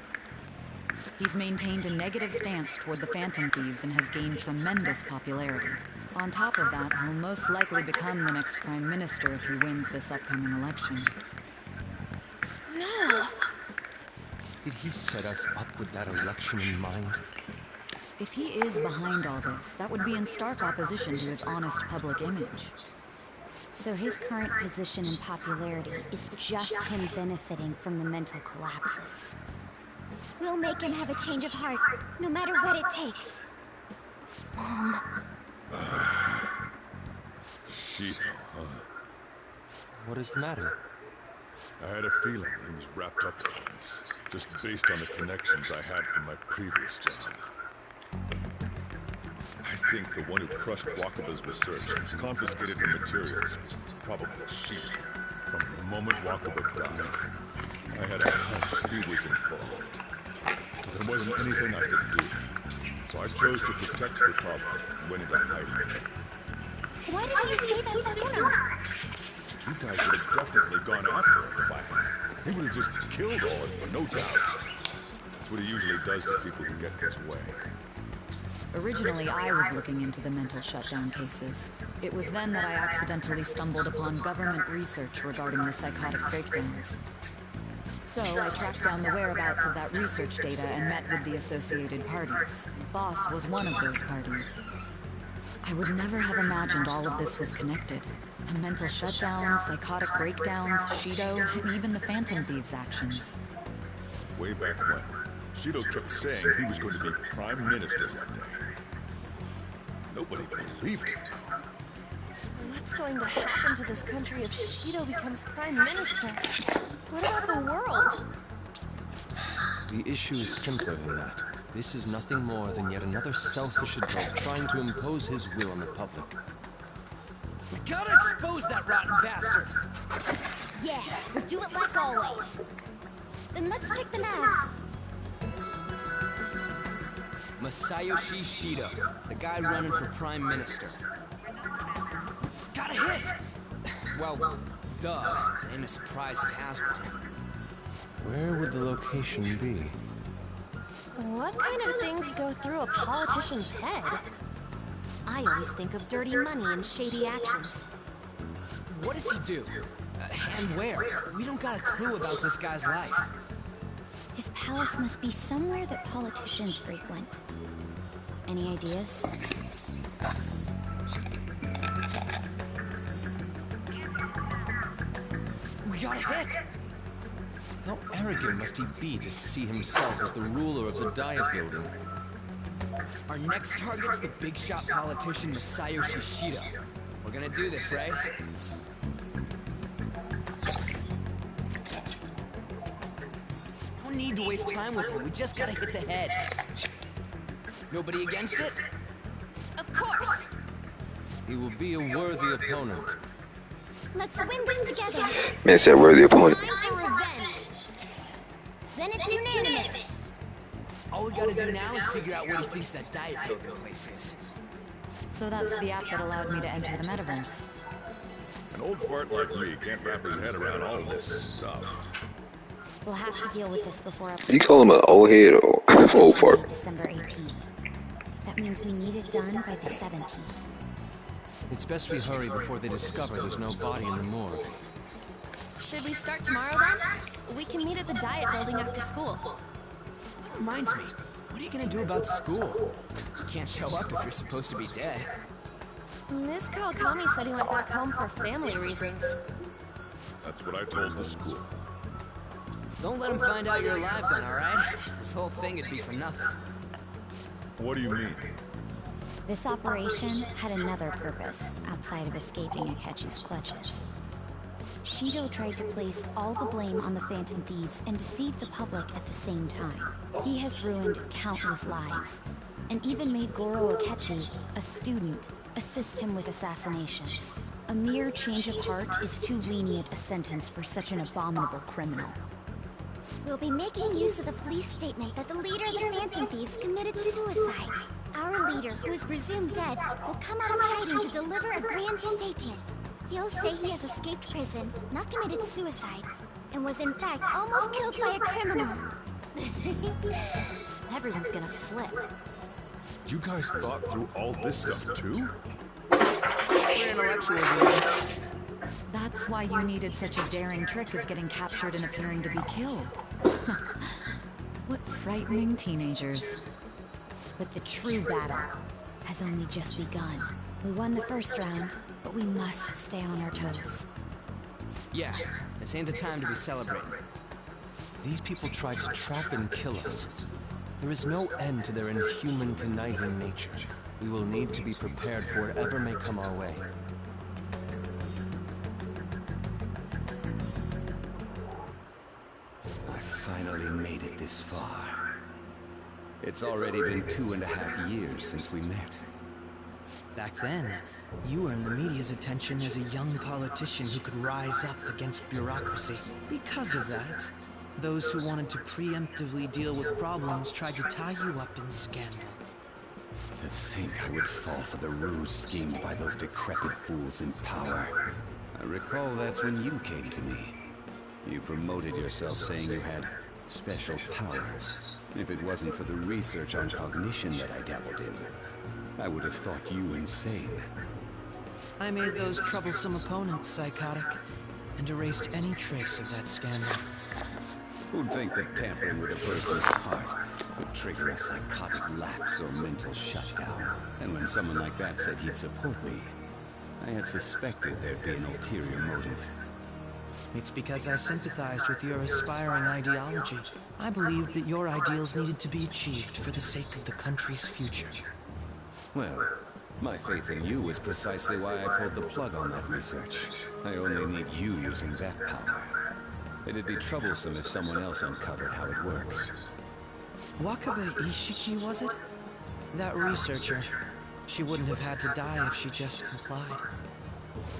S12: He's maintained a negative stance toward the Phantom Thieves and has gained tremendous popularity. On top of that, he'll most likely become the next Prime Minister if he wins this upcoming election.
S4: No!
S5: Did he set us up with that election in mind?
S12: If he is behind all this, that would be in stark opposition to his honest public image.
S4: So his current position and popularity is just him benefiting from the mental collapses. We'll make him have a change of heart, no matter what it takes. Mom.
S7: Shido, huh?
S5: What is the matter?
S7: I had a feeling he was wrapped up in all this, just based on the connections I had from my previous job. I think the one who crushed Wakaba's research and confiscated her materials was probably Shido. From the moment Wakaba died, I had a hunch he was involved. wasn't anything I could do. So I chose to protect Futaba and went into hiding.
S4: Why didn't you say that sooner?
S7: You guys would have definitely gone after him if I had. He would have just killed all of you, no doubt. That's what he usually does to people who get his way.
S12: Originally, I was looking into the mental shutdown cases. It was then that I accidentally stumbled upon government research regarding the psychotic breakdowns. So I tracked down the whereabouts of that research data and met with the associated parties. Boss was one of those parties. I would never have imagined all of this was connected. The mental shutdowns, psychotic breakdowns, Shido, and even the Phantom Thieves' actions.
S7: Way back when, Shido kept saying he was going to be Prime Minister one day. Nobody believed him.
S3: What's going to happen to this country if Shido becomes Prime Minister? What about the world?
S5: The issue is simpler than that. This is nothing more than yet another selfish adult trying to impose his will on the public.
S17: We gotta expose that rotten bastard!
S4: Yeah, we'll do it like always. Then let's check the map.
S13: Masayoshi Shido, the guy running for Prime Minister.
S17: Got a hit!
S13: Well, duh. Ain't a surprise he has one.
S5: Where would the location be?
S3: What kind of things go through a politician's head?
S4: I always think of dirty money and shady actions.
S13: What does he do? And where? We don't got a clue about this guy's life.
S4: His palace must be somewhere that politicians frequent. Any ideas?
S13: We got a hit!
S5: How arrogant must he be to see himself as the ruler of the Diet Building?
S13: Our next target's the big shot politician Masayoshi Shido. We're gonna do this, right? No need to waste time with him. We just gotta hit the head. Nobody against it?
S3: Of course!
S5: He will be a worthy opponent.
S4: Let's win this together.
S1: Man said worthy opponent.
S4: Time for revenge. Then it's unanimous.
S13: All we gotta do now is figure out what he thinks that Diet Building place is.
S12: So that's the app that allowed me to enter the metaverse.
S7: An old fart like me can't wrap his head around all this stuff.
S4: We'll have to deal with this before
S1: You call him an old head or old fart?
S4: December 18th. That means we need it done by the 17th.
S5: It's best we hurry before they discover there's no body in the morgue.
S3: Should we start tomorrow then? We can meet at the Diet Building after school.
S13: That reminds me, what are you gonna do about school? You can't show up if you're supposed to be dead.
S3: Miss Kawakami said he went back home for family reasons.
S7: That's what I told the school.
S13: Don't let him find out you're alive then, alright? This whole thing would be for nothing.
S7: What do you mean?
S4: This operation had another purpose outside of escaping Akechi's clutches. Shido tried to place all the blame on the Phantom Thieves and deceive the public at the same time. He has ruined countless lives, and even made Goro Akechi, a student, assist him with assassinations. A mere change of heart is too lenient a sentence for such an abominable criminal. We'll be making use of the police statement that the leader of the Phantom Thieves committed suicide. Our leader, who is presumed dead, will come out of hiding to deliver a grand statement. He'll say he has escaped prison, not committed suicide, and was in fact almost killed by a criminal. Everyone's gonna flip.
S7: You guys thought through all this stuff too?
S13: We're intellectuals, man.
S12: That's why you needed such a daring trick as getting captured and appearing to be killed. What frightening teenagers.
S4: But the true battle has only just begun. We won the first round, but we must stay on our toes.
S13: Yeah, this ain't the time to be celebrating.
S5: These people tried to trap and kill us. There is no end to their inhuman, conniving nature. We will need to be prepared for whatever may come our way.
S6: I finally made it this far. It's already been 2.5 years since we met.
S2: Back then, you earned the media's attention as a young politician who could rise up against bureaucracy. Because of that, Those who wanted to preemptively deal with problems tried to tie you up in scandal.
S6: To think I would fall for the ruse schemed by those decrepit fools in power. I recall that's when you came to me. You promoted yourself saying you had special powers. If it wasn't for the research on cognition that I dabbled in, I would have thought you insane.
S2: I made those troublesome opponents psychotic and erased any trace of that scandal.
S6: Who'd think that tampering with a person's heart would trigger a psychotic lapse or mental shutdown? And when someone like that said he'd support me, I had suspected there'd be an ulterior motive.
S2: It's because I sympathized with your aspiring ideology. I believed that your ideals needed to be achieved for the sake of the country's future.
S6: Well, my faith in you was precisely why I pulled the plug on that research. I only need you using that power. It'd be troublesome if someone else uncovered how it works.
S2: Wakabe Ishiki, was it? That researcher. She wouldn't have had to die if she just complied.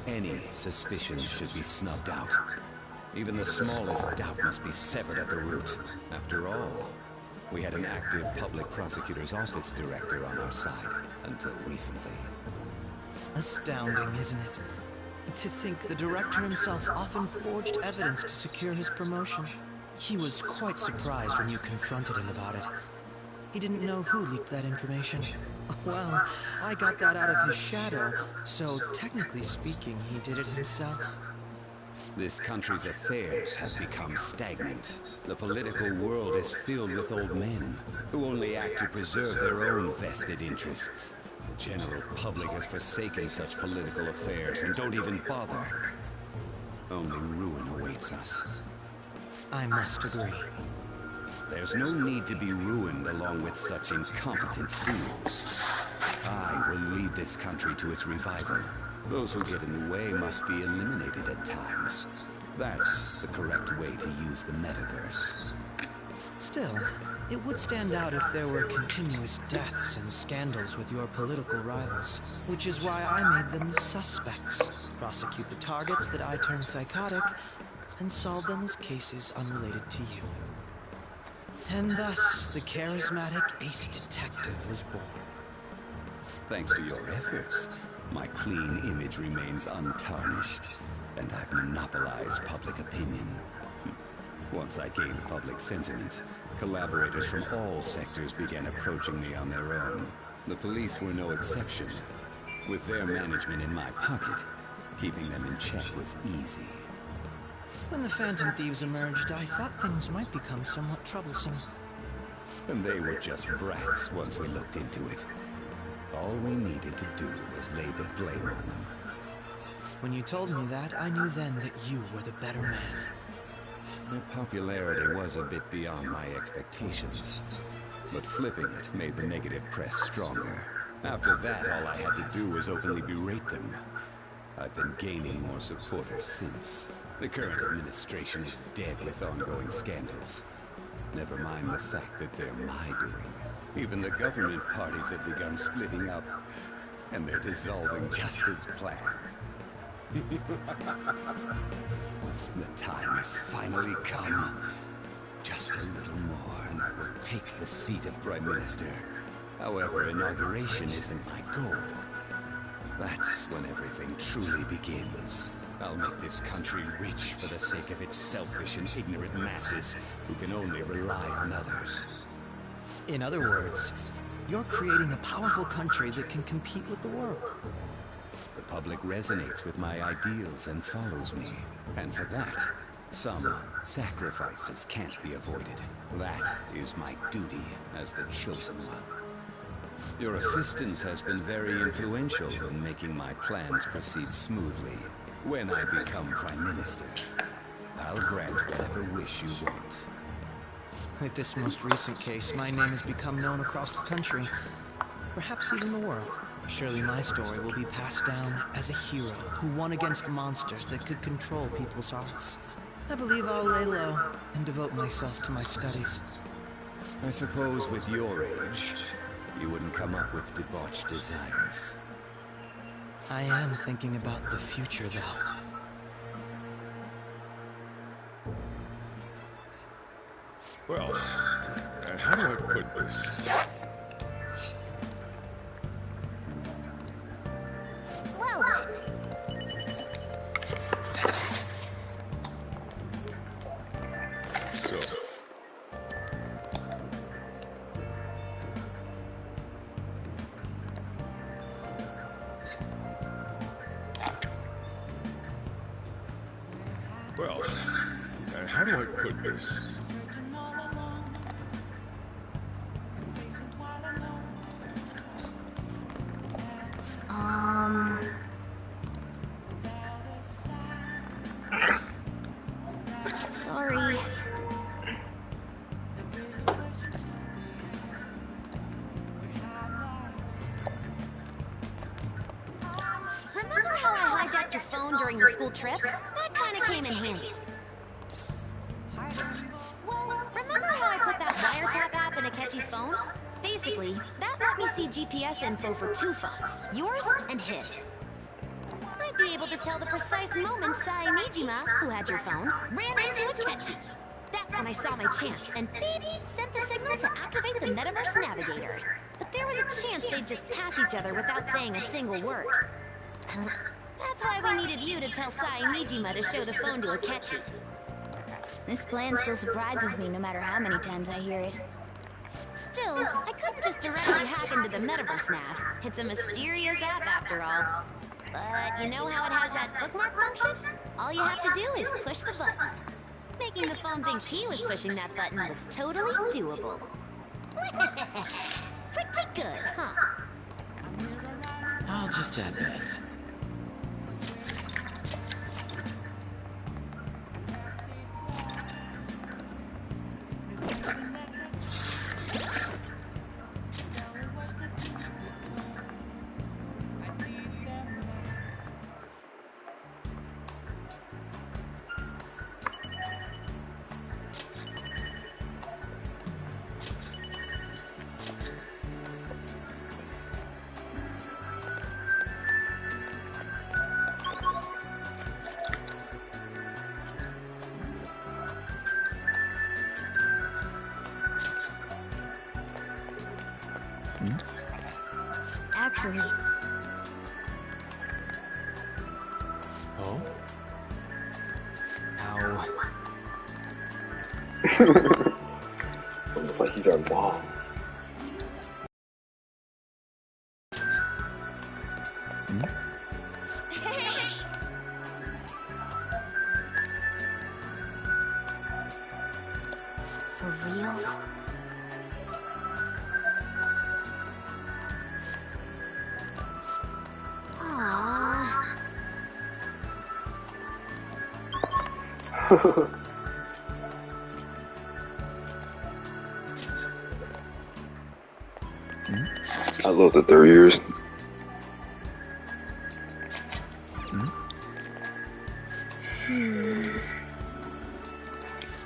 S6: Any suspicion should be snubbed out. Even the smallest doubt must be severed at the root. After all, we had an active public prosecutor's office director on our side until recently.
S2: Astounding, isn't it? To think the director himself often forged evidence to secure his promotion. He was quite surprised when you confronted him about it. He didn't know who leaked that information. Well, I got that out of his shadow, so technically speaking, he did it himself.
S6: This country's affairs have become stagnant. The political world is filled with old men who only act to preserve their own vested interests. The general public has forsaken such political affairs and don't even bother. Only ruin awaits us.
S2: I must agree.
S6: There's no need to be ruined along with such incompetent fools. I will lead this country to its revival. Those who get in the way must be eliminated at times. That's the correct way to use the metaverse.
S2: Still, it would stand out if there were continuous deaths and scandals with your political rivals, which is why I made them suspects. Prosecute the targets that I turn psychotic, and solve them as cases unrelated to you. And thus, the charismatic ace detective was born.
S6: Thanks to your efforts, my clean image remains untarnished, and I've monopolized public opinion. Once I gained public sentiment, collaborators from all sectors began approaching me on their own. The police were no exception. With their management in my pocket, keeping them in check was easy.
S2: When the Phantom Thieves emerged, I thought things might become somewhat troublesome.
S6: And they were just brats once we looked into it. All we needed to do was lay the blame on them.
S2: When you told me that, I knew then that you were the better man.
S6: Their popularity was a bit beyond my expectations, but flipping it made the negative press stronger. After that, all I had to do was openly berate them. I've been gaining more supporters since. The current administration is dead with ongoing scandals. Never mind the fact that they're my doing. Even the government parties have begun splitting up, and they're dissolving just as planned. The time has finally come. Just a little more, and I will take the seat of Prime Minister. However, inauguration isn't my goal. That's when everything truly begins. I'll make this country rich for the sake of its selfish and ignorant masses who can only rely on others.
S2: In other words, you're creating a powerful country that can compete with the world.
S6: The public resonates with my ideals and follows me. And for that, some sacrifices can't be avoided. That is my duty as the chosen one. Your assistance has been very influential in making my plans proceed smoothly. When I become Prime Minister, I'll grant whatever wish you want.
S2: With this most recent case, my name has become known across the country, perhaps even the world. Surely my story will be passed down as a hero who won against monsters that could control people's hearts. I believe I'll lay low and devote myself to my studies.
S6: I suppose with your age, you wouldn't come up with debauched desires.
S2: I am thinking about the future, though.
S7: Well, how do I put this?
S4: Well then.
S7: So. Well, how do I put this?
S4: Sorry. Remember how I hijacked your phone during the school trip? That kind of came in handy. Well, remember how I put that wiretap app in Akechi's phone? Basically, that let me see GPS info for two phones, yours and his. I'd be able to tell the precise moment Sai Nijima, who had your phone, ran into Akechi. That's when I saw my chance, and beep, sent the signal to activate the Metaverse Navigator. But there was a chance they'd just pass each other without saying a single word. That's why we needed you to tell Sai Nijima to show the phone to Akechi.
S14: This plan still surprises me no matter how many times I hear it.
S4: Still, I couldn't just directly hack into the Metaverse Nav. It's a mysterious app after all. But you know how it has that bookmark function? All you have to do is push the button. Making the phone think he was pushing that button was totally doable. Pretty good, huh?
S2: I'll just add this.
S14: Actually.
S5: Oh?
S13: Ow.
S1: It's almost like he's our mom.
S14: For reals?
S1: I love the 3 years.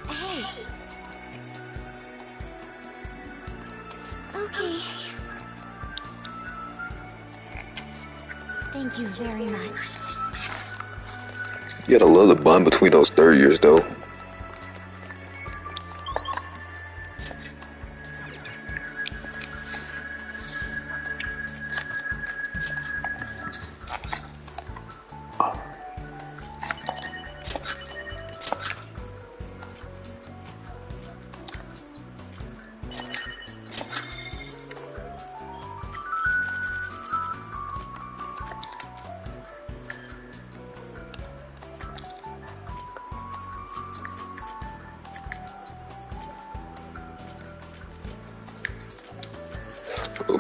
S14: Hey. Okay. Thank you very much.
S1: You gotta love the bond between those 3 years, though.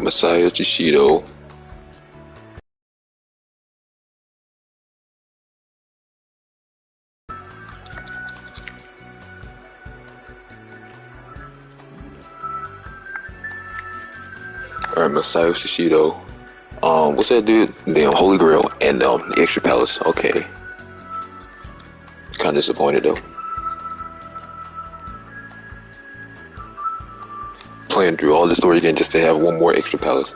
S1: Masaya Chishido. Alright, Masaya Chishido. What's that dude? Damn, Holy Grail and the Extra Palace. Okay. Kinda disappointed though. Playing through all the story again just to have one more Extra Palace.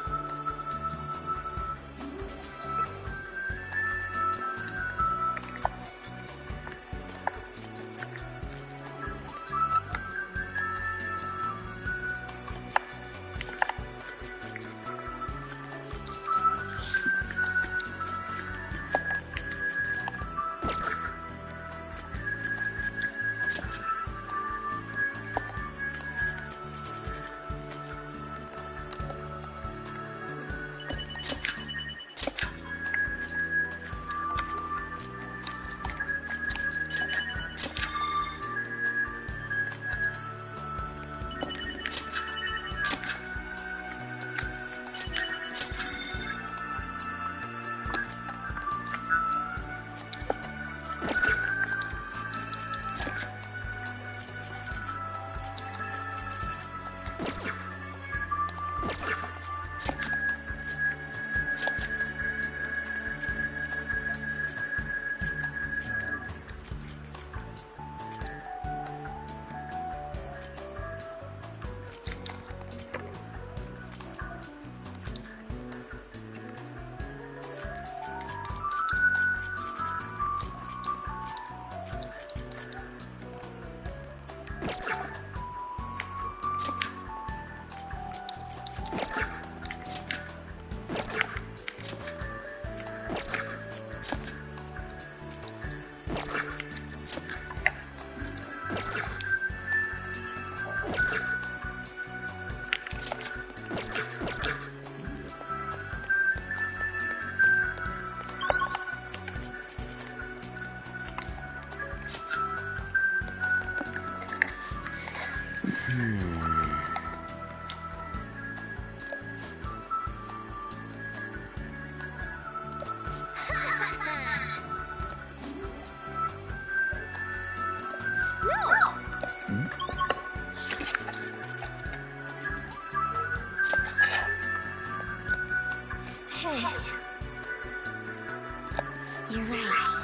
S14: Hey. You're right.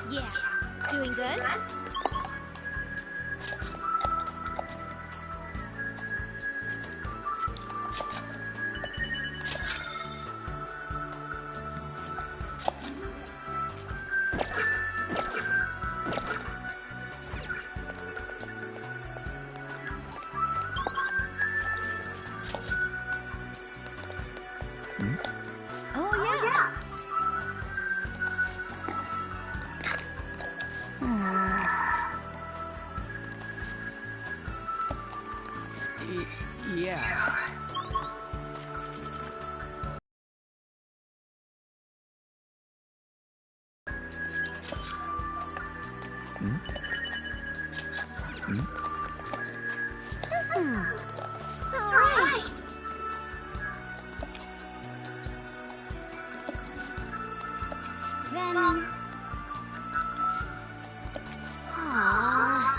S14: Yeah. Doing good?
S3: Oh, yeah.
S13: Yeah.
S4: All right. Then... Aww.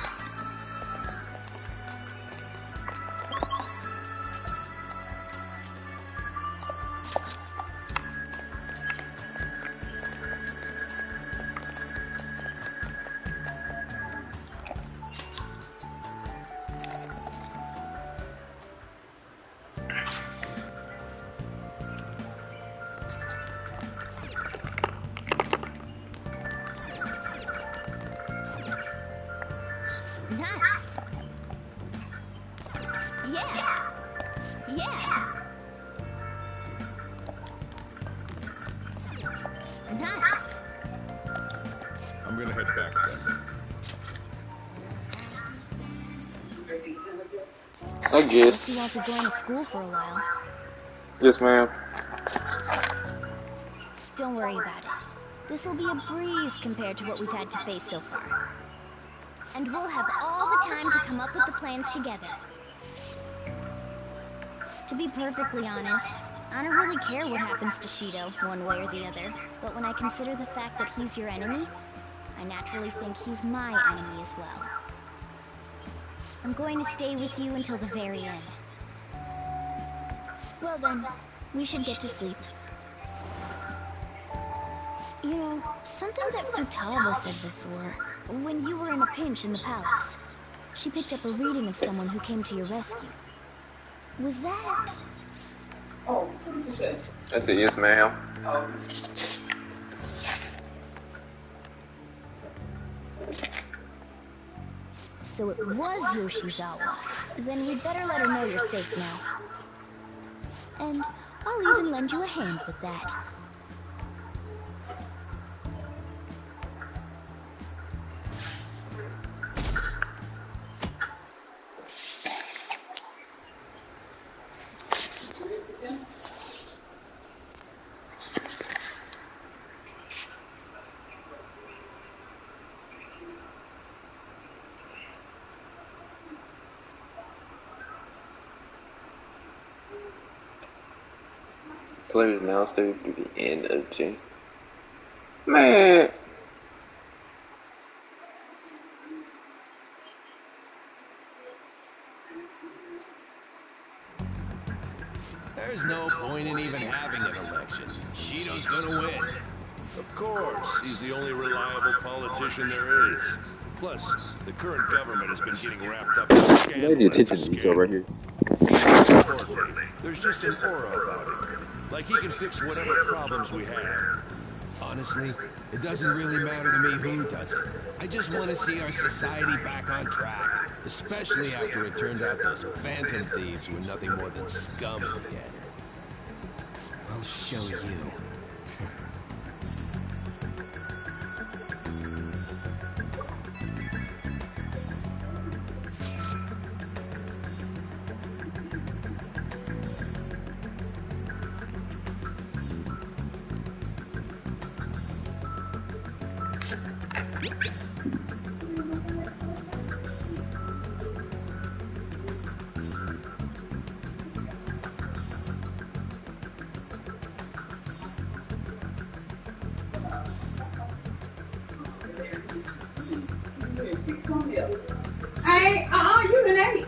S4: Nice. Yeah. Yeah. Nice.
S7: I'm gonna head back then.
S15: I guess.
S4: You won't be going to school for a while.
S15: Yes, ma'am.
S4: Don't worry about it. This'll be a breeze compared to what we've had to face so far. And we'll have all the time to come up with the plans together. To be perfectly honest, I don't really care what happens to Shido, one way or the other. But when I consider the fact that he's your enemy, I naturally think he's my enemy as well. I'm going to stay with you until the very end. Well then, we should get to sleep. You know, something that Futaba said before, when you were in a pinch in the palace, she picked up a reading of someone who came to your rescue. Was that...
S15: I said, yes, ma'am.
S4: So it was Yoshizawa. Then we'd better let her know you're safe now. And I'll even lend you a hand with that.
S15: Players now stay through the end of June. Man.
S10: There's no point in even having an election. Shido's gonna win.
S18: Of course, he's the only reliable politician there is. Plus, the current government has been getting wrapped up in scandal.
S15: Pay attention to detail right here.
S18: There's just an aura about him. Like he can fix whatever problems we have.
S5: Honestly, it doesn't really matter to me who does it. I just want to see our society back on track. Especially after it turned out those phantom thieves were nothing more than scum in the end.
S13: I'll show you.
S23: Hey, you the lady.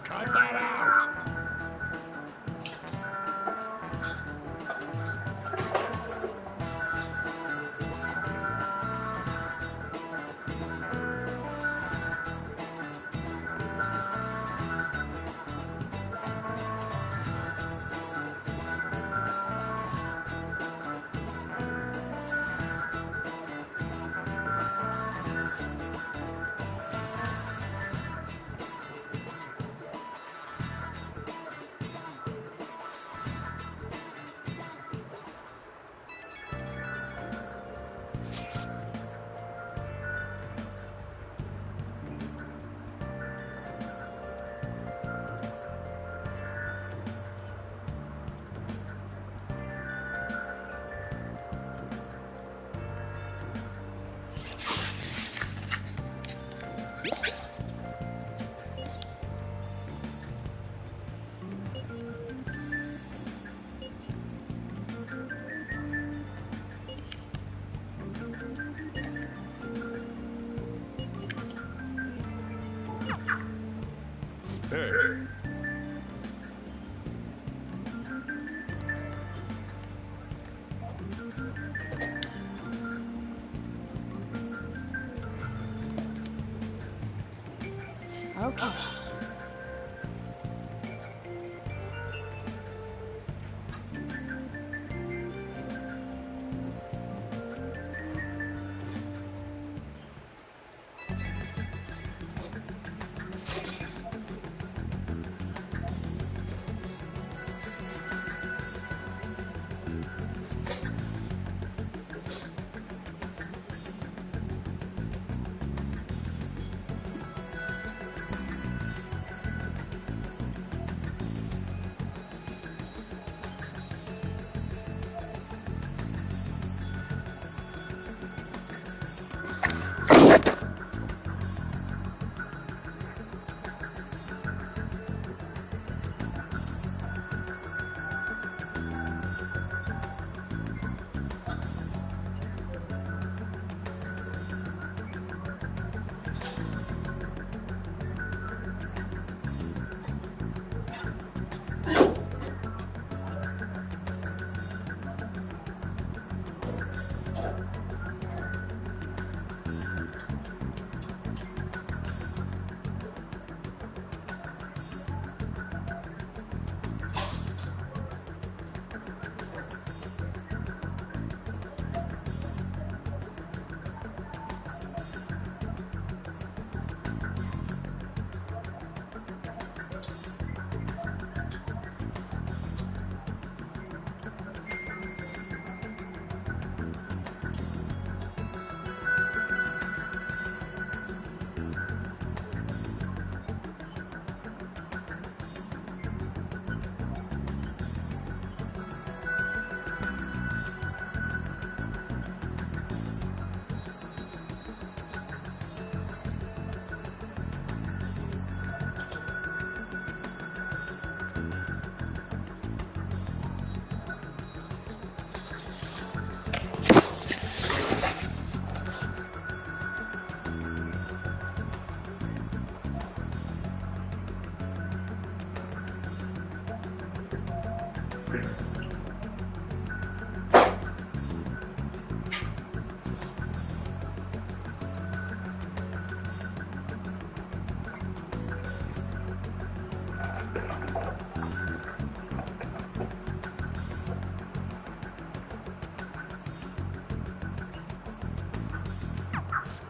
S18: Cut that out!
S14: Okay.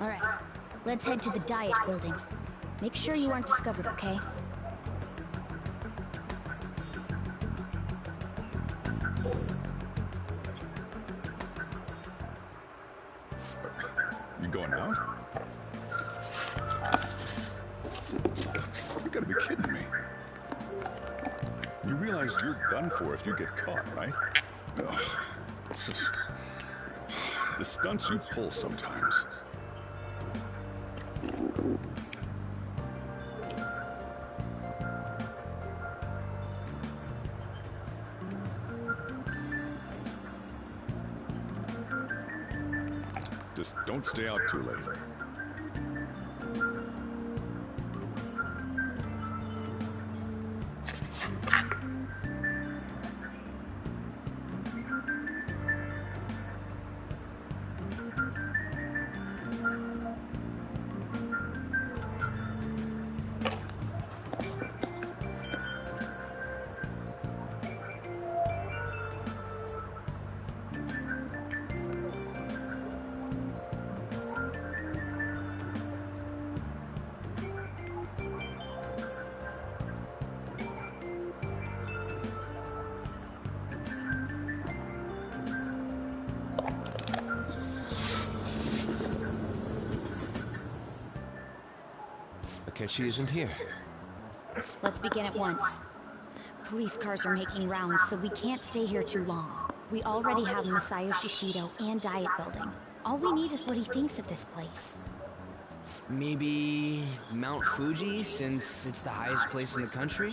S14: Alright, let's head to the Diet Building. Make sure you aren't discovered, okay?
S7: You going out? You gotta be kidding me. You realize you're done for if you get caught, right? Ugh. Just... the stunts you pull sometimes. Just don't stay out too late.
S5: Akechi isn't here.
S12: Let's begin at once. Police cars are making rounds, so we can't stay here too long. We already have Masayoshi Shido and Diet Building. All we need is what he thinks of this place.
S13: Maybe Mount Fuji, since it's the highest place in the country?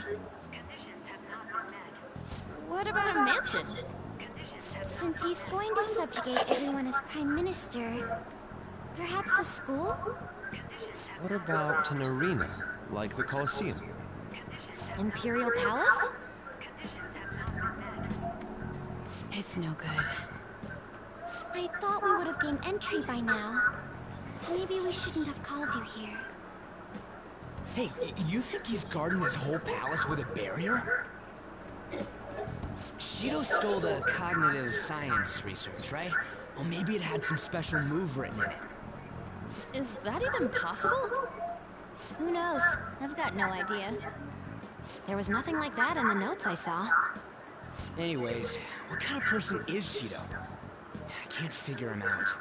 S3: What about a mansion?
S4: Since he's going to subjugate everyone as Prime Minister, perhaps a school?
S5: What about an arena, like the Colosseum?
S12: Imperial Palace? It's no good.
S4: I thought we would have gained entry by now. Maybe we shouldn't have called you here.
S13: Hey, you think he's guarding his whole palace with a barrier? Shido stole the cognitive science research, right? Well, maybe it had some special move written in it.
S3: Is that even possible?
S14: Who knows? I've got no idea. There was nothing like that in the notes I saw.
S13: Anyways, what kind of person is Shido? I can't figure him out.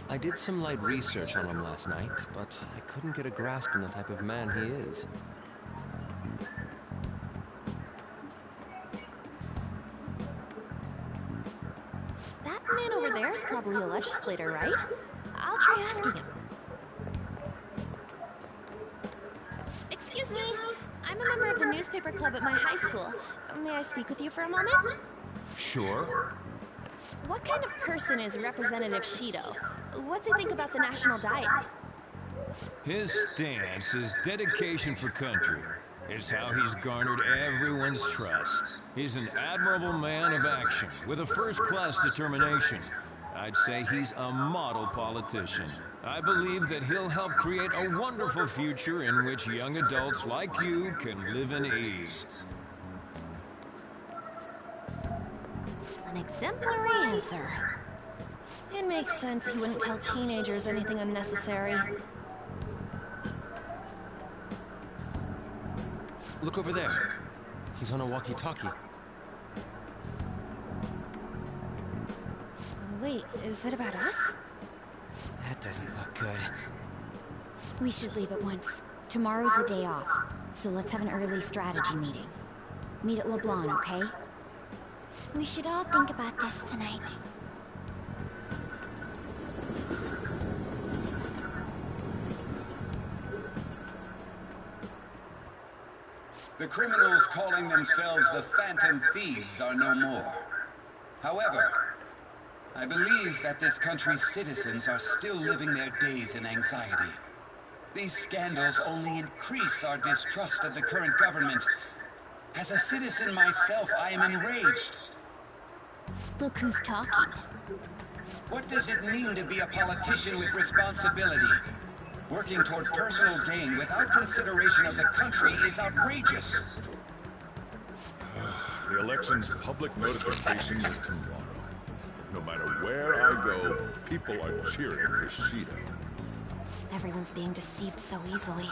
S5: I did some light research on him last night, but I couldn't get a grasp on the type of man he is.
S3: That man over there is probably a legislator, right? I'll try asking him. Excuse me. I'm a member of the newspaper club at my high school. May I speak with you for a moment?
S5: Sure.
S3: What kind of person is Representative Shido? What's he think about the national diet?
S18: His stance is dedication for country. It's how he's garnered everyone's trust. He's an admirable man of action, with a first-class determination. I'd say he's a model politician. I believe that he'll help create a wonderful future in which young adults like you can live in ease.
S3: An exemplary answer. It makes sense he wouldn't tell teenagers anything unnecessary.
S5: Look over there. He's on a walkie-talkie.
S3: Wait, is it about us?
S13: That doesn't look good.
S14: We should leave at once. Tomorrow's the day off, so let's have an early strategy meeting. Meet at LeBlanc, okay? We should all think about this tonight.
S6: The criminals calling themselves the Phantom Thieves are no more. However, I believe that this country's citizens are still living their days in anxiety. These scandals only increase our distrust of the current government. As a citizen myself, I am enraged.
S14: Look who's talking.
S6: What does it mean to be a politician with responsibility? Working toward personal gain without consideration of the country is outrageous.
S7: The election's public notification is tomorrow. No matter where I go, people are cheering for Shido.
S14: Everyone's being deceived so easily.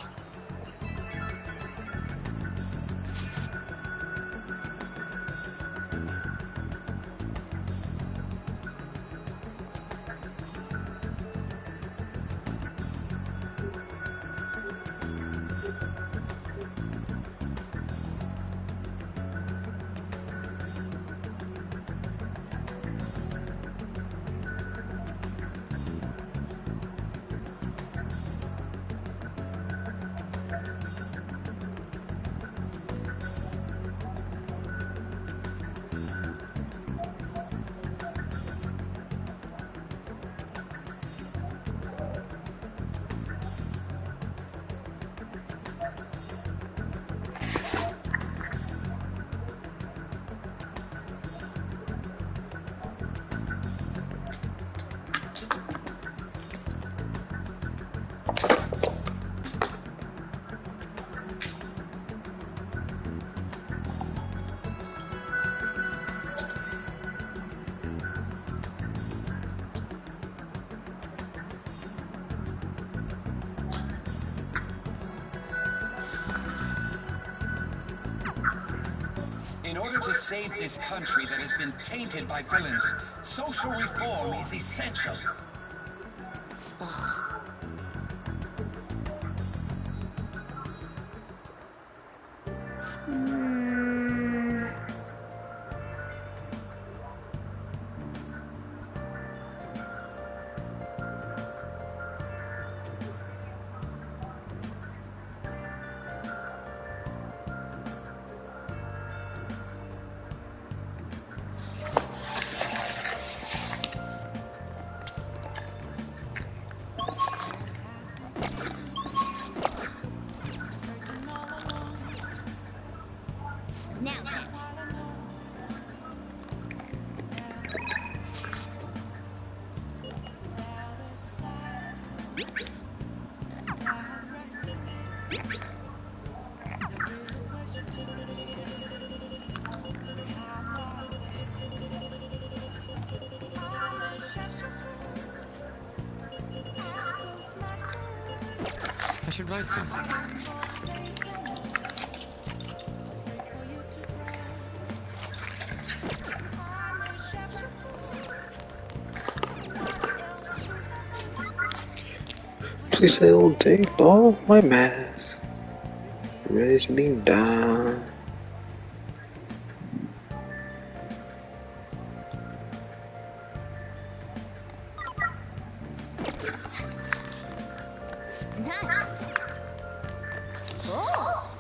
S6: In order to save this country that has been tainted by villains, social reform is essential.
S5: should write something.
S1: Please don't take off my mask. Raise me down.
S4: Nice. Oh.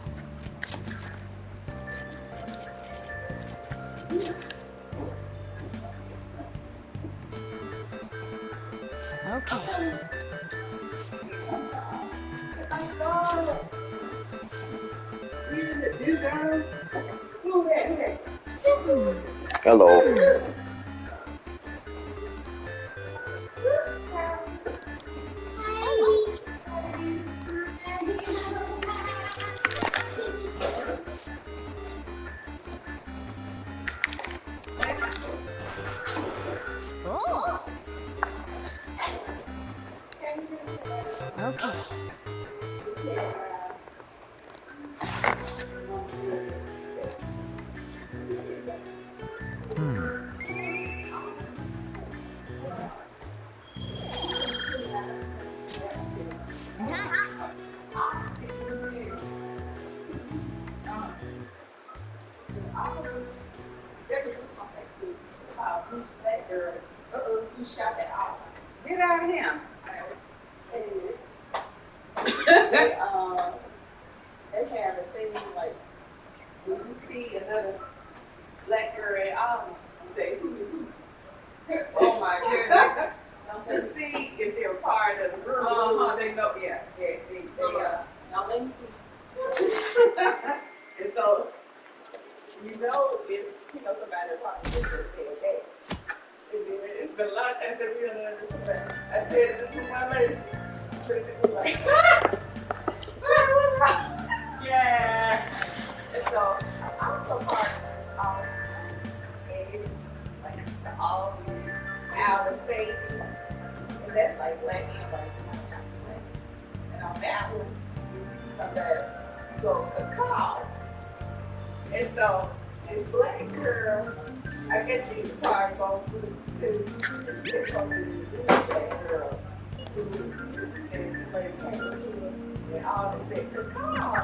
S4: Okay.
S1: Hello.
S4: Oh. Okay. Nice.
S23: You shot that off. Get out of here. They have a thing like, when you see another black girl at all, you say, who? Oh my goodness. To see if they're part of the group. They know, yeah. Now let me see. And so, if somebody probably just say, okay. It's been a lot of times that we don't understand. I said this to my lady. She looked at me like, yeah. And so I'm so part of all the outer safety. And that's like black and white. And on that one, somebody go cacao. And so this black girl, I guess she's part of both groups too. She's supposed to be the black girl who was getting to play kangaroo and all this thing. Cacao.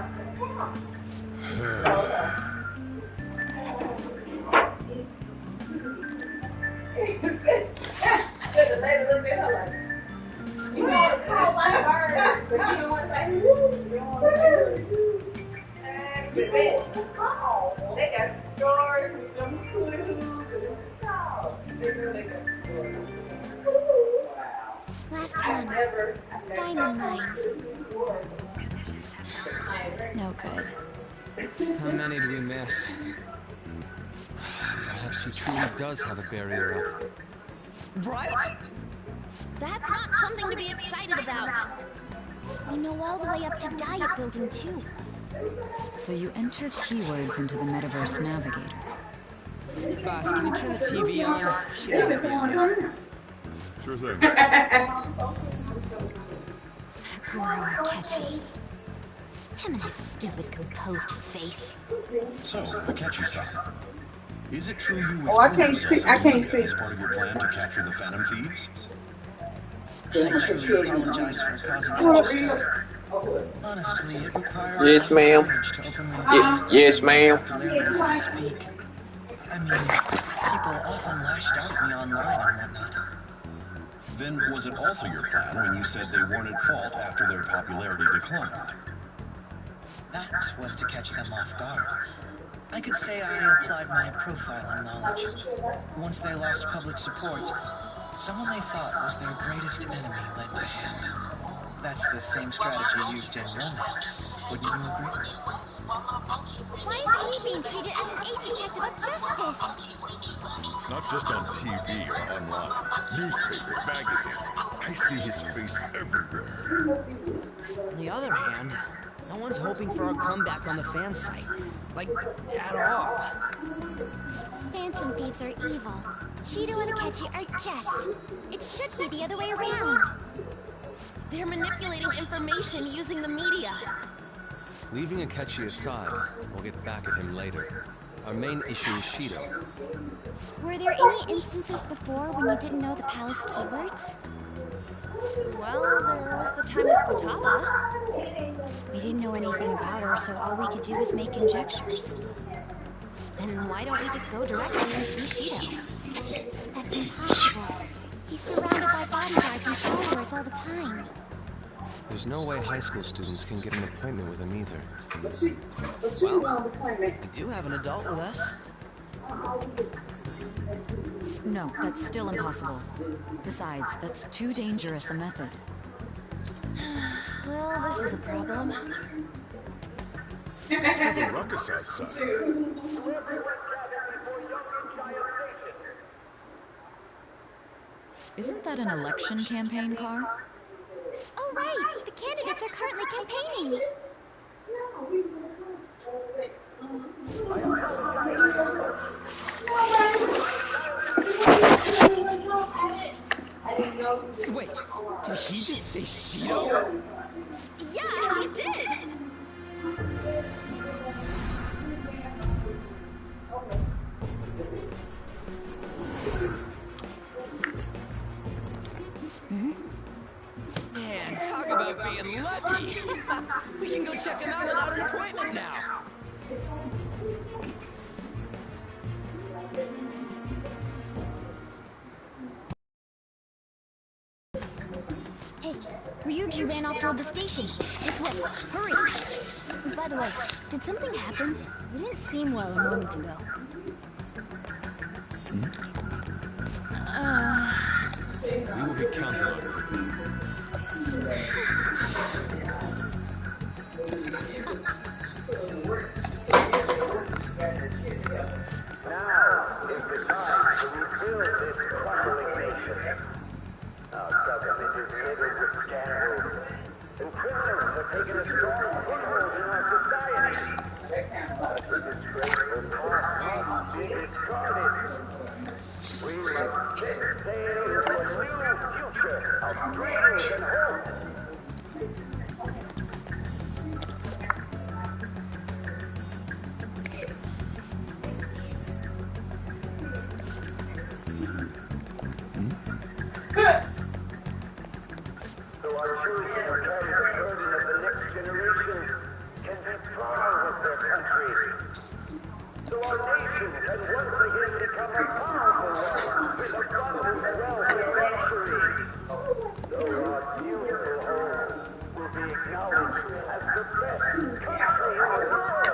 S23: So the lady looked at her like, you want to call like her, but you don't want to say woo. You don't want to say woo. And they got some stories with them hoo-hoos.
S14: Last one. Diamond mine.
S12: No good.
S5: How many do we miss? Perhaps he truly does have a barrier up.
S3: Right?
S4: That's not something to be excited about. We know all the way up to Diet Building, too.
S12: So you enter keywords into the Metaverse Navigator.
S13: Boss, can you turn the TV on? Shit, I'm gonna
S7: Sure thing.
S14: Girl, catchy. Him and his stupid composed face.
S8: So, Akechi-san, is it true you
S23: Oh, I can't see.
S8: as part of your plan to capture the Phantom Thieves?
S2: I truly apologize for causing such a stir. Honestly, it required
S1: Yes, ma'am.
S2: courage to openly
S1: Yes, ma'am.
S2: popularity at its peak. I mean, people often lashed out at me online and whatnot.
S8: Then was it also your plan when you said they weren't at fault after their popularity declined?
S2: That was to catch them off guard. I could say I applied my profiling knowledge. Once they lost public support, someone they thought was their greatest enemy led to hand. That's the same strategy used in romance. Wouldn't you agree?
S4: Why is he being treated as an ace detective of justice?
S7: It's not just on TV or online. Newspapers, magazines. I see his face everywhere.
S13: On the other hand, no one's hoping for a comeback on the fan site. Like, at all.
S14: Phantom Thieves are evil. Shido and Akechi are just. It should be the other way around.
S3: They're manipulating information using the media.
S5: Leaving Akechi aside, we'll get back at him later. Our main issue is Shido.
S14: Were there any instances before when you didn't know the palace keywords?
S3: Well, there was the time with Futaba.
S14: We didn't know anything about her, so all we could do was make conjectures.
S3: Then why don't we just go directly and see Shido?
S14: That's impossible. He's surrounded by bodyguards and followers all the time.
S5: There's no way high school students can get an appointment with him either.
S13: Well, we do have an adult with us.
S12: No, that's still impossible. Besides, that's too dangerous a method.
S3: Well, this is a problem.
S7: What's with the ruckus outside?
S12: Isn't that an election campaign car?
S14: Oh, right! The candidates are currently campaigning!
S13: Wait, did he just say Shido?
S3: Yeah, he did!
S13: Man, talk about being lucky! We can go check him out without an appointment now!
S14: Hey, Ryuji ran off toward the station. This way, hurry! By the way, did something happen? You didn't seem well a moment ago.
S5: We will be counted on.
S11: Now is the time to rebuild this crumbling nation. Our government is riddled with scandals, and criminals have taken a strong foothold in our society. But the disgraceful past needs to be discarded. We must set sail into a new future of dreams and hope. So our children can carry the burden of the next generation, can be proud of their country. So our nation can once again become a powerful one with abundant wealth and luxury. So our beautiful home will be acknowledged as the best country in the world.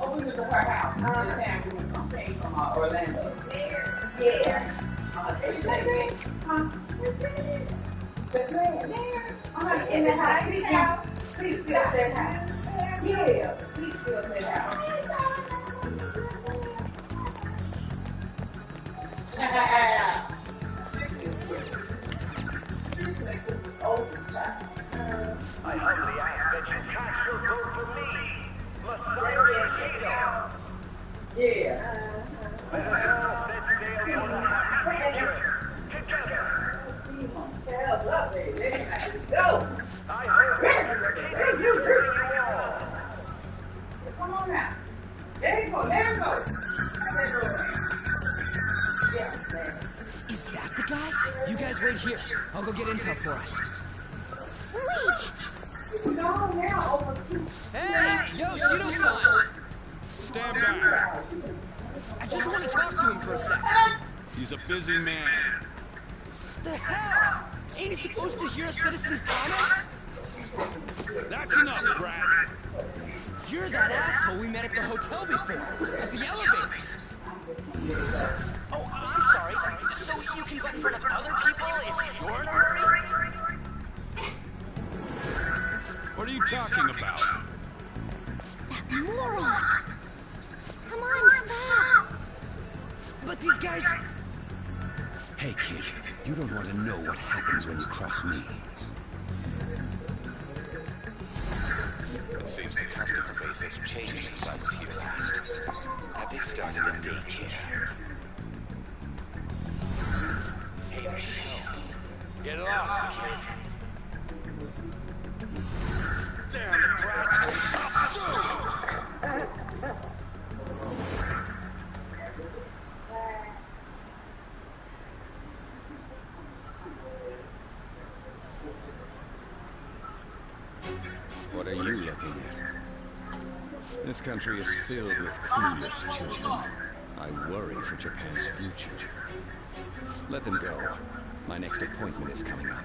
S23: Oh, we went to her house. We went from came from Orlando. Yeah. It's like that. In the house. Please fill that house. Yeah. Please fill that house.
S11: I humbly ask that you cast your vote for me, Messiah Shido.
S23: Yeah.
S11: Let us all set sail for the happy future together.
S23: Go.
S11: I hope that you bring you all.
S23: Come on now. Let it go. Let it go.
S13: Is that the guy? You guys wait here. I'll go get intel for us.
S14: Wait!
S23: No, now over to.
S13: Hey! Yo, Shido-san!
S18: Stand back.
S13: I just want to talk to him for a sec.
S18: He's a busy man.
S13: The hell? Ain't he supposed to hear a citizen's comments?
S18: That's enough, Brad.
S13: You're that asshole we met at the hotel before, at the elevators. Oh, I'm sorry. So you can vote in front of other people if you're in a hurry?
S18: What are you talking about?
S14: That moron! Come on, stop!
S13: But these guys...
S6: Hey, kid, you don't want to know what happens when you cross me.
S5: Seems the customer base has changed since I was here last. Have they started a daycare? Hey, the show. Get lost, kid. Damn it, brats!
S6: What are you looking at? This country is filled with clueless children. I worry for Japan's future. Let them go. My next appointment is coming up.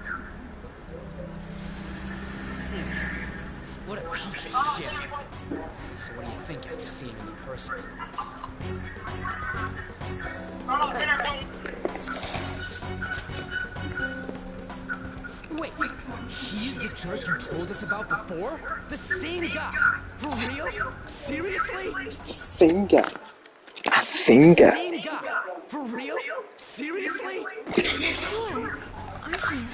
S13: What a piece of shit. So what do you think after seeing him in person? Wait, he's the jerk you told us about before? The same guy? For real? Seriously?
S1: Same guy. Same guy.
S13: Same guy? For real? Seriously?
S14: Sure, aren't you?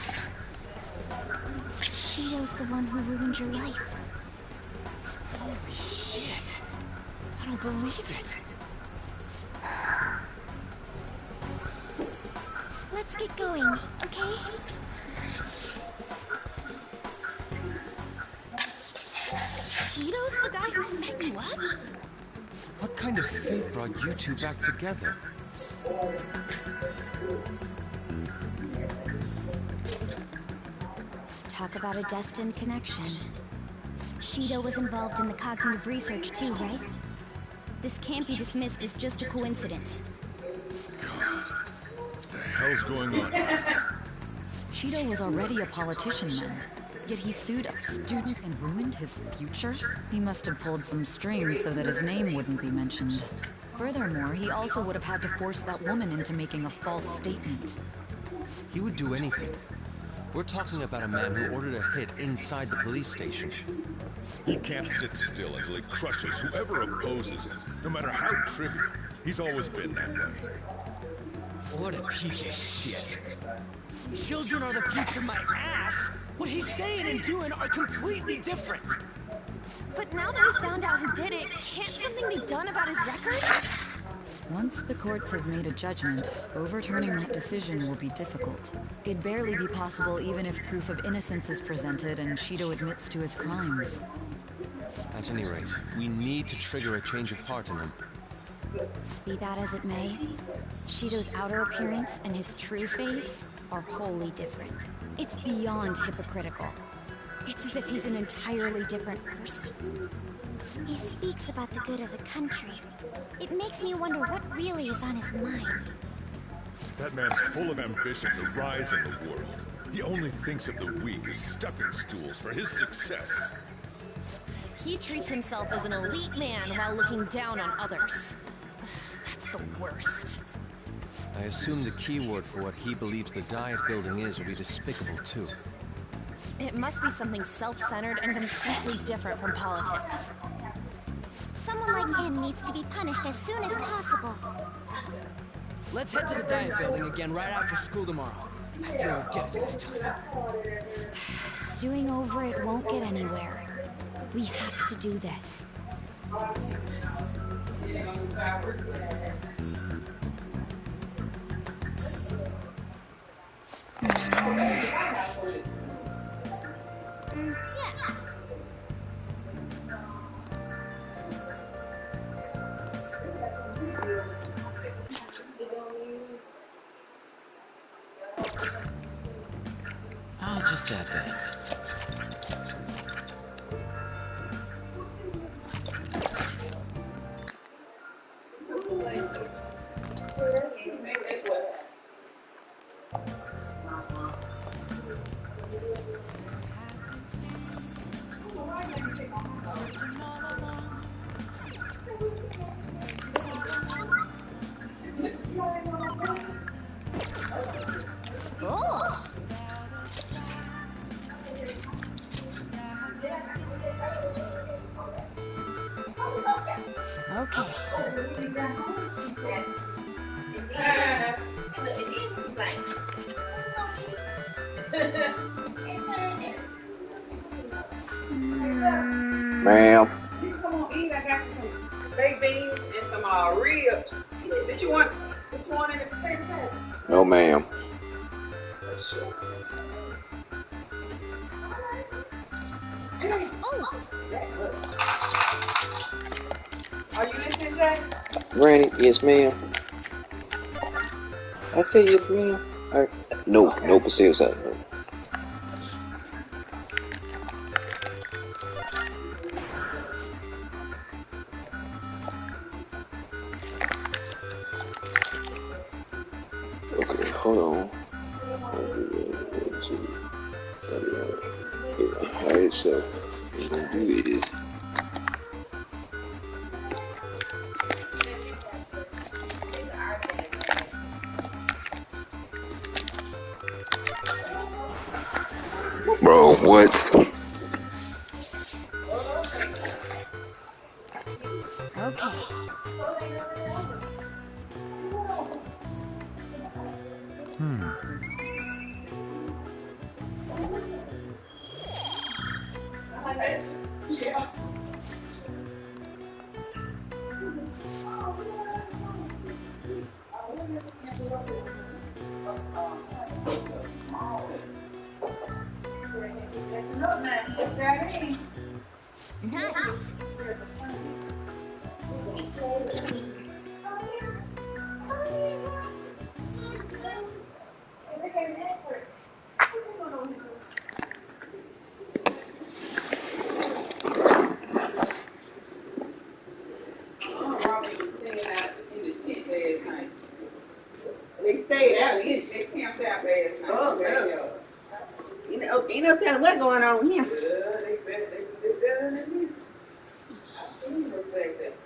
S14: Shido's the one who ruined your life.
S13: Holy shit. I don't believe it.
S14: Let's get going, okay?
S3: Shido's the guy who set you up?
S5: What kind of fate brought you two back together?
S14: Talk about a destined connection. Shido was involved in the cognitive research too, right? This can't be dismissed as just a coincidence.
S7: God, what the hell's going on?
S12: Shido was already a politician then. Yet he sued a student and ruined his future? He must have pulled some strings so that his name wouldn't be mentioned. Furthermore, he also would have had to force that woman into making a false statement.
S5: He would do anything. We're talking about a man who ordered a hit inside the police station.
S7: He can't sit still until he crushes whoever opposes him, no matter how trivial. He's always been that way.
S13: What a piece of shit. Children are the future, my ass! What he's saying and doing are completely different!
S3: But now that we found out who did it, can't something be done about his record?
S12: Once the courts have made a judgment, overturning that decision will be difficult. It'd barely be possible even if proof of innocence is presented and Shido admits to his crimes.
S5: At any rate, we need to trigger a change of heart in him.
S14: Be that as it may, Shido's outer appearance and his true face are wholly different. It's beyond hypocritical. It's as if he's an entirely different person.
S4: He speaks about the good of the country. It makes me wonder what really is on his mind.
S7: That man's full of ambition to rise in the world. He only thinks of the weak as stepping stools for his success.
S3: He treats himself as an elite man while looking down on others. That's the worst.
S5: I assume the keyword for what he believes the Diet building is will be despicable too.
S3: It must be something self-centered and completely different from politics.
S4: Someone like him needs to be punished as soon as possible.
S13: Let's head to the Diet building again right after school tomorrow. I feel we'll get it this time.
S14: Stewing over it won't get anywhere. We have to do this.
S2: I'll just add this.
S14: Okay.
S9: Ma'am.
S23: You come on, eat. I got you some baked beans and some ribs. Did you want in the potato salad?
S9: No, ma'am.
S23: Are you listening, Jay?
S9: Granny, yes, ma'am. I say yes, ma'am. No, no potato salad. No. Okay, hold on. Alright, so what we're gonna do is bro, what?
S14: Okay.
S23: Yeah.
S14: Nice.
S23: They stayed out. They camped out last night. Oh, girl. You know, telling what's going on here. Yeah, they better than me. I seen them back there.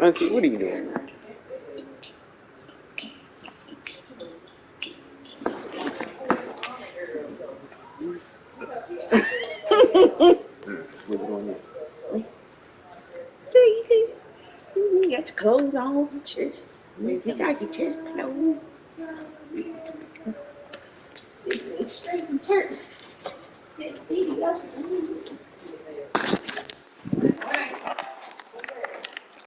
S9: Auntie, what are you doing? What's going on?
S23: You got your clothes on, church. You got your church clothes. Straight from church.